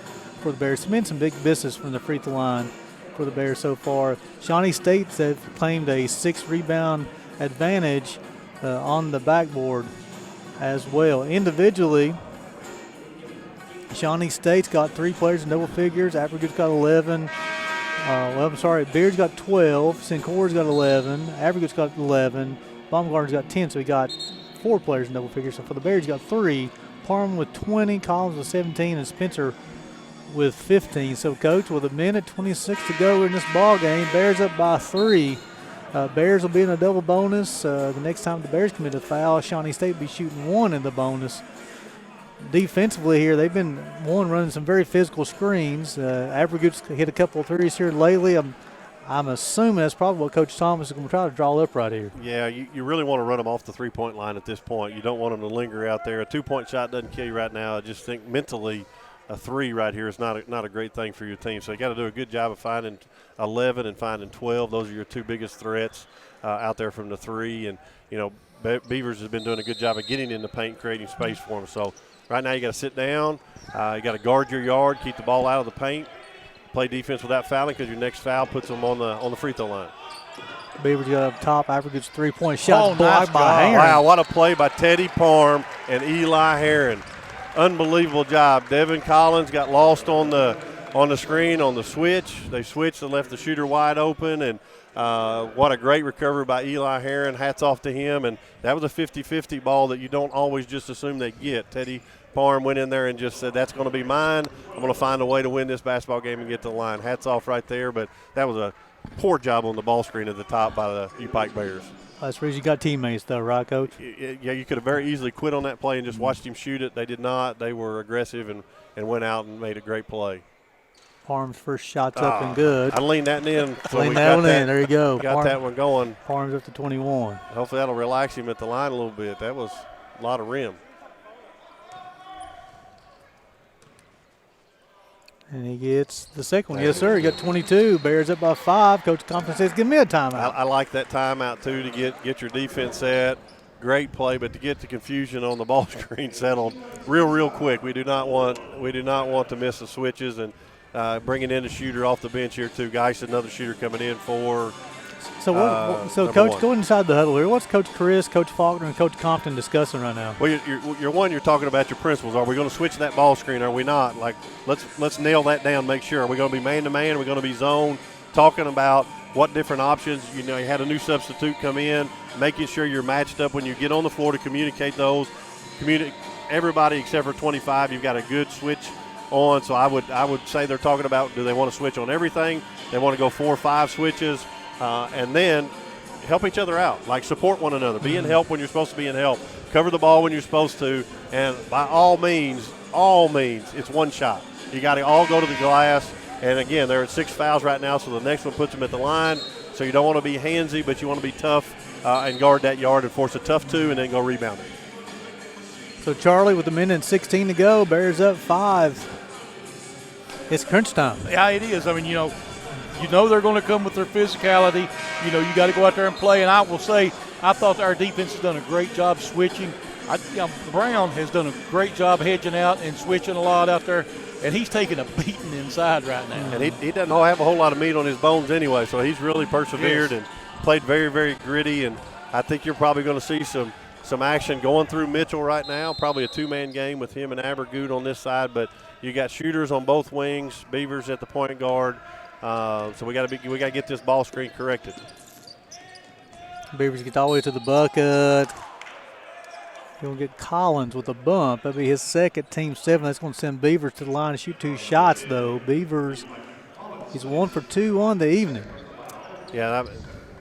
for the Bears. It's been some big business from the free throw line for the Bears so far. Shawnee State have claimed a 6-rebound advantage on the backboard as well. Individually, Shawnee State's got 3 players in double figures. Avergood's got 11. Beard's got 12. Sincora's got 11. Avergood's got 11. Baumgartner's got 10, so he got 4 players in double figures. So for the Bears, got 3. Parham with 20, Collins with 17, and Spencer with 15. So, Coach, with a minute 26 to go in this ball game, Bears up by 3. Bears will be in a double bonus. The next time the Bears commit a foul, Shawnee State will be shooting 1 in the bonus. Defensively here, they've been running some very physical screens. Avergood's hit a couple of threes here lately. I'm assuming that's probably what Coach Thomas is going to try to draw up right here. Yeah, you really want to run them off the three-point line at this point. You don't want them to linger out there. A 2-point shot doesn't kill you right now. I just think mentally a 3 right here is not a great thing for your team. So you got to do a good job of finding 11 and finding 12. Those are your 2 biggest threats out there from the 3. And, Beavers has been doing a good job of getting in the paint, creating space for them. So right now you got to sit down. You got to guard your yard, keep the ball out of the paint, play defense without fouling because your next foul puts them on the free throw line. Beavers got up top. Avergood's 3-point shot blocked nice by Heron. Wow, what a play by Teddy Parham and Eli Heron. Unbelievable job. Devin Collins got lost on the screen on the switch. They switched and left the shooter wide open, and what a great recovery by Eli Heron. Hats off to him. And that was a 50-50 ball that you don't always just assume they get. Teddy Parham went in there and just said, that's going to be mine. I'm going to find a way to win this basketball game and get to the line. Hats off right there, but that was a poor job on the ball screen at the top by the U Pike Bears. That's where you got teammates, though, right, Coach? Yeah, you could have very easily quit on that play and just watched him shoot it. They did not. They were aggressive and went out and made a great play. Parham's first shot's up and good. I leaned that in. So lean that one in. There you go. Got that one going. Parham's up to 21. Hopefully that'll relax him at the line a little bit. That was a lot of rim. And he gets the second one. Yes, sir. He got 22. Bears up by 5. Coach Compton says, give me a timeout. I like that timeout, too, to get your defense set. Great play, but to get the confusion on the ball screen settled real quick. We do not want to miss the switches and bringing in a shooter off the bench here, too. Geis, another shooter coming in for So, Coach, go inside the huddle here. What's Coach Chris, Coach Faulkner, and Coach Compton discussing right now? Well, you're talking about your principles. Are we going to switch that ball screen? Are we not? Like, let's nail that down. Make sure. Are we going to be man to man? Are we going to be zone? Talking about what different options. You had a new substitute come in, making sure you're matched up when you get on the floor to communicate those. Everybody except for 25, you've got a good switch on. So I would say they're talking about, do they want to switch on everything? They want to go 4 or 5 switches, and then help each other out, like support one another. Be in help when you're supposed to be in help. Cover the ball when you're supposed to, and by all means, it's one shot. You got to all go to the glass. And again, they're at 6 fouls right now, so the next one puts them at the line. So you don't want to be handsy, but you want to be tough and guard that yard and force a tough 2 and then go rebound it. So Charlie, with a minute and 16 to go, Bears up 5. It's crunch time. Yeah, it is. I mean, you know they're going to come with their physicality. You got to go out there and play. And I will say, I thought our defense has done a great job switching. Brown has done a great job hedging out and switching a lot out there. And he's taking a beating inside right now. And he doesn't have a whole lot of meat on his bones anyway, so he's really persevered and played very, very gritty. And I think you're probably going to see some action going through Mitchell right now, probably a 2-man game with him and Abergood on this side. But you got shooters on both wings, Beavers at the point guard. So we got to get this ball screen corrected. Beavers get all the way to the bucket. He'll get Collins with a bump. That'll be his second, team 7. That's going to send Beavers to the line to shoot 2 shots, though. Beavers, he's 1 for 2 on the evening. Yeah,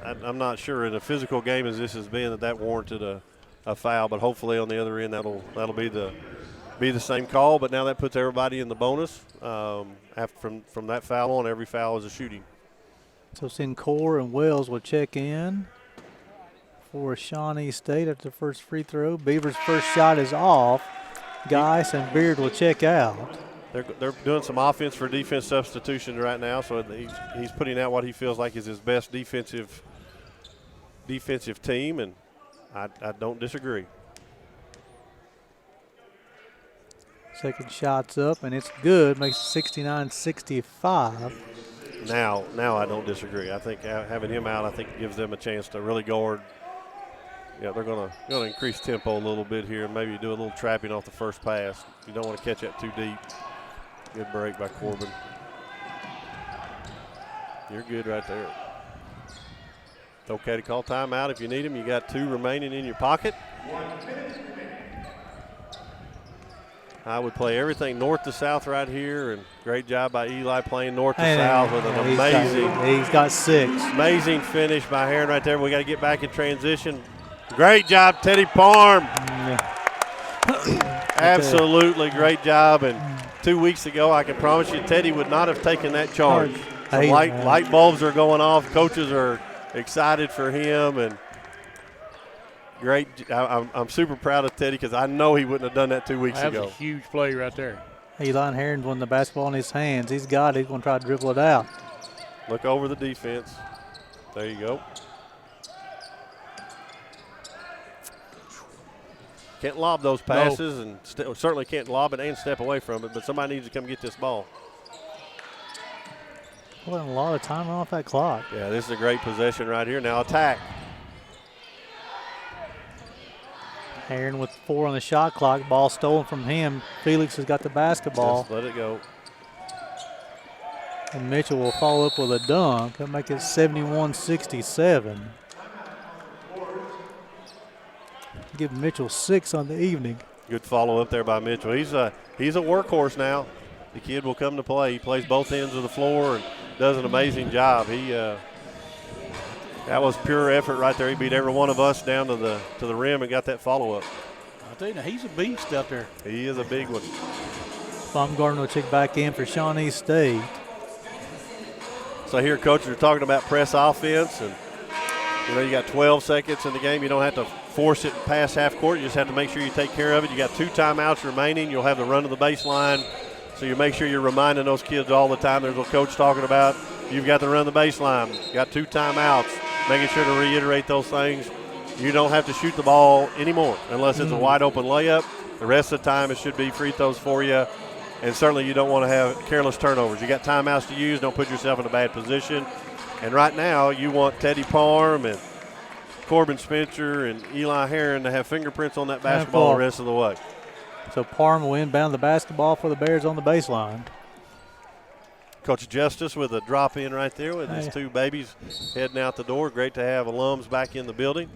I'm not sure in a physical game as this has been that warranted a foul, but hopefully on the other end that'll be the same call. But now that puts everybody in the bonus. From that foul on, every foul is a shooting. So Sinclair and Wells will check in for Shawnee State after the first free throw. Beavers' first shot is off. Geis and Beard will check out. They're doing some offense for defense substitution right now, so he's putting out what he feels like is his best defensive team, and I don't disagree. Second shot's up, and it's good. Makes it 69-65. Now I don't disagree. I think having him out, I think gives them a chance to really guard. Yeah, they're gonna increase tempo a little bit here, maybe do a little trapping off the first pass. You don't want to catch that too deep. Good break by Corbin. You're good right there. It's okay to call timeout if you need them. You got 2 remaining in your pocket. I would play everything north to south right here, and great job by Eli playing north to south with an amazing. He's got 6. Amazing finish by Heron right there. We got to get back in transition. Great job, Teddy Parm. Yeah. Absolutely great job. And 2 weeks ago, I can promise you, Teddy would not have taken that charge. The light bulbs are going off. Coaches are excited for him, and great. I'm super proud of Teddy because I know he wouldn't have done that 2 weeks ago. That was a huge play right there. Eli Heron's won the basketball in his hands. He's got it. He's going to try to dribble it out. Look over the defense. There you go. Can't lob those passes, and certainly can't lob it and step away from it, but somebody needs to come get this ball. Well, a lot of time off that clock. Yeah, this is a great possession right here. Now attack. Heron with 4 on the shot clock. Ball stolen from him. Felix has got the basketball. Just let it go. And Mitchell will follow up with a dunk. He'll make it 71-67. Give Mitchell 6 on the evening. Good follow up there by Mitchell. He's a workhorse now. The kid will come to play. He plays both ends of the floor and does an amazing job. That was pure effort right there. He beat every one of us down to the rim and got that follow up. I tell you, he's a beast out there. He is a big one. Baumgartner will check back in for Shawnee State. So here coaches are talking about press offense, and you got 12 seconds in the game. You don't have to force it past half court. You just have to make sure you take care of it. You got 2 timeouts remaining. You'll have the run to the baseline. So you make sure you're reminding those kids all the time. There's a coach talking about you've got to run the baseline. You got 2 timeouts. Making sure to reiterate those things. You don't have to shoot the ball anymore unless it's a wide open layup. The rest of the time it should be free throws for you. And certainly you don't want to have careless turnovers. You got timeouts to use. Don't put yourself in a bad position. And right now you want Teddy Parm and Corbin Spencer and Eli Heron to have fingerprints on that basketball the rest of the way. So Parm will inbound the basketball for the Bears on the baseline. Coach Justice with a drop in right there with his 2 babies heading out the door. Great to have alums back in the building.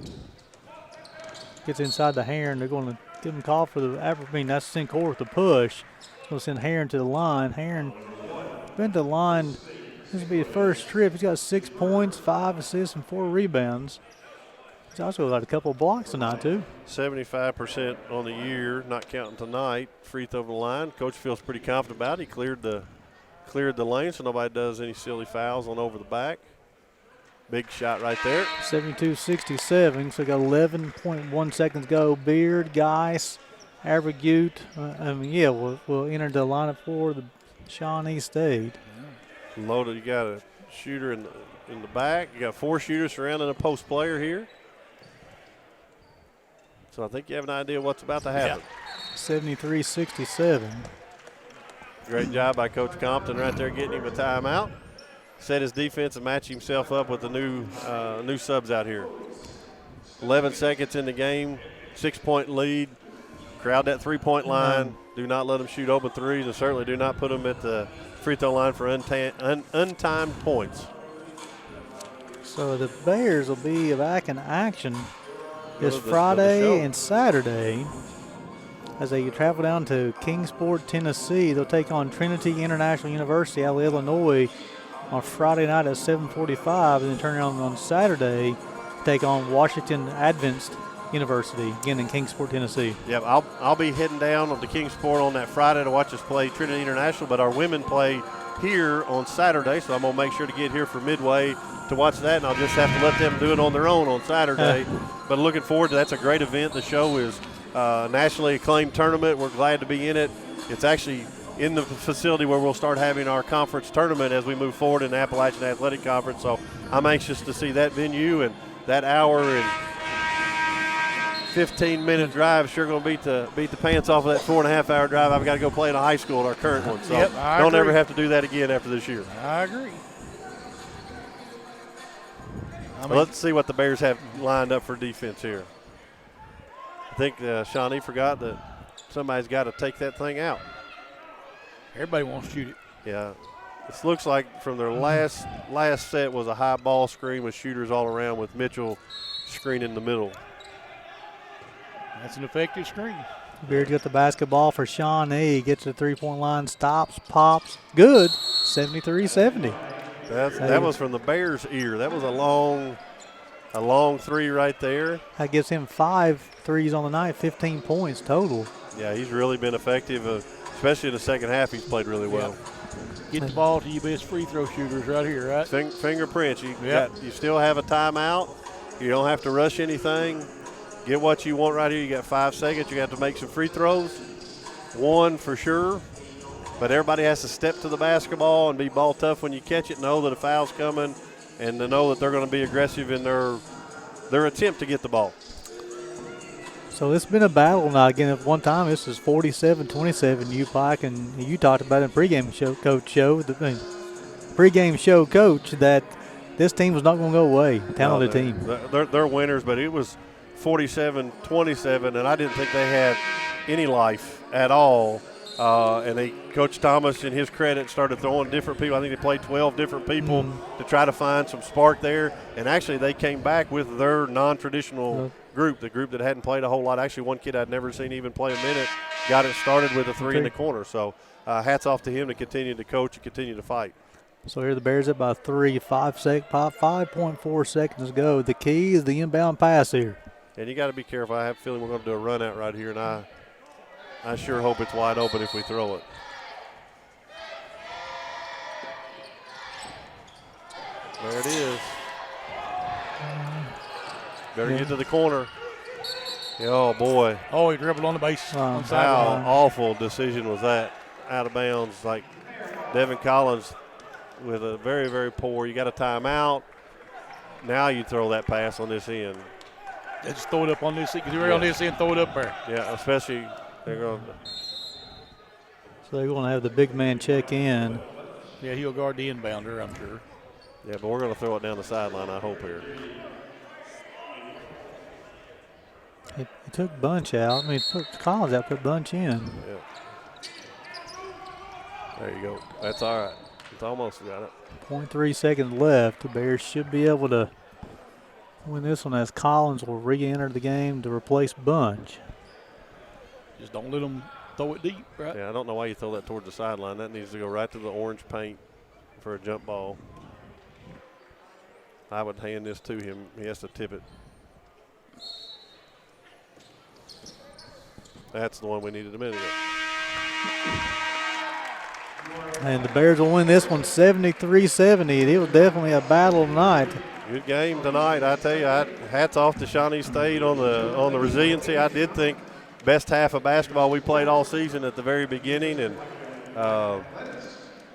Gets inside the Heron. They're going to give him a call for the that's Sinclair with the push. Going to send Heron to the line. Heron been to the line. This will be his first trip. He's got 6 points, 5 assists, and 4 rebounds. He's also got a couple of blocks tonight, too. 75% on the year, not counting tonight. Free throw the line. Coach feels pretty confident about it. He cleared the lane so nobody does any silly fouls on over the back. Big shot right there. 72-67. So got 11.1 seconds go. Beard, Geis, Avergut. We'll enter the lineup for the Shawnee State. Loaded. You got a shooter in the back. You got 4 shooters surrounding a post player here. So I think you have an idea what's about to happen. 73-67. Great job by Coach Compton right there getting him a timeout. Set his defense and match himself up with the new subs out here. 11 seconds in the game, 6-point lead. Crowd that 3-point line. Do not let them shoot open threes, and certainly do not put them at the free throw line for untimed points. So the Bears will be back in action this Friday and Saturday as they travel down to Kingsport, Tennessee. They'll take on Trinity International University out of Illinois on Friday night at 7:45, and then turn around on Saturday, take on Washington Advanced University, again in Kingsport, Tennessee. Yep, I'll be heading down to Kingsport on that Friday to watch us play Trinity International, but our women play here on Saturday, so I'm going to make sure to get here for midway to watch that, and I'll just have to let them do it on their own on Saturday. But looking forward to that's a great event. The show is a nationally acclaimed tournament. We're glad to be in it. It's actually in the facility where we'll start having our conference tournament as we move forward in the Appalachian Athletic Conference. So I'm anxious to see that venue, and that hour and 15-minute drive sure going to beat the pants off of that 4.5-hour drive I've got to go play in a high school at our current one. So don't ever have to do that again after this year. I agree. Let's see what the Bears have lined up for defense here. I think Shawnee forgot that somebody's got to take that thing out. Everybody wants to shoot it. Yeah. This looks like from their last set was a high ball screen with shooters all around with Mitchell screen in the middle. That's an effective screen. Beard got the basketball for Shawnee. Gets to the three-point line, stops, pops. Good. 73-70. That was from the Bears' ear. That was a long three right there. That gives him 5 threes on the night, 15 points total. Yeah, he's really been effective, especially in the second half. He's played really well. Get the ball to your best free throw shooters right here, right? Fingerprints. You still have a timeout. You don't have to rush anything. Get what you want right here. You got 5 seconds. You have to make some free throws. 1 for sure. But everybody has to step to the basketball and be ball tough when you catch it, know that a foul's coming, and to know that they're going to be aggressive in their attempt to get the ball. So it's been a battle now. Again, at one time, this is 47-27. You, Pike, and you talked about it in pregame show, coach, that this team was not going to go away. Talented team. They're winners, but it was 47-27, and I didn't think they had any life at all. And Coach Thomas, in his credit, started throwing different people. I think they played 12 different people to try to find some spark there. And actually, they came back with their non-traditional group, the group that hadn't played a whole lot. Actually, one kid I'd never seen even play a minute got it started with a 3 in the corner. So hats off to him to continue to coach and continue to fight. So here the Bears up by 3, 5.4 seconds to go. The key is the inbound pass here. And you got to be careful. I have a feeling we're going to do a run out right here, and I sure hope it's wide open if we throw it. There it is. Better get to the corner. Oh, boy. Oh, he dribbled on the base. How awful decision was that? Out of bounds. Like Devin Collins with a very, very poor. You got a timeout. Now you throw that pass on this end. They just throw it up on this end. Because you're on this end, throw it up there. Yeah, especially – so they're going to have the big man check in. Yeah, he'll guard the inbounder, I'm sure. Yeah, but we're going to throw it down the sideline, I hope, here. He took Bunch out. He took Collins out, put Bunch in. Yeah. There you go. That's all right. It's almost got it. 0.3 seconds left. The Bears should be able to win this one as Collins will re-enter the game to replace Bunch. Just don't let them throw it deep, right? Yeah, I don't know why you throw that towards the sideline. That needs to go right to the orange paint for a jump ball. I would hand this to him. He has to tip it. That's the one we needed a minute ago. And the Bears will win this one 73-70. It was definitely a battle tonight. Good game tonight, I tell you. Hats off to Shawnee State on the resiliency. I did think best half of basketball we played all season at the very beginning, and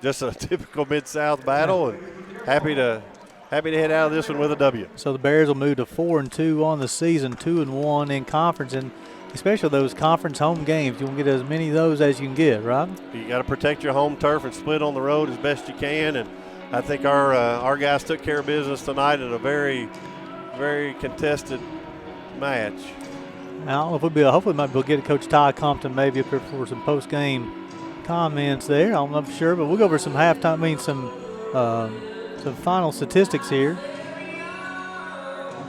just a typical Mid-South battle. And happy to head out of this one with a W. So the Bears will move to 4-2 on the season, 2-1 in conference, and especially those conference home games. You want to get as many of those as you can get, right? You got to protect your home turf and split on the road as best you can. And I think our guys took care of business tonight in a very, very contested match. I don't know if hopefully we might be able to get Coach Ty Compton maybe up here for some post-game comments there. I'm not sure, but we'll go over some some final statistics here.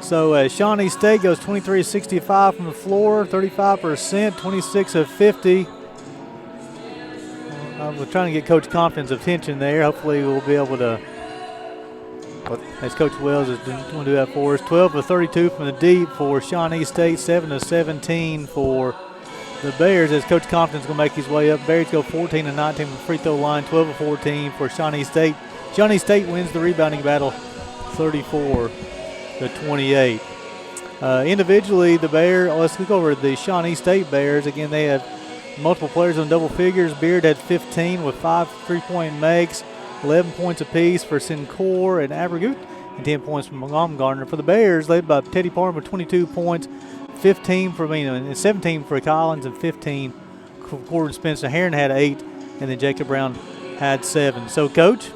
So Shawnee State goes 23-65 from the floor, 35%, 26 of 50. We're trying to get Coach Compton's attention there. Hopefully we'll be able to, as Coach Wells is going to do that for us, 12 of 32 from the deep for Shawnee State, 7 of 17 for the Bears as Coach Compton's going to make his way up. Bears go 14 of 19 from the free throw line, 12 of 14 for Shawnee State. Shawnee State wins the rebounding battle 34-28. Individually, the Bears, let's look over the Shawnee State Bears. Again, they have multiple players on double figures. Beard had 15 with 5 3-point makes, 11 points apiece for Sincor and Abergut, and 10 points from Baumgartner. For the Bears, led by Teddy Parham with 22 points, 17 for and 17 for Collins, and 15 for Corbin Spencer. Heron had 8, and then Jacob Brown had 7. So, Coach,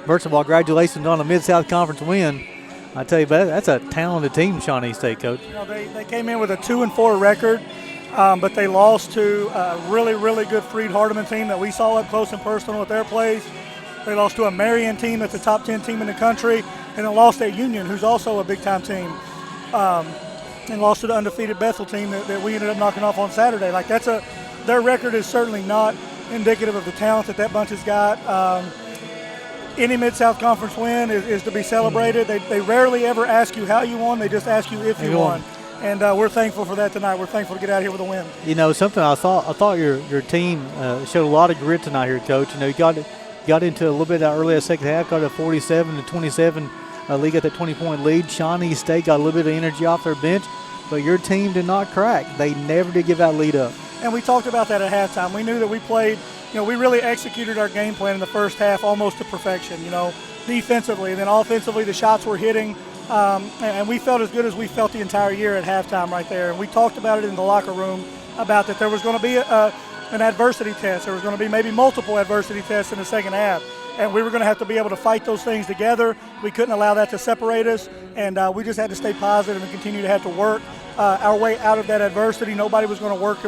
first of all, congratulations on a Mid-South Conference win. I tell you, that's a talented team, Shawnee State, Coach. You know, they came in with a 2-4 record, but they lost to a really, really good Freed-Hardeman team that we saw up close and personal at their place. They lost to a Marion team that's a top 10 team in the country, and then lost at Union, who's also a big-time team, and lost to the undefeated Bethel team that we ended up knocking off on Saturday. Like their record is certainly not indicative of the talent that bunch has got. Any Mid-South Conference win is to be celebrated. They rarely ever ask you how you won. They just ask you if you won. And we're thankful for that tonight. We're thankful to get out here with a win. You know, something I thought your team showed a lot of grit tonight here, Coach. You know, you got into a little bit early in the second half, got a 47-27 lead, got that 20-point lead. Shawnee State got a little bit of energy off their bench, but your team did not crack. They never did give that lead up. And we talked about that at halftime. We knew that we played – you know, we really executed our game plan in the first half almost to perfection, you know, defensively. And then offensively, the shots were hitting, and we felt as good as we felt the entire year at halftime right there. And we talked about it in the locker room about that there was going to be an adversity test. There was going to be maybe multiple adversity tests in the second half. And we were going to have to be able to fight those things together. We couldn't allow that to separate us. And we just had to stay positive and continue to have to work our way out of that adversity. Nobody was going to work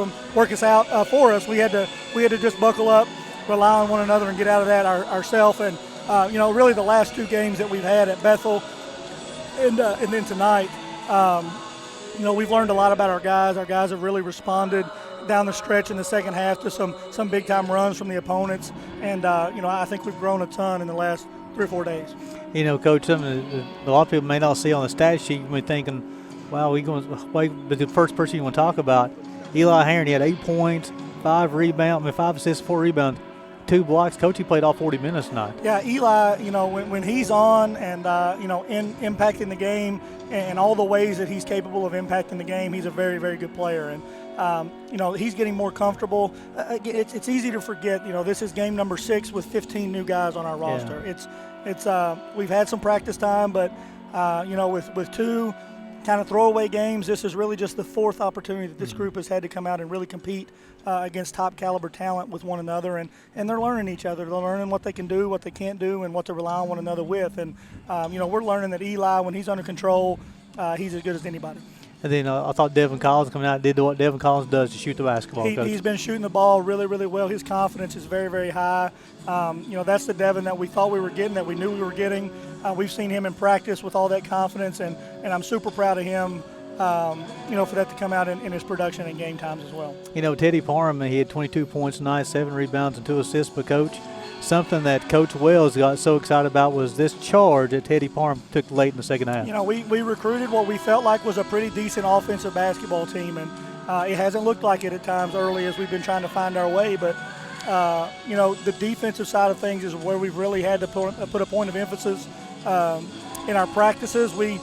us out for us. We had to just buckle up, rely on one another, and get out of that ourselves. And you know, really the last 2 games that we've had at Bethel, and then tonight, you know, we've learned a lot about our guys. Our guys have really responded down the stretch in the second half to some big time runs from the opponents, and you know, I think we've grown a ton in the last 3 or 4 days. You know, Coach, something a lot of people may not see on the stat sheet. You may be thinking, wow, but the first person you want to talk about, Eli Heron, he had 8 points, 5 assists, 4 rebounds, 2 blocks. Coach, he played all 40 minutes tonight. Yeah, Eli, you know, when he's on and, you know, impacting the game and all the ways that he's capable of impacting the game, he's a very, very good player. And, you know, he's getting more comfortable. It's easy to forget, you know, this is game number 6 with 15 new guys on our roster. Yeah. We've had some practice time, but, you know, with 2 kind of throwaway games, this is really just the 4th opportunity that this group has had to come out and really compete against top caliber talent with one another, and they're learning each other. They're learning what they can do, what they can't do, and what to rely on one another with. And you know, we're learning that Eli, when he's under control, he's as good as anybody. And then I thought Devin Collins coming out did what Devin Collins does to shoot the basketball. He's been shooting the ball really, really well. His confidence is very, very high. That's the Devin that we thought we were getting, that we knew we were getting. We've seen him in practice with all that confidence, and I'm super proud of him, for that to come out in his production in game times as well. Teddy Parham, he had 22 points tonight, 7 rebounds and 2 assists, but Coach, something that Coach Wells got so excited about was this charge that Teddy Parham took late in the second half. We recruited what we felt like was a pretty decent offensive basketball team, and it hasn't looked like it at times early as we've been trying to find our way, but the defensive side of things is where we've really had to put a point of emphasis in our practices. We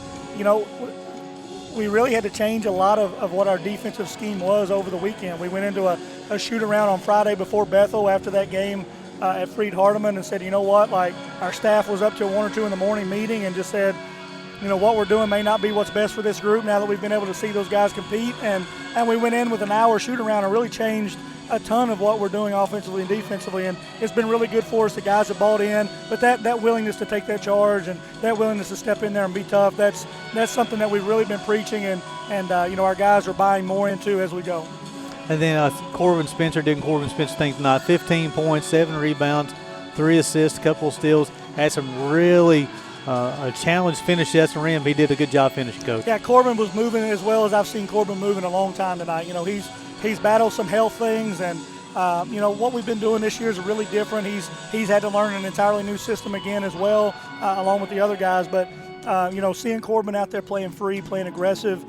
really had to change a lot of what our defensive scheme was over the weekend. We went into a shoot-around on Friday before Bethel after that game at Freed Hardeman and said, our staff was up till 1 or 2 in the morning meeting and just said, what we're doing may not be what's best for this group now that we've been able to see those guys compete. And we went in with an hour shoot-around and really changed a ton of what we're doing offensively and defensively, and it's been really good for us. The guys have bought in, but that willingness to take that charge and that willingness to step in there and be tough, that's something that we've really been preaching, and our guys are buying more into as we go. And then Corbin Spencer did Corbin Spencer things tonight. 15 points, 7 rebounds, 3 assists, a couple of steals. Had some really a challenge finish at the rim. He did a good job finishing, Coach. Yeah, Corbin was moving as well as I've seen Corbin move in a long time tonight. He's battled some health things, and what we've been doing this year is really different. He's had to learn an entirely new system again as well, along with the other guys. But seeing Corbin out there playing free, playing aggressive,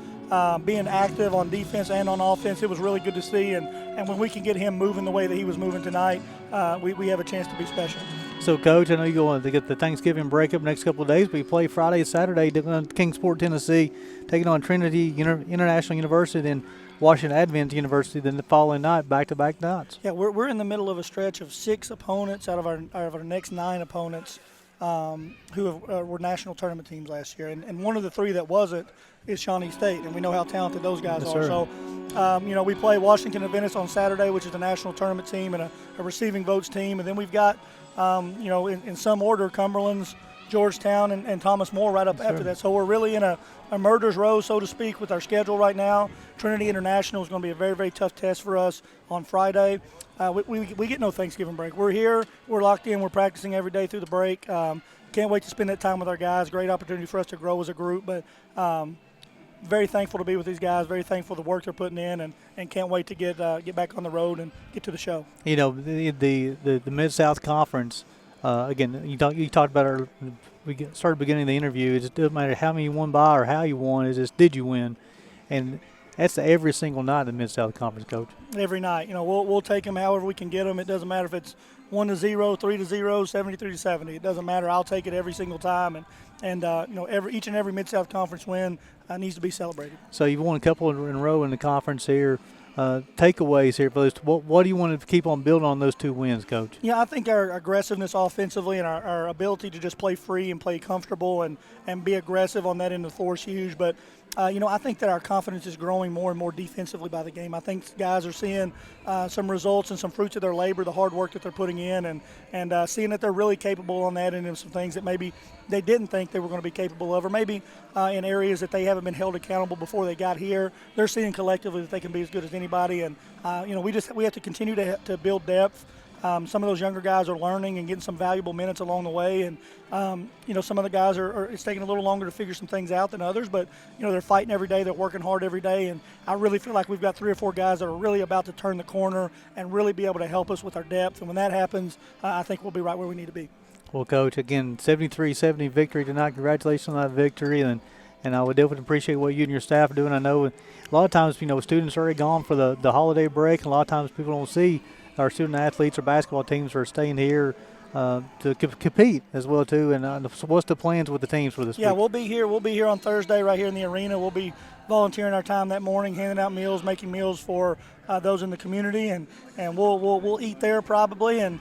being active on defense and on offense, it was really good to see. And when we can get him moving the way that he was moving tonight, we have a chance to be special. So, Coach, I know you're going to get the Thanksgiving break up next couple of days, but you play Friday and Saturday down at Kingsport, Tennessee, taking on Trinity International University, then Washington Advent University, then the following night, back-to-back nights. Yeah, we're in the middle of a stretch of 6 opponents out of our next 9 opponents who were national tournament teams last year. And one of the 3 that wasn't is Shawnee State, and we know how talented those guys are. Sir. So, we play Washington Adventist on Saturday, which is a national tournament team and a receiving votes team. And then we've got, in some order, Cumberland's, Georgetown, and Thomas More right up after that. So we're really in a murder's row, so to speak, with our schedule right now. Trinity International is going to be a very, very tough test for us on Friday. We get no Thanksgiving break. We're here. We're locked in. We're practicing every day through the break. Can't wait to spend that time with our guys. Great opportunity for us to grow as a group. But very thankful to be with these guys. Very thankful for the work they're putting in, and can't wait to get back on the road and get to the show. The Mid-South Conference, again, you talked about we started beginning the interview. It doesn't matter how many you won by or how you won. It's just did you win, and that's every single night in the Mid-South Conference, Coach. Every night, we'll take them however we can get them. It doesn't matter if it's 1-0, 3-0, 73-70. It doesn't matter. I'll take it every single time, and each and every Mid-South Conference win needs to be celebrated. So you've won a couple in a row in the conference here. Takeaways here for those. What do you want to keep on building on those 2 wins, Coach? Yeah, I think our aggressiveness offensively and our ability to just play free and play comfortable and be aggressive on that end of the floor is huge. But, I think that our confidence is growing more and more defensively by the game. I think guys are seeing some results and some fruits of their labor, the hard work that they're putting in, and seeing that they're really capable on that end of some things that maybe they didn't think they were going to be capable of, or maybe in areas that they haven't been held accountable before they got here. They're seeing collectively that they can be as good as anybody, and we have to continue to build depth. Some of those younger guys are learning and getting some valuable minutes along the way, and some of the guys it's taking a little longer to figure some things out than others, but they're fighting every day, they're working hard every day, and I really feel like we've got 3 or 4 guys that are really about to turn the corner and really be able to help us with our depth, and when that happens, I think we'll be right where we need to be. Well, Coach, again, 73-70 victory tonight. Congratulations on that victory, and I would definitely appreciate what you and your staff are doing. I know a lot of times, students are already gone for the holiday break, and a lot of times people don't see our student athletes or basketball teams are staying here to compete as well too. And so what's the plans with the teams for this week? Yeah, we'll be here. We'll be here on Thursday right here in the arena. We'll be volunteering our time that morning, handing out meals, making meals for those in the community, and we'll eat there probably. And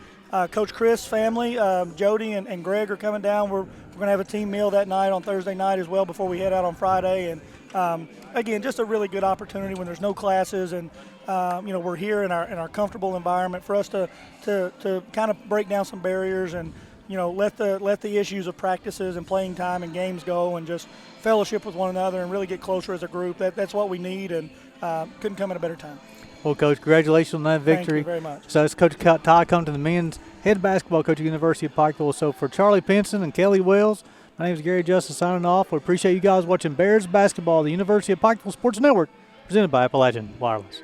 Coach Chris' family, Jody and Greg are coming down. We're going to have a team meal that night on Thursday night as well before we head out on Friday. And again, just a really good opportunity when there's no classes and we're here in our comfortable environment for us to kind of break down some barriers and let the issues of practices and playing time and games go, and just fellowship with one another and really get closer as a group. That's what we need, and couldn't come at a better time. Well, Coach, congratulations on that victory. Thank you very much. So it's Coach Ty come to the men's head basketball coach at the University of Pikeville. So for Charlie Pinson and Kelly Wells, my name is Gary Justice signing off. We appreciate you guys watching Bears basketball, the University of Pikeville Sports Network, presented by Appalachian Wireless.